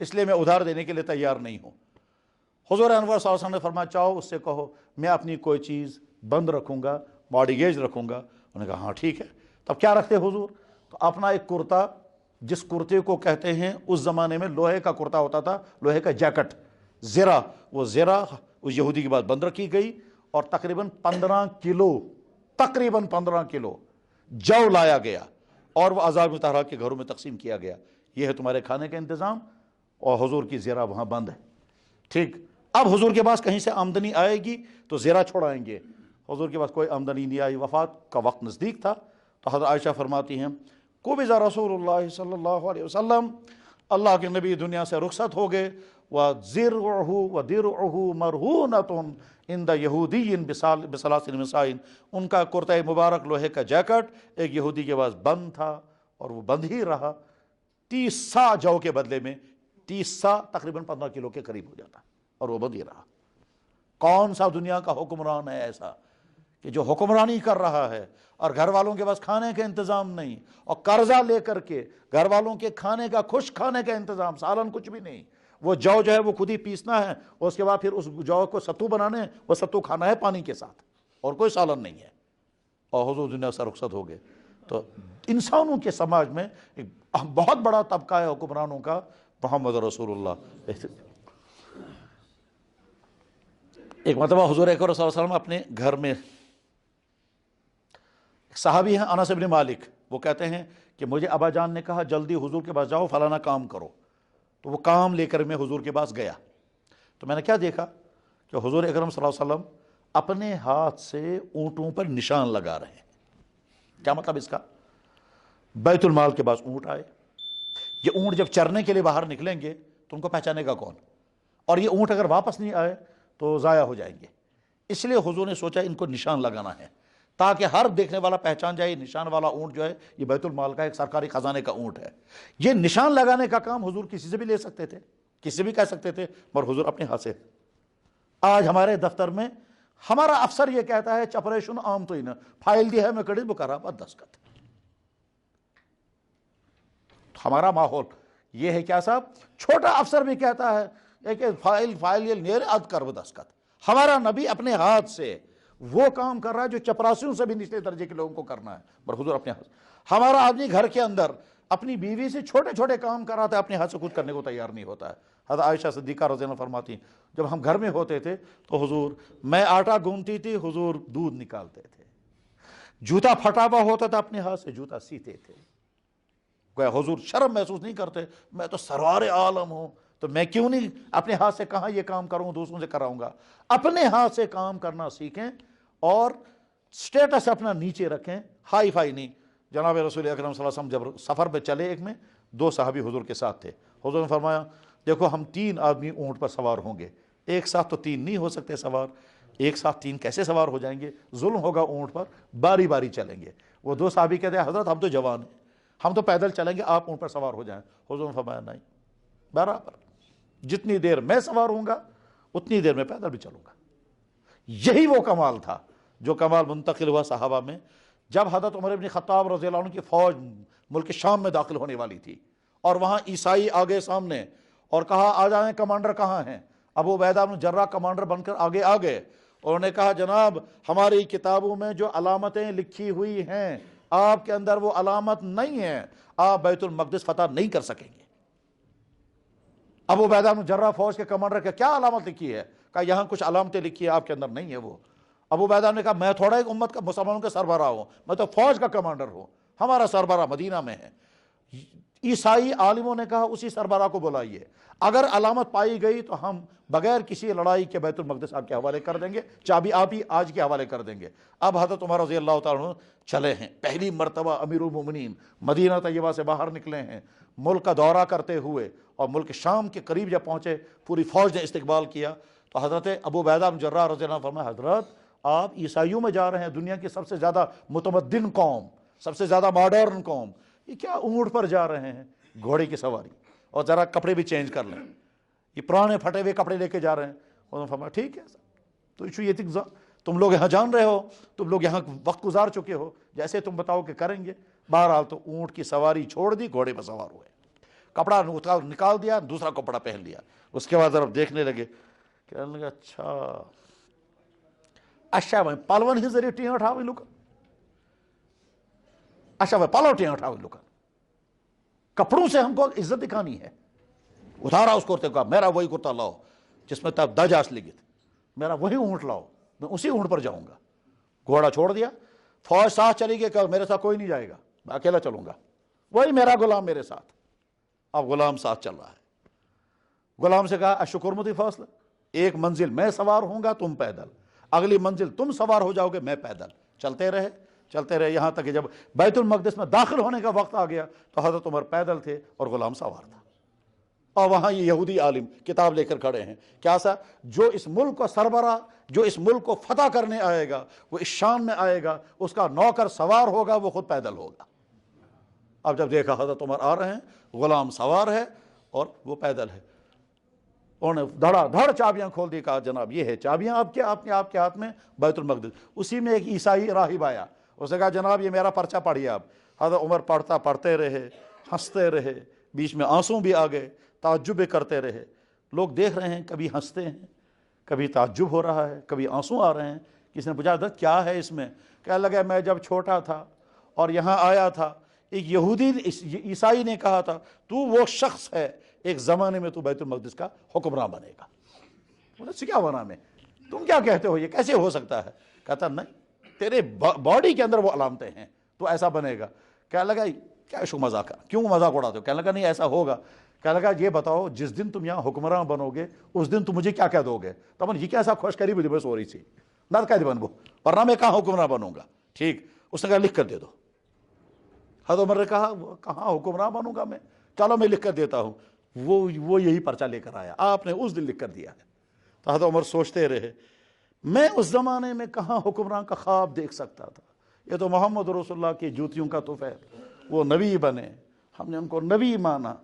اس لیے میں ادھار دینے کے لیے تیار نہیں ہوں۔ حضور انور صلی اللہ علیہ وسلم نے فرمایا چاہو اس سے کہو میں اپنی کوئی چیز بند رکھوں گا، مارڈیگیج رکھوں گا۔ انہوں نے کہا ہاں ٹھیک ہے۔ تب کیا رکھتے حضور؟ تو اپنا ایک کرتا، جس کرتے کو کہتے ہیں اس زمانے میں لوہے کا کرتا ہوتا تھا، لوہے کا جیکٹ، زرہ، وہ زرہ اس یہودی کے بعد بند رکھی گئی، اور تقریباً 15 کلو جو لایا گیا اور وہ ازواج مطہرات کے گھروں میں تقسیم کیا گیا، یہ ہے تمہارے کھانے کا انتظام، اور حضور کی زرہ وہاں بند ہے۔ ٹھیک، اب حضور کے پاس کہیں سے آمدنی آئے گی تو زرہ چھوڑائیں گے، حضور کے پاس کوئی آمدنی نہیں آئی، وفات کا وقت نزدیک تھا۔ تو حضرت عائشہ فرماتی ہیں قبض رسول اللہ صلی اللہ علیہ وسلم، اللہ کے نبی دنیا سے رخصت ہو گئے، وَزِرْعُهُ وَدِرْعُهُ مَرْهُونَةٌ عِنْدَ يَهُودِيٍّ بِثَلَاثِ مِسَائٍ، ان کا کرتہ مبارک لوہے کا جیکٹ ایک یہودی کے پاس بند تھا، اور وہ بند ہی رہا 30 سا جو کے بدلے میں 30 سا تقریباً 15 کلو کے قریب ہو جاتا، اور وہ بند ہی رہا۔ کون سا دنیا کا حکمران ہے ایسا کہ جو حکمرانی کر رہا ہے اور گھر والوں کے پاس کھانے کا انتظام نہیں، اور قرضہ لے کر کے گھر والوں کے کھانے کا، خوش کھانے کا انتظام، سالن کچھ بھی نہیں، وہ جو ہے وہ خود ہی پیسنا ہے، اور اس کے بعد پھر اس جو کو ستو بنانے، وہ ستو کھانا ہے پانی کے ساتھ، اور کوئی سالن نہیں ہے، اور حضور دنیا سے رخصت ہو گئے۔ تو انسانوں کے سماج میں ایک بہت بڑا طبقہ ہے حکمرانوں کا، محمد رسول اللہ۔ ایک مرتبہ حضور اکرم صلی اللہ علیہ وسلم اپنے گھر میں، صحابی ہیں انس بن مالک، وہ کہتے ہیں کہ مجھے ابا جان نے کہا جلدی حضور کے پاس جاؤ، فلانا کام کرو، تو وہ کام لے کر میں حضور کے پاس گیا، تو میں نے کیا دیکھا کہ حضور اکرم صلی اللہ علیہ وسلم اپنے ہاتھ سے اونٹوں پر نشان لگا رہے ہیں۔ کیا مطلب اس کا؟ بیت المال کے پاس اونٹ آئے، یہ اونٹ جب چرنے کے لیے باہر نکلیں گے تو ان کو پہچانے گا کون؟ اور یہ اونٹ اگر واپس نہیں آئے تو ضائع ہو جائیں گے، اس لیے حضور نے سوچا ان کو نشان لگانا ہے، تاکہ ہر دیکھنے والا پہچان جائے نشان والا اونٹ جو ہے یہ بیت المال کا ایک سرکاری خزانے کا اونٹ ہے۔ یہ نشان لگانے کا کام حضور کسی سے بھی لے سکتے تھے، کسی سے بھی کہہ سکتے تھے، مگر حضور اپنے ہاتھ سے۔ آج ہمارے دفتر میں ہمارا افسر یہ کہتا ہے چپریشن عام تو ہی نہ فائل دی ہے میں کڑی بکرا پر دستخط۔ ہمارا ماحول یہ ہے کیا صاحب، چھوٹا افسر بھی کہتا ہے کہ فائل یہ نیر اد کر دستخط۔ ہمارا نبی اپنے ہاتھ سے وہ کام کر رہا ہے جو چپراسیوں سے بھی نچلے درجے کے لوگوں کو کرنا ہے، پر حضور اپنے ہاتھ۔ ہمارا آدمی گھر کے اندر اپنی بیوی سے چھوٹے چھوٹے کام کر رہا تھا، اپنے ہاتھ سے کچھ کرنے کو تیار نہیں ہوتا ہے۔ حضرت عائشہ صدیقہ رضی اللہ عنہا فرماتی جب ہم گھر میں ہوتے تھے تو حضور، میں آٹا گوندتی تھی، حضور دودھ نکالتے تھے، جوتا پھٹا ہوا ہوتا تھا اپنے ہاتھ سے جوتا سیتے تھے۔ گویا حضور شرم محسوس نہیں کرتے، میں تو سرور عالم ہوں، تو میں کیوں نہیں اپنے ہاتھ سے کہاں یہ کام کروں، دوسروں سے کراؤں گا۔ اپنے ہاتھ سے کام کرنا سیکھیں اور سٹیٹس اپنا نیچے رکھیں، ہائی فائی نہیں۔ جناب رسول اکرم صلی اللہ علیہ وسلم جب سفر پہ چلے، ایک میں 2 صحابی حضور کے ساتھ تھے، حضور نے فرمایا دیکھو ہم 3 آدمی اونٹ پر سوار ہوں گے، ایک ساتھ تو 3 نہیں ہو سکتے سوار، ایک ساتھ 3 کیسے سوار ہو جائیں گے، ظلم ہوگا اونٹ پر، باری باری چلیں گے۔ وہ 2 صحابی کہتے ہیں حضرت ہم تو جوان ہیں، ہم تو پیدل چلیں گے، آپ اونٹ پر سوار ہو جائیں۔ حضور نے فرمایا نہیں، برابر، جتنی دیر میں سوار ہوں گا اتنی دیر میں پیدل بھی چلوں گا۔ یہی وہ کمال تھا جو کمال منتقل ہوا صحابہ میں، جب حضرت عمر بن خطاب رضی اللہ عنہ کی فوج ملک شام میں داخل ہونے والی تھی، اور وہاں عیسائی آگے سامنے، اور کہا آ جائیں کمانڈر کہاں ہیں؟ ابو عبیدہ بن جراح کمانڈر بن کر آگے آ گئے، اور انہوں نے کہا جناب ہماری کتابوں میں جو علامتیں لکھی ہوئی ہیں آپ کے اندر وہ علامت نہیں ہے، آپ بیت المقدس فتح نہیں کر سکیں گے۔ ابو عبیدہ بن جراح فوج کے کمانڈر کا کیا علامت لکھی ہے؟ کہا یہاں کچھ علامتیں لکھی ہے آپ کے اندر نہیں ہے وہ۔ ابو عبیدہ نے کہا میں تھوڑا ایک امت کا مسلمانوں کا سربراہ ہوں، میں تو فوج کا کمانڈر ہوں، ہمارا سربراہ مدینہ میں ہے۔ عیسائی عالموں نے کہا اسی سربراہ کو بلائیے، اگر علامت پائی گئی تو ہم بغیر کسی لڑائی کے بیت المقدس آپ کے حوالے کر دیں گے، چابی آپ ہی آج کے حوالے کر دیں گے۔ اب حضرت عمر رضی اللہ تعالیٰ عنہ چلے ہیں، پہلی مرتبہ امیر المومنین مدینہ طیبہ سے باہر نکلے ہیں، ملک کا دورہ کرتے ہوئے، اور ملک شام کے قریب جب پہنچے پوری فوج نے استقبال کیا، تو حضرت ابو عبیدہ بن جراح رضی اللہ عنہ فرمایا حضرت آپ عیسائیوں میں جا رہے ہیں، دنیا کی سب سے زیادہ متمدن قوم، سب سے زیادہ ماڈرن قوم، یہ کیا اونٹ پر جا رہے ہیں، گھوڑے کی سواری، اور ذرا کپڑے بھی چینج کر لیں، یہ پرانے پھٹے ہوئے کپڑے لے کے جا رہے ہیں۔ انہوں نے فرمایا ٹھیک ہے تو یہ تم لوگ یہاں جان رہے ہو، تم لوگ یہاں وقت گزار چکے ہو، جیسے تم بتاؤ کہ کریں گے۔ بہرحال تو اونٹ کی سواری چھوڑ دی، گھوڑے پر سوار ہوئے، کپڑا نکال دیا، دوسرا کپڑا پہن لیا، اس کے بعد ذرا دیکھنے لگے، کہنے لگے اچھا بھائی پلون ہی ذریعے ٹینٹ ہاوی لوگ، اچھا بھائی پلو ٹینٹ ہاوی لوگ، کپڑوں سے ہم کو عزت دکھانی ہے۔ اتارا اس کرتے کو، میرا وہی کرتا لاؤ جس میں تب دجاس لگت، میرا وہی اونٹ لاؤ، میں اسی اونٹ پر جاؤں گا۔ گھوڑا چھوڑ دیا، فوج ساتھ چلی گئی، کہ میرے ساتھ کوئی نہیں جائے گا، میں اکیلا چلوں گا، وہی میرا غلام میرے ساتھ۔ اب غلام ساتھ چل رہا ہے، غلام سے کہا اشکرمتی فاصلہ، ایک منزل میں سوار ہوں گا تم پیدل، اگلی منزل تم سوار ہو جاؤ گے میں پیدل۔ چلتے رہے یہاں تک کہ جب بیت المقدس میں داخل ہونے کا وقت آ گیا تو حضرت عمر پیدل تھے اور غلام سوار تھا، اور وہاں یہ یہودی عالم کتاب لے کر کھڑے ہیں، کیا سا جو اس ملک کو سربراہ، جو اس ملک کو فتح کرنے آئے گا، وہ اس شان میں آئے گا، اس کا نوکر سوار ہوگا، وہ خود پیدل ہوگا۔ اب جب دیکھا حضرت عمر آ رہے ہیں، غلام سوار ہے اور وہ پیدل ہے، انہوں نے دھڑا دھڑ چابیاں کھول دی، کہا جناب یہ ہے چابیاں آپ کے ہاتھ میں بیت المقدس۔ اسی میں ایک عیسائی راہب آیا، اس نے کہا جناب یہ میرا پرچہ پڑھیے آپ۔ حضرت عمر پڑھتے رہے، ہنستے رہے، بیچ میں آنسو بھی آ گئے، تعجب بھی کرتے رہے۔ لوگ دیکھ رہے ہیں، کبھی ہنستے ہیں، کبھی تعجب ہو رہا ہے، کبھی آنسو آ رہے ہیں۔ کسی نے پوچھا حضرت کیا ہے اس میں؟ کہنے لگا میں جب چھوٹا تھا اور یہاں آیا تھا، ایک یہودی عیسائی نے کہا تھا تو وہ شخص ہے، ایک زمانے میں تو بیت المقدس کا حکمراں بنے گا۔ بولے کیا بنا میں، تم کیا کہتے ہو، یہ کیسے ہو سکتا ہے؟ کہتا نہیں، تیرے باڈی کے اندر وہ علامتیں ہیں، تو ایسا بنے گا۔ کہنے لگا کیا شو مذاق، کیوں مذاق اڑاتے ہو؟ کہنے لگا نہیں ایسا ہوگا۔ کہنے لگا یہ بتاؤ جس دن تم یہاں حکمراں بنو گے اس دن تم مجھے کیا کہہ دو گے؟ تب یہ کیسا خوش قریب بس ہو رہی تھی نہ کہہ دے بنگو، ورنہ میں کہاں حکمراں بنوں گا؟ ٹھیک، اس نے کہا لکھ کر دے دو۔ حضرت عمر نے کہا کہاں حکمراں بنوں گا میں، چلو میں لکھ کر دیتا ہوں۔ وہ یہی پرچہ لے کر آیا، آپ نے اس دن لکھ کر دیا ہے۔ تو حضرت عمر سوچتے رہے، میں اس زمانے میں کہاں حکمراں کا خواب دیکھ سکتا تھا، یہ تو محمد رسول اللہ کی جوتیوں کا تحفہ ہے۔ وہ نبی بنے، ہم نے ان کو نبی مانا،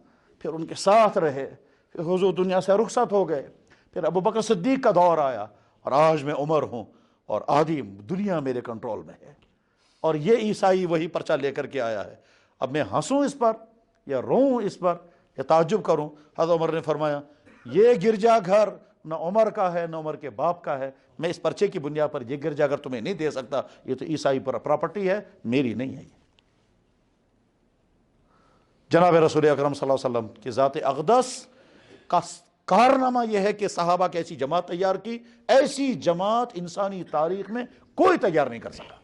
پھر ان کے ساتھ رہے، پھر حضور دنیا سے رخصت ہو گئے، پھر ابو بکر صدیق کا دور آیا، اور آج میں عمر ہوں اور آدھی دنیا میرے کنٹرول میں ہے، اور یہ عیسائی وہی پرچہ لے کر کے آیا ہے۔ اب میں ہنسوں اس پر یا روؤں اس پر یا تعجب کروں؟ حضرت عمر نے فرمایا یہ گرجا گھر نہ عمر کا ہے نہ عمر کے باپ کا ہے، میں اس پرچے کی بنیاد پر یہ گرجا گھر تمہیں نہیں دے سکتا، یہ تو عیسائی پر پراپرٹی ہے، میری نہیں ہے۔ جناب رسول اکرم صلی اللہ علیہ وسلم کی ذات اقدس کا کارنامہ یہ ہے کہ صحابہ کی ایسی جماعت تیار کی، ایسی جماعت انسانی تاریخ میں کوئی تیار نہیں کر سکا،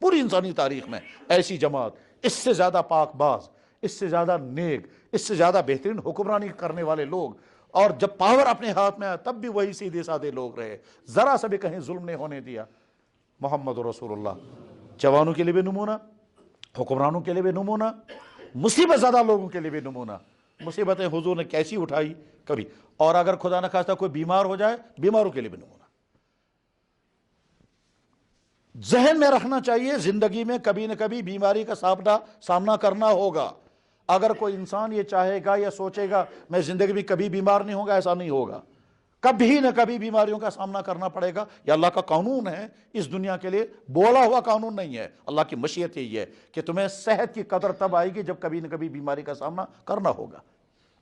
پوری انسانی تاریخ میں ایسی جماعت، اس سے زیادہ پاک باز، اس سے زیادہ نیک، اس سے زیادہ بہترین حکمرانی کرنے والے لوگ، اور جب پاور اپنے ہاتھ میں آیا تب بھی وہی سیدھے سادے لوگ رہے، ذرا سا بھی کہیں ظلم نہیں ہونے دیا۔ محمد رسول اللہ جوانوں کے لیے بھی نمونہ، حکمرانوں کے لیے بھی نمونہ، مصیبت زدہ لوگوں کے لیے بھی نمونہ۔ مصیبتیں حضور نے کیسی اٹھائی کبھی، اور اگر خدا نہ خواستہ کوئی بیمار ہو جائے، بیماروں کے لیے بھی نمونہ۔ ذہن میں رکھنا چاہیے زندگی میں کبھی نہ کبھی بیماری کا سامنا کرنا ہوگا۔ اگر کوئی انسان یہ چاہے گا یا سوچے گا میں زندگی میں کبھی بیمار نہیں ہوگا، ایسا نہیں ہوگا، کبھی نہ کبھی بیماریوں کا سامنا کرنا پڑے گا۔ یہ اللہ کا قانون ہے، اس دنیا کے لیے بولا ہوا قانون نہیں ہے، اللہ کی مشیت یہی ہے کہ تمہیں صحت کی قدر تب آئے گی جب کبھی نہ کبھی بیماری کا سامنا کرنا ہوگا۔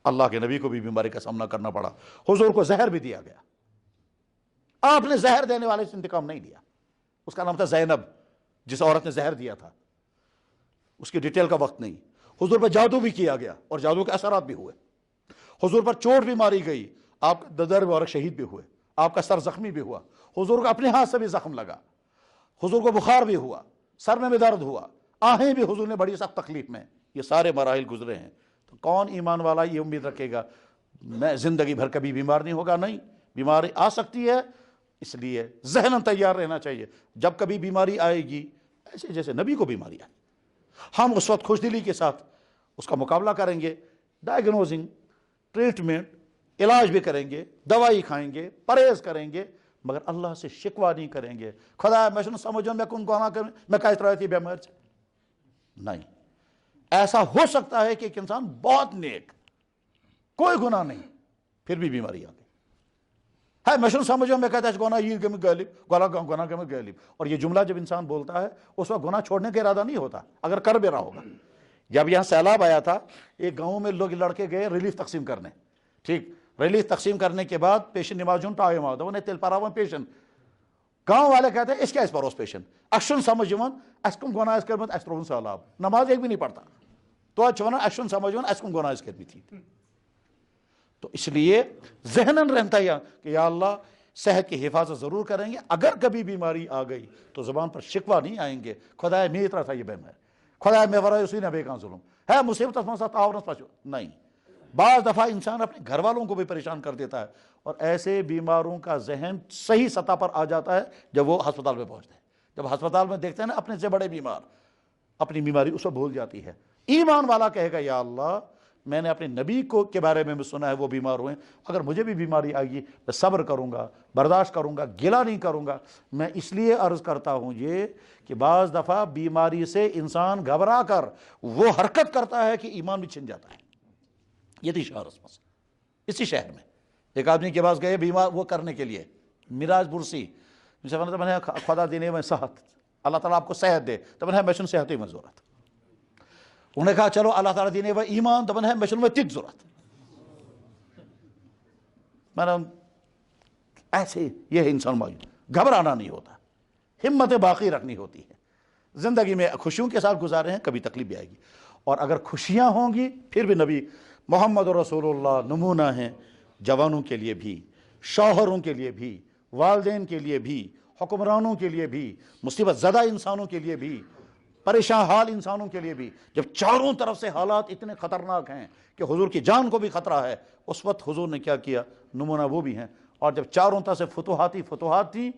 اللہ کے نبی کو بھی بیماری کا سامنا کرنا پڑا، حضور کو زہر بھی دیا گیا، آپ نے زہر دینے والے سے انتقام نہیں لیا۔ اس کا نام تھا زینب، جس عورت نے زہر دیا تھا، اس کی ڈیٹیل کا وقت نہیں۔ حضور پر جادو بھی کیا گیا اور جادو کے اثرات بھی ہوئے، حضور پر چوٹ بھی ماری گئی، آپ کا ددر مبارک شہید بھی ہوئے، آپ کا سر زخمی بھی ہوا، حضور کو اپنے ہاتھ سے بھی زخم لگا، حضور کو بخار بھی ہوا، سر میں بھی درد ہوا، آہیں بھی حضور نے بڑی سخت تکلیف میں، یہ سارے مراحل گزرے ہیں۔ تو کون ایمان والا یہ امید رکھے گا میں زندگی بھر کبھی بیمار نہیں ہوگا؟ نہیں، بیماری آ سکتی ہے، اس لیے ذہناً تیار رہنا چاہیے۔ جب کبھی بیماری آئے گی، ایسے جیسے نبی کو بیماری آئی، ہم اس وقت خوش دلی کے ساتھ اس کا مقابلہ کریں گے، ڈائیگنوزنگ، ٹریٹمنٹ، علاج بھی کریں گے، دوائی کھائیں گے، پرہیز کریں گے، مگر اللہ سے شکوہ نہیں کریں گے، خدا میں سمجھوں میں کن گناہ کروں، میں کہہ رہا تھی بیمار سے نہیں۔ ایسا ہو سکتا ہے کہ ایک انسان بہت نیک، کوئی گناہ نہیں، پھر بھی بیماری آ گئی ہے، میں سمجھوں میں کہتا ہے گناہ یہ غالب، گناہ کے میں غالب، اور یہ جملہ جب انسان بولتا ہے اس وقت گناہ چھوڑنے کا ارادہ نہیں ہوتا، اگر کر بھی رہا ہوگا۔ جب یہاں سیلاب آیا تھا، ایک گاؤں میں لوگ لڑکے گئے ریلیف تقسیم کرنے، ٹھیک، ریلیف تقسیم کرنے کے بعد پیشن نمازون ٹائم آتا انہیں تیل پراون پیشن، گاؤں والے کہتے ہیں اس کیا اس پروس پیشن اشن سمجھون اس کم گناہ اس کرمت اس ترون سیلاب، نماز ایک بھی نہیں پڑھتا تو اچھا اشن سمجھون اس کم گناہ اس کرمی تھی۔ تو اس لیے ذہناً رہتا ہے کہ یا اللہ صحت کی حفاظت ضرور کریں گے، اگر کبھی بیماری آ گئی تو زبان پر شکوہ نہیں آئیں گے، خدا میں اترا تھا یہ بیمار، خدا میں ورائے اسی نے بے کان ظلم ہے، مصیبت میں ساتھ تعاون پچو نہیں۔ بعض دفعہ انسان اپنے گھر والوں کو بھی پریشان کر دیتا ہے، اور ایسے بیماروں کا ذہن صحیح سطح پر آ جاتا ہے جب وہ ہسپتال میں پہنچتے ہیں، جب ہسپتال میں دیکھتے ہیں نا اپنے سے بڑے بیمار، اپنی بیماری اس کو بھول جاتی ہے۔ ایمان والا کہے گا یا اللہ میں نے اپنے نبی کو کے بارے میں بھی سنا ہے وہ بیمار ہوئے، اگر مجھے بھی بیماری آئے گی میں صبر کروں گا، برداشت کروں گا، گلہ نہیں کروں گا۔ میں اس لیے عرض کرتا ہوں یہ کہ بعض دفعہ بیماری سے انسان گھبرا کر وہ حرکت کرتا ہے کہ ایمان بھی چھن جاتا ہے۔ یہ تھی شہر اسمس اسی شہر میں ایک آدمی کے پاس گئے بیمار وہ کرنے کے لیے میراج برسی میں نے خدا دینے میں صحت، اللہ تعالیٰ آپ کو صحت دے، تو میں نے میں صحت ہی میں ضرورت، انہوں نے کہا چلو اللہ تعالیٰ دینے وہ ایمان، تو میں نے میں تک ضرورت، میں نے ایسے یہ ہے انسان مایوس، گھبرانا نہیں ہوتا، ہمت باقی رکھنی ہوتی ہے۔ زندگی میں خوشیوں کے ساتھ گزارے ہیں، کبھی تکلیف بھی آئے گی، اور اگر خوشیاں ہوں گی پھر بھی نبی محمد رسول اللہ نمونہ ہیں، جوانوں کے لیے بھی، شوہروں کے لیے بھی، والدین کے لیے بھی، حکمرانوں کے لیے بھی، مصیبت زدہ انسانوں کے لیے بھی، پریشان حال انسانوں کے لیے بھی۔ جب چاروں طرف سے حالات اتنے خطرناک ہیں کہ حضور کی جان کو بھی خطرہ ہے، اس وقت حضور نے کیا کیا، نمونہ وہ بھی ہیں۔ اور جب چاروں طرف سے فتوحات تھی،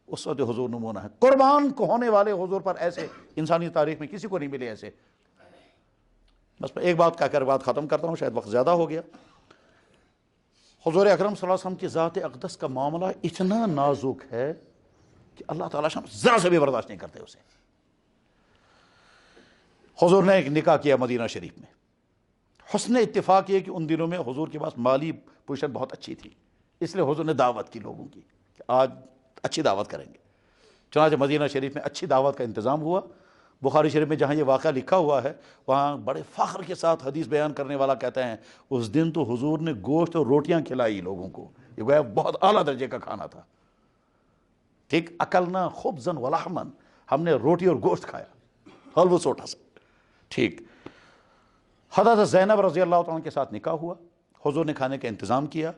اس وقت حضور نمونہ ہے۔ قربان کو ہونے والے حضور پر ایسے انسانی تاریخ میں کسی کو نہیں ملے ایسے۔ بس میں ایک بات کہہ کر بات ختم کرتا ہوں، شاید وقت زیادہ ہو گیا۔ حضور اکرم صلی اللہ علیہ وسلم کی ذات اقدس کا معاملہ اتنا نازک ہے کہ اللہ تعالیٰ ذرا سے بھی برداشت نہیں کرتے اسے۔ حضور نے ایک نکاح کیا مدینہ شریف میں، حسن اتفاق یہ کہ ان دنوں میں حضور کے پاس مالی پوزیشن بہت اچھی تھی، اس لیے حضور نے دعوت کی لوگوں کی کہ آج اچھی دعوت کریں گے۔ چنانچہ مدینہ شریف میں اچھی دعوت کا انتظام ہوا۔ بخاری شریف میں جہاں یہ واقعہ لکھا ہوا ہے وہاں بڑے فخر کے ساتھ حدیث بیان کرنے والا کہتے ہیں اس دن تو حضور نے گوشت اور روٹیاں کھلائی لوگوں کو، یہ گویا بہت اعلیٰ درجے کا کھانا تھا۔ ٹھیک، اکلنا خبزن ولحمن، ہم نے روٹی اور گوشت کھایا، حلوہ سوٹا سا۔ ٹھیک، حضرت زینب رضی اللہ عنہ کے ساتھ نکاح ہوا، حضور نے کھانے کا انتظام کیا۔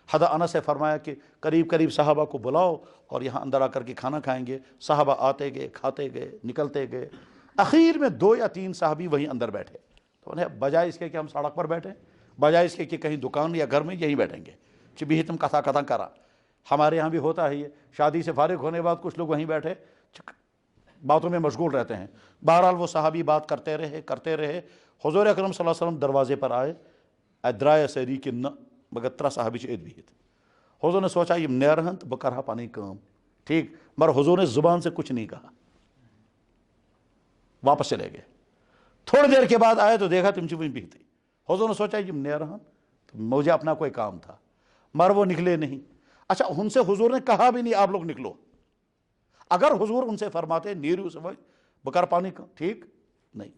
حضرت انس سے فرمایا کہ قریب صحابہ کو بلاؤ اور یہاں اندر آ کر کے کھانا کھائیں گے۔ صحابہ آتے گئے، کھاتے گئے، نکلتے گئے، اخیر میں 2 یا 3 صحابی وہیں اندر بیٹھے، تو انہیں بجائے اس کے کہ ہم سڑک پر بیٹھیں، بجائے اس کے کہ کہیں دکان یا گھر میں یہیں بیٹھیں گے، چبھی تم کتھا کرا۔ ہمارے یہاں بھی ہوتا ہے یہ، شادی سے فارغ ہونے بعد کچھ لوگ وہیں بیٹھے باتوں میں مشغول رہتے ہیں۔ بہرحال وہ صحابی بات کرتے رہے۔ حضور اکرم صلی اللہ علیہ وسلم دروازے پر آئے، ادرائے سری کے نہ مگر 3 صحابی چھ بہت۔ حضور نے سوچا یہ نیرہن تو بکرہا پانی کام، ٹھیک، مگر حضور نے زبان سے کچھ نہیں کہا، واپس چلے گئے۔ تھوڑی دیر کے بعد آئے تو دیکھا تم چھ بہتی۔ حضور نے سوچا یہ نیرہن تو مجھے اپنا کوئی کام تھا، مگر وہ نکلے نہیں۔ اچھا، ان سے حضور نے کہا بھی نہیں آپ لوگ نکلو، اگر حضور ان سے فرماتے نیرو سے بکر پانی کا، ٹھیک نہیں،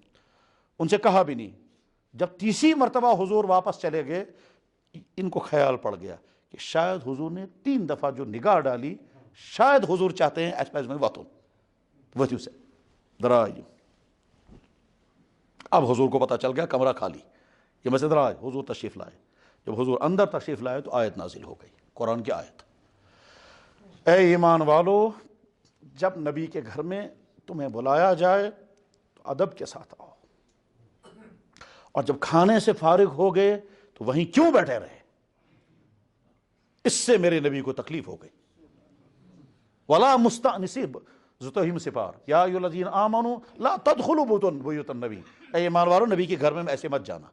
ان سے کہا بھی نہیں۔ جب تیسری مرتبہ حضور واپس چلے گئے، ان کو خیال پڑ گیا کہ شاید حضور نے 3 دفعہ جو نگاہ ڈالی، شاید حضور چاہتے ہیں ایسپیز میں وطن سے درائی۔ اب حضور کو پتہ چل گیا کمرہ خالی، یہ مسجد رائے، حضور تشریف لائے۔ جب حضور اندر تشریف لائے تو آیت نازل ہو گئی، قرآن کی آیت، اے ایمان والو جب نبی کے گھر میں تمہیں بلایا جائے تو ادب کے ساتھ آؤ، اور جب کھانے سے فارغ ہو گئے تو وہیں کیوں بیٹھے رہے؟ اس سے میرے نبی کو تکلیف ہو گئی۔ ولا مستأنسین زتہم سپار یا ایھا الذین آمنوا لا تدخلوا بیوت النبی، اے ایمان والو نبی کے گھر میں ایسے مت جانا۔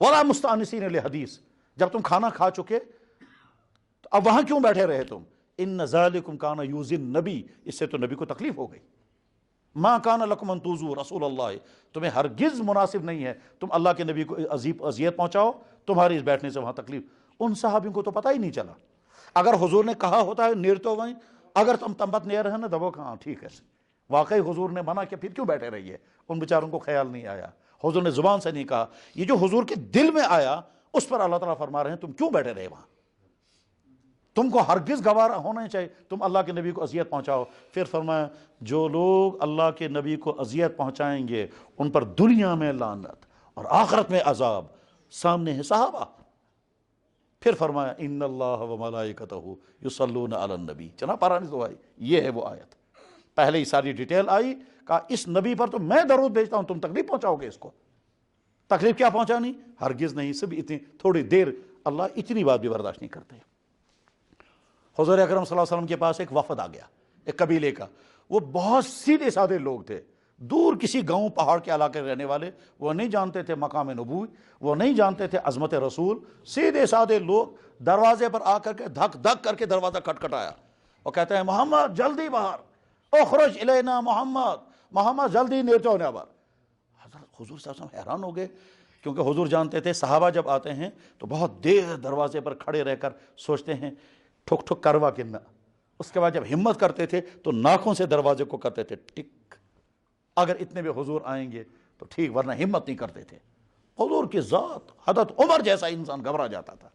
ولا مستأنسین لحدیث، جب تم کھانا کھا چکے تو اب وہاں کیوں بیٹھے رہے تم؟ ان ذالکم کان یؤذی النبی، اس سے تو نبی کو تکلیف ہو گئی۔ ما کان لکم ان تؤذوا رسول اللہ، تمہیں ہرگز مناسب نہیں ہے تم اللہ کے نبی کو اذیت پہنچاؤ، تمہاری اس بیٹھنے سے وہاں تکلیف۔ ان صحابیوں کو تو پتہ ہی نہیں چلا، اگر حضور نے کہا ہوتا ہے نیر تو وہیں، اگر تم تمبت نیر ہے نا دبو کہاں، ٹھیک ہے، واقعی حضور نے منع کیا، پھر کیوں بیٹھے رہیے؟ ان بیچاروں کو خیال نہیں آیا، حضور نے زبان سے نہیں کہا، یہ جو حضور کے دل میں آیا اس پر اللہ تعالیٰ فرما رہے ہیں تم کیوں بیٹھے رہے وہاں؟ تم کو ہرگز گوارا ہونا چاہیے تم اللہ کے نبی کو اذیت پہنچاؤ۔ پھر فرمایا جو لوگ اللہ کے نبی کو اذیت پہنچائیں گے ان پر دنیا میں لعنت اور آخرت میں عذاب۔ سامنے ہے صحابہ۔ پھر فرمایا ان اللہ و ملائکتہ یصلون علی النبی، چنا پارانی تو آئی، یہ ہے وہ آیت۔ پہلے ہی ساری ڈیٹیل آئی، کہا اس نبی پر تو میں درود بھیجتا ہوں، تم تکلیف پہنچاؤ گے اس کو۔ تکلیف کیا پہنچانی؟ ہرگز نہیں، صرف اتنی تھوڑی دیر، اللہ اتنی بات بھی برداشت نہیں کرتے۔ حضور اکرم صلی اللہ علیہ وسلم کے پاس ایک وفد آ گیا، ایک قبیلے کا، وہ بہت سیدھے سادے لوگ تھے، دور کسی گاؤں پہاڑ کے علاقے رہنے والے، وہ نہیں جانتے تھے مقام نبوت، وہ نہیں جانتے تھے عظمت رسول، سیدھے سادے لوگ دروازے پر آ کر کے دھک دھک کر کے دروازہ کھٹکھٹایا اور کہتے ہیں محمد جلدی باہر، اخرج الینا محمد، محمد جلدی نیچے ہونے باہر۔ حضرت حضور صلی اللہ علیہ وسلم حیران ہو گئے، کیونکہ حضور جانتے تھے صحابہ جب آتے ہیں تو بہت دیر دروازے پر کھڑے رہ کر سوچتے ہیں ٹھک ٹھک کروا کننا، اس کے بعد جب ہمت کرتے تھے تو ناخوں سے دروازے کو کرتے تھے ٹک، اگر اتنے بھی حضور آئیں گے تو ٹھیک، ورنہ ہمت نہیں کرتے تھے۔ حضور کی ذات، حضرت عمر جیسا انسان گھبرا جاتا تھا۔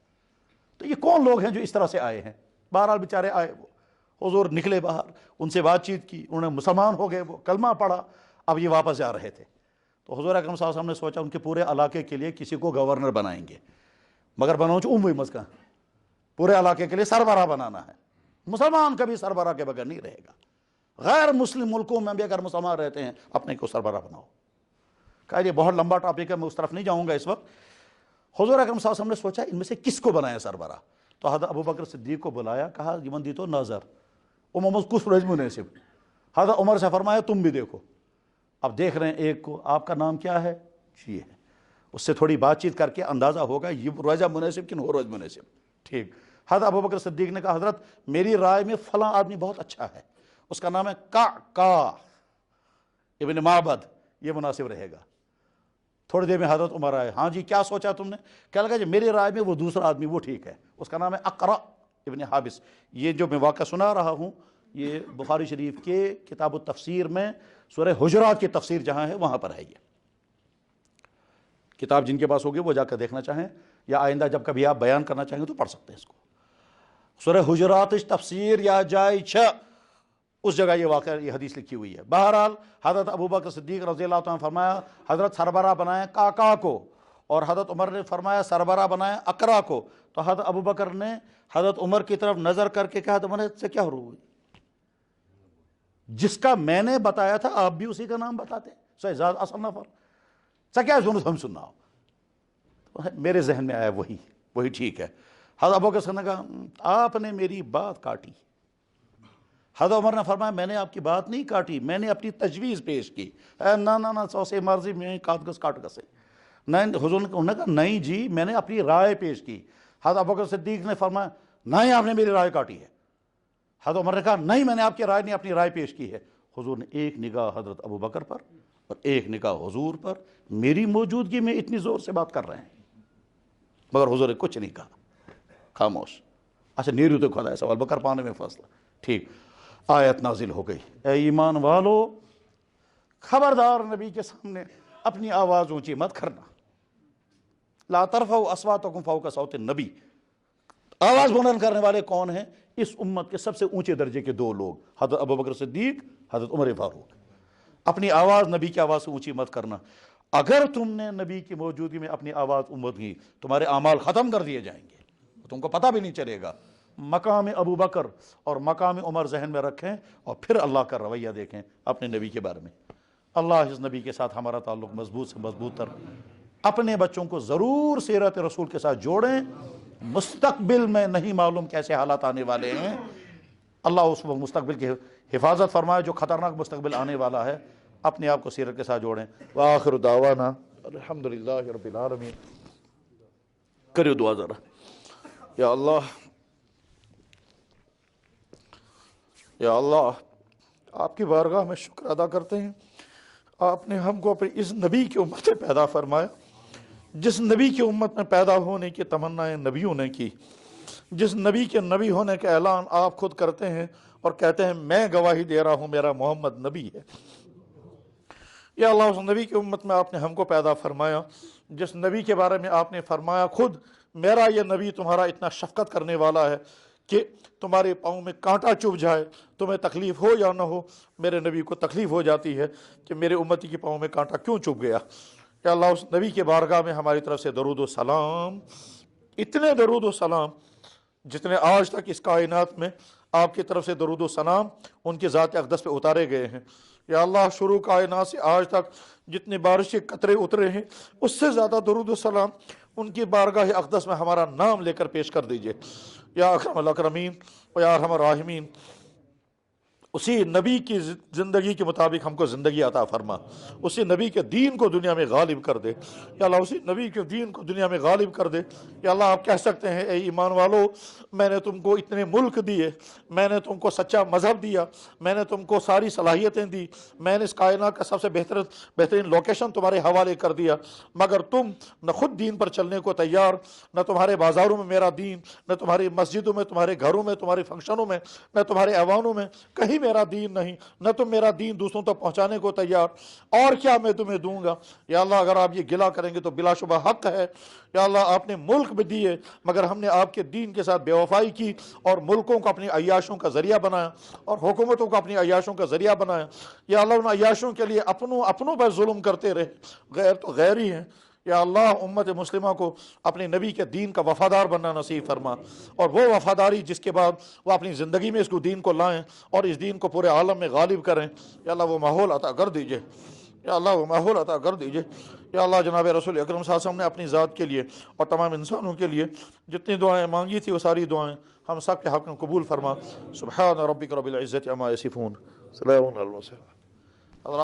تو یہ کون لوگ ہیں جو اس طرح سے آئے ہیں؟ بہرحال بیچارے آئے، وہ حضور نکلے باہر، ان سے بات چیت کی، انہوں نے مسلمان ہو گئے، وہ کلمہ پڑھا، اب یہ واپس جا رہے تھے۔ تو حضور اکرم صلی اللہ علیہ وسلم نے سوچا ان کے پورے علاقے کے لیے کسی کو گورنر بنائیں گے، مگر بناؤ چھ مزکا، پورے علاقے کے لیے سربراہ بنانا ہے۔ مسلمان کبھی سربراہ کے بغیر نہیں رہے گا، غیر مسلم ملکوں میں بھی اگر مسلمان رہتے ہیں اپنے کو سربراہ بناؤ۔ کہا یہ بہت لمبا ٹاپک ہے، میں اس طرف نہیں جاؤں گا اس وقت۔ حضور اکرم صلی اللہ علیہ وسلم نے سوچا ان میں سے کس کو بنایا سربراہ؟ تو حضرت ابوبکر صدیق کو بلایا، کہا یمن دی تو نظر محمد کس رج مناسب۔ حضرت عمر سے فرمایا تم بھی دیکھو۔ اب دیکھ رہے ہیں ایک کو، آپ کا نام کیا ہے؟ یہ ہے، اس سے تھوڑی بات چیت کر کے اندازہ ہوگا یہ روزہ مناسب کہ وہ روز مناسب۔ ٹھیک، حضرت ابوبکر صدیق نے کہا حضرت میری رائے میں فلاں آدمی بہت اچھا ہے، اس کا نام ہے کا ابن معبد، یہ مناسب رہے گا۔ تھوڑی دیر میں حضرت عمر آئے، ہاں جی کیا سوچا تم نے؟ کہنے لگا جی میری رائے میں وہ دوسرا آدمی وہ ٹھیک ہے، اس کا نام ہے اقرا ابن حابس۔ یہ جو میں واقعہ سنا رہا ہوں یہ بخاری شریف کے کتاب التفسیر میں سورہ حجرات کی تفسیر جہاں ہے وہاں پر ہے۔ یہ کتاب جن کے پاس ہوگی وہ جا کر دیکھنا چاہیں، یا آئندہ جب کبھی آپ بیان کرنا چاہیں تو پڑھ سکتے ہیں اس کو۔ سورہ حجرات تفسیر یا جائے اس جگہ یہ واقعہ یہ حدیث لکھی ہوئی ہے۔ بہرحال حضرت ابوبکر صدیق رضی اللہ عنہ فرمایا حضرت سربراہ بنائیں کا کو، اور حضرت عمر نے فرمایا سربراہ بنائیں اقرا کو۔ تو حضرت ابوبکر نے حضرت عمر کی طرف نظر کر کے کہا تمہارے سے کیا ہو رہی؟ جس کا میں نے بتایا تھا آپ بھی اسی کا نام بتاتے، شہزاد اصل نفر سے کیا ہم سننا ہو؟ میرے ذہن میں آیا وہی ٹھیک ہے۔ حضرت ابوبکر نے کہا آپ نے میری بات کاٹی۔ حضرت عمر نے فرمایا میں نے آپ کی بات نہیں کاٹی، میں نے اپنی تجویز پیش کی۔ نا سو سے مرضی میں کاٹ گسے۔ حضور نے کہا نہیں جی میں نے اپنی رائے پیش کی۔ حضرت ابوبکر صدیق نے فرمایا نہیں آپ نے میری رائے کاٹی ہے۔ حضرت عمر نے کہا نہیں میں نے آپ کی رائے نہیں اپنی رائے پیش کی ہے۔ حضور نے ایک نگاہ حضرت ابوبکر پر اور ایک نگاہ حضور پر، میری موجودگی میں اتنی زور سے بات کر رہے ہیں، مگر حضور نے کچھ نہیں کہا، خاموش۔ اچھا نیرو تو کھڑا ہے سوال بکر پانے میں فاصلہ۔ ٹھیک، آیت نازل ہو گئی، اے ایمان والو خبردار نبی کے سامنے اپنی آواز اونچی مت کرنا، لا ترفعوا اصواتکم فوق صوت النبی۔ آواز بلند کرنے والے کون ہیں؟ اس امت کے سب سے اونچے درجے کے دو لوگ، حضرت ابوبکر صدیق، حضرت عمر فاروق۔ اپنی آواز نبی کی آواز سے اونچی مت کرنا، اگر تم نے نبی کی موجودگی میں اپنی آواز اونچی کی تمہارے اعمال ختم کر دیے جائیں گے، تم کو پتہ بھی نہیں چلے گا۔ مقام ابوبکر اور مقام عمر ذہن میں رکھیں اور پھر اللہ کا رویہ دیکھیں اپنے نبی کے بارے میں۔ اللہ اس نبی کے ساتھ ہمارا تعلق مضبوط سے مضبوط تر۔ اپنے بچوں کو ضرور سیرت رسول کے ساتھ جوڑیں، مستقبل میں نہیں معلوم کیسے حالات آنے والے ہیں، اللہ اس مستقبل کی حفاظت فرمائے جو خطرناک مستقبل آنے والا ہے۔ اپنے آپ کو سیرت کے ساتھ جوڑیں۔ وآخر دعوانا الحمدللہ رب العالمین۔ کریو دعا ذرا۔ یا اللہ آپ کی بارگاہ میں شکر ادا کرتے ہیں، آپ نے ہم کو اپنی اس نبی کی امت میں پیدا فرمایا، جس نبی کی امت میں پیدا ہونے کی تمنائیں نبیوں نے کی، جس نبی کے نبی ہونے کا اعلان آپ خود کرتے ہیں اور کہتے ہیں میں گواہی دے رہا ہوں میرا محمد نبی ہے۔ یا اللہ اس نبی کی امت میں آپ نے ہم کو پیدا فرمایا جس نبی کے بارے میں آپ نے فرمایا خود میرا یہ نبی تمہارا اتنا شفقت کرنے والا ہے کہ تمہارے پاؤں میں کانٹا چبھ جائے، تمہیں تکلیف ہو یا نہ ہو، میرے نبی کو تکلیف ہو جاتی ہے کہ میرے امتی کے پاؤں میں کانٹا کیوں چبھ گیا۔ یا اللہ اس نبی کے بارگاہ میں ہماری طرف سے درود و سلام، اتنے درود و سلام جتنے آج تک اس کائنات میں آپ کی طرف سے درود و سلام ان کی ذات اقدس پہ اتارے گئے ہیں۔ یا اللہ شروع کائنات سے آج تک جتنے بارش کے قطرے اترے ہیں اس سے زیادہ درود و سلام ان کی بارگاہ اقدس میں ہمارا نام لے کر پیش کر دیجئے۔ یا اکرم الاکرمین و یا ارحم الراحمین، اسی نبی کی زندگی کے مطابق ہم کو زندگی عطا فرما، اسی نبی کے دین کو دنیا میں غالب کر دے یا اللہ، اسی نبی کے دین کو دنیا میں غالب کر دے یا اللہ۔ آپ کہہ سکتے ہیں اے ایمان والو، میں نے تم کو اتنے ملک دیے، میں نے تم کو سچا مذہب دیا، میں نے تم کو ساری صلاحیتیں دی، میں نے اس کائنات کا سب سے بہترین لوکیشن تمہارے حوالے کر دیا، مگر تم نہ خود دین پر چلنے کو تیار، نہ تمہارے بازاروں میں میرا دین، نہ تمہاری مسجدوں میں، تمہارے گھروں میں، تمہارے فنکشنوں میں، نہ تمہارے ایوانوں میں، کہیں میرا دین نہیں، نہ تم میرا دین دوسروں تک پہنچانے کو تیار، اور کیا میں تمہیں دوں گا یا اللہ۔ اگر آپ یہ گلہ کریں گے تو بلا شبہ حق ہے یا اللہ، آپ نے ملک بھی دیے مگر ہم نے آپ کے دین کے ساتھ بے وفائی کی اور ملکوں کو اپنی عیاشوں کا ذریعہ بنایا اور حکومتوں کو اپنی عیاشوں کا ذریعہ بنایا یا اللہ۔ ان عیاشوں کے لیے اپنوں پر ظلم کرتے رہے، غیر تو غیر ہی ہیں یا اللہ۔ امت مسلمہ کو اپنے نبی کے دین کا وفادار بننا نصیب فرما، اور وہ وفاداری جس کے بعد وہ اپنی زندگی میں اس کو دین کو لائیں اور اس دین کو پورے عالم میں غالب کریں یا اللہ۔ وہ ماحول عطا کر دیجئے یا اللہ، وہ ماحول عطا کر دیجئے یا اللہ۔ جناب رسول اکرم صلی اللہ علیہ وسلم نے اپنی ذات کے لیے اور تمام انسانوں کے لیے جتنی دعائیں مانگی تھی وہ ساری دعائیں ہم سب کے حق میں قبول فرما۔ سبحان ربک رب العزت عما یصفون، سلام علی المرسلین۔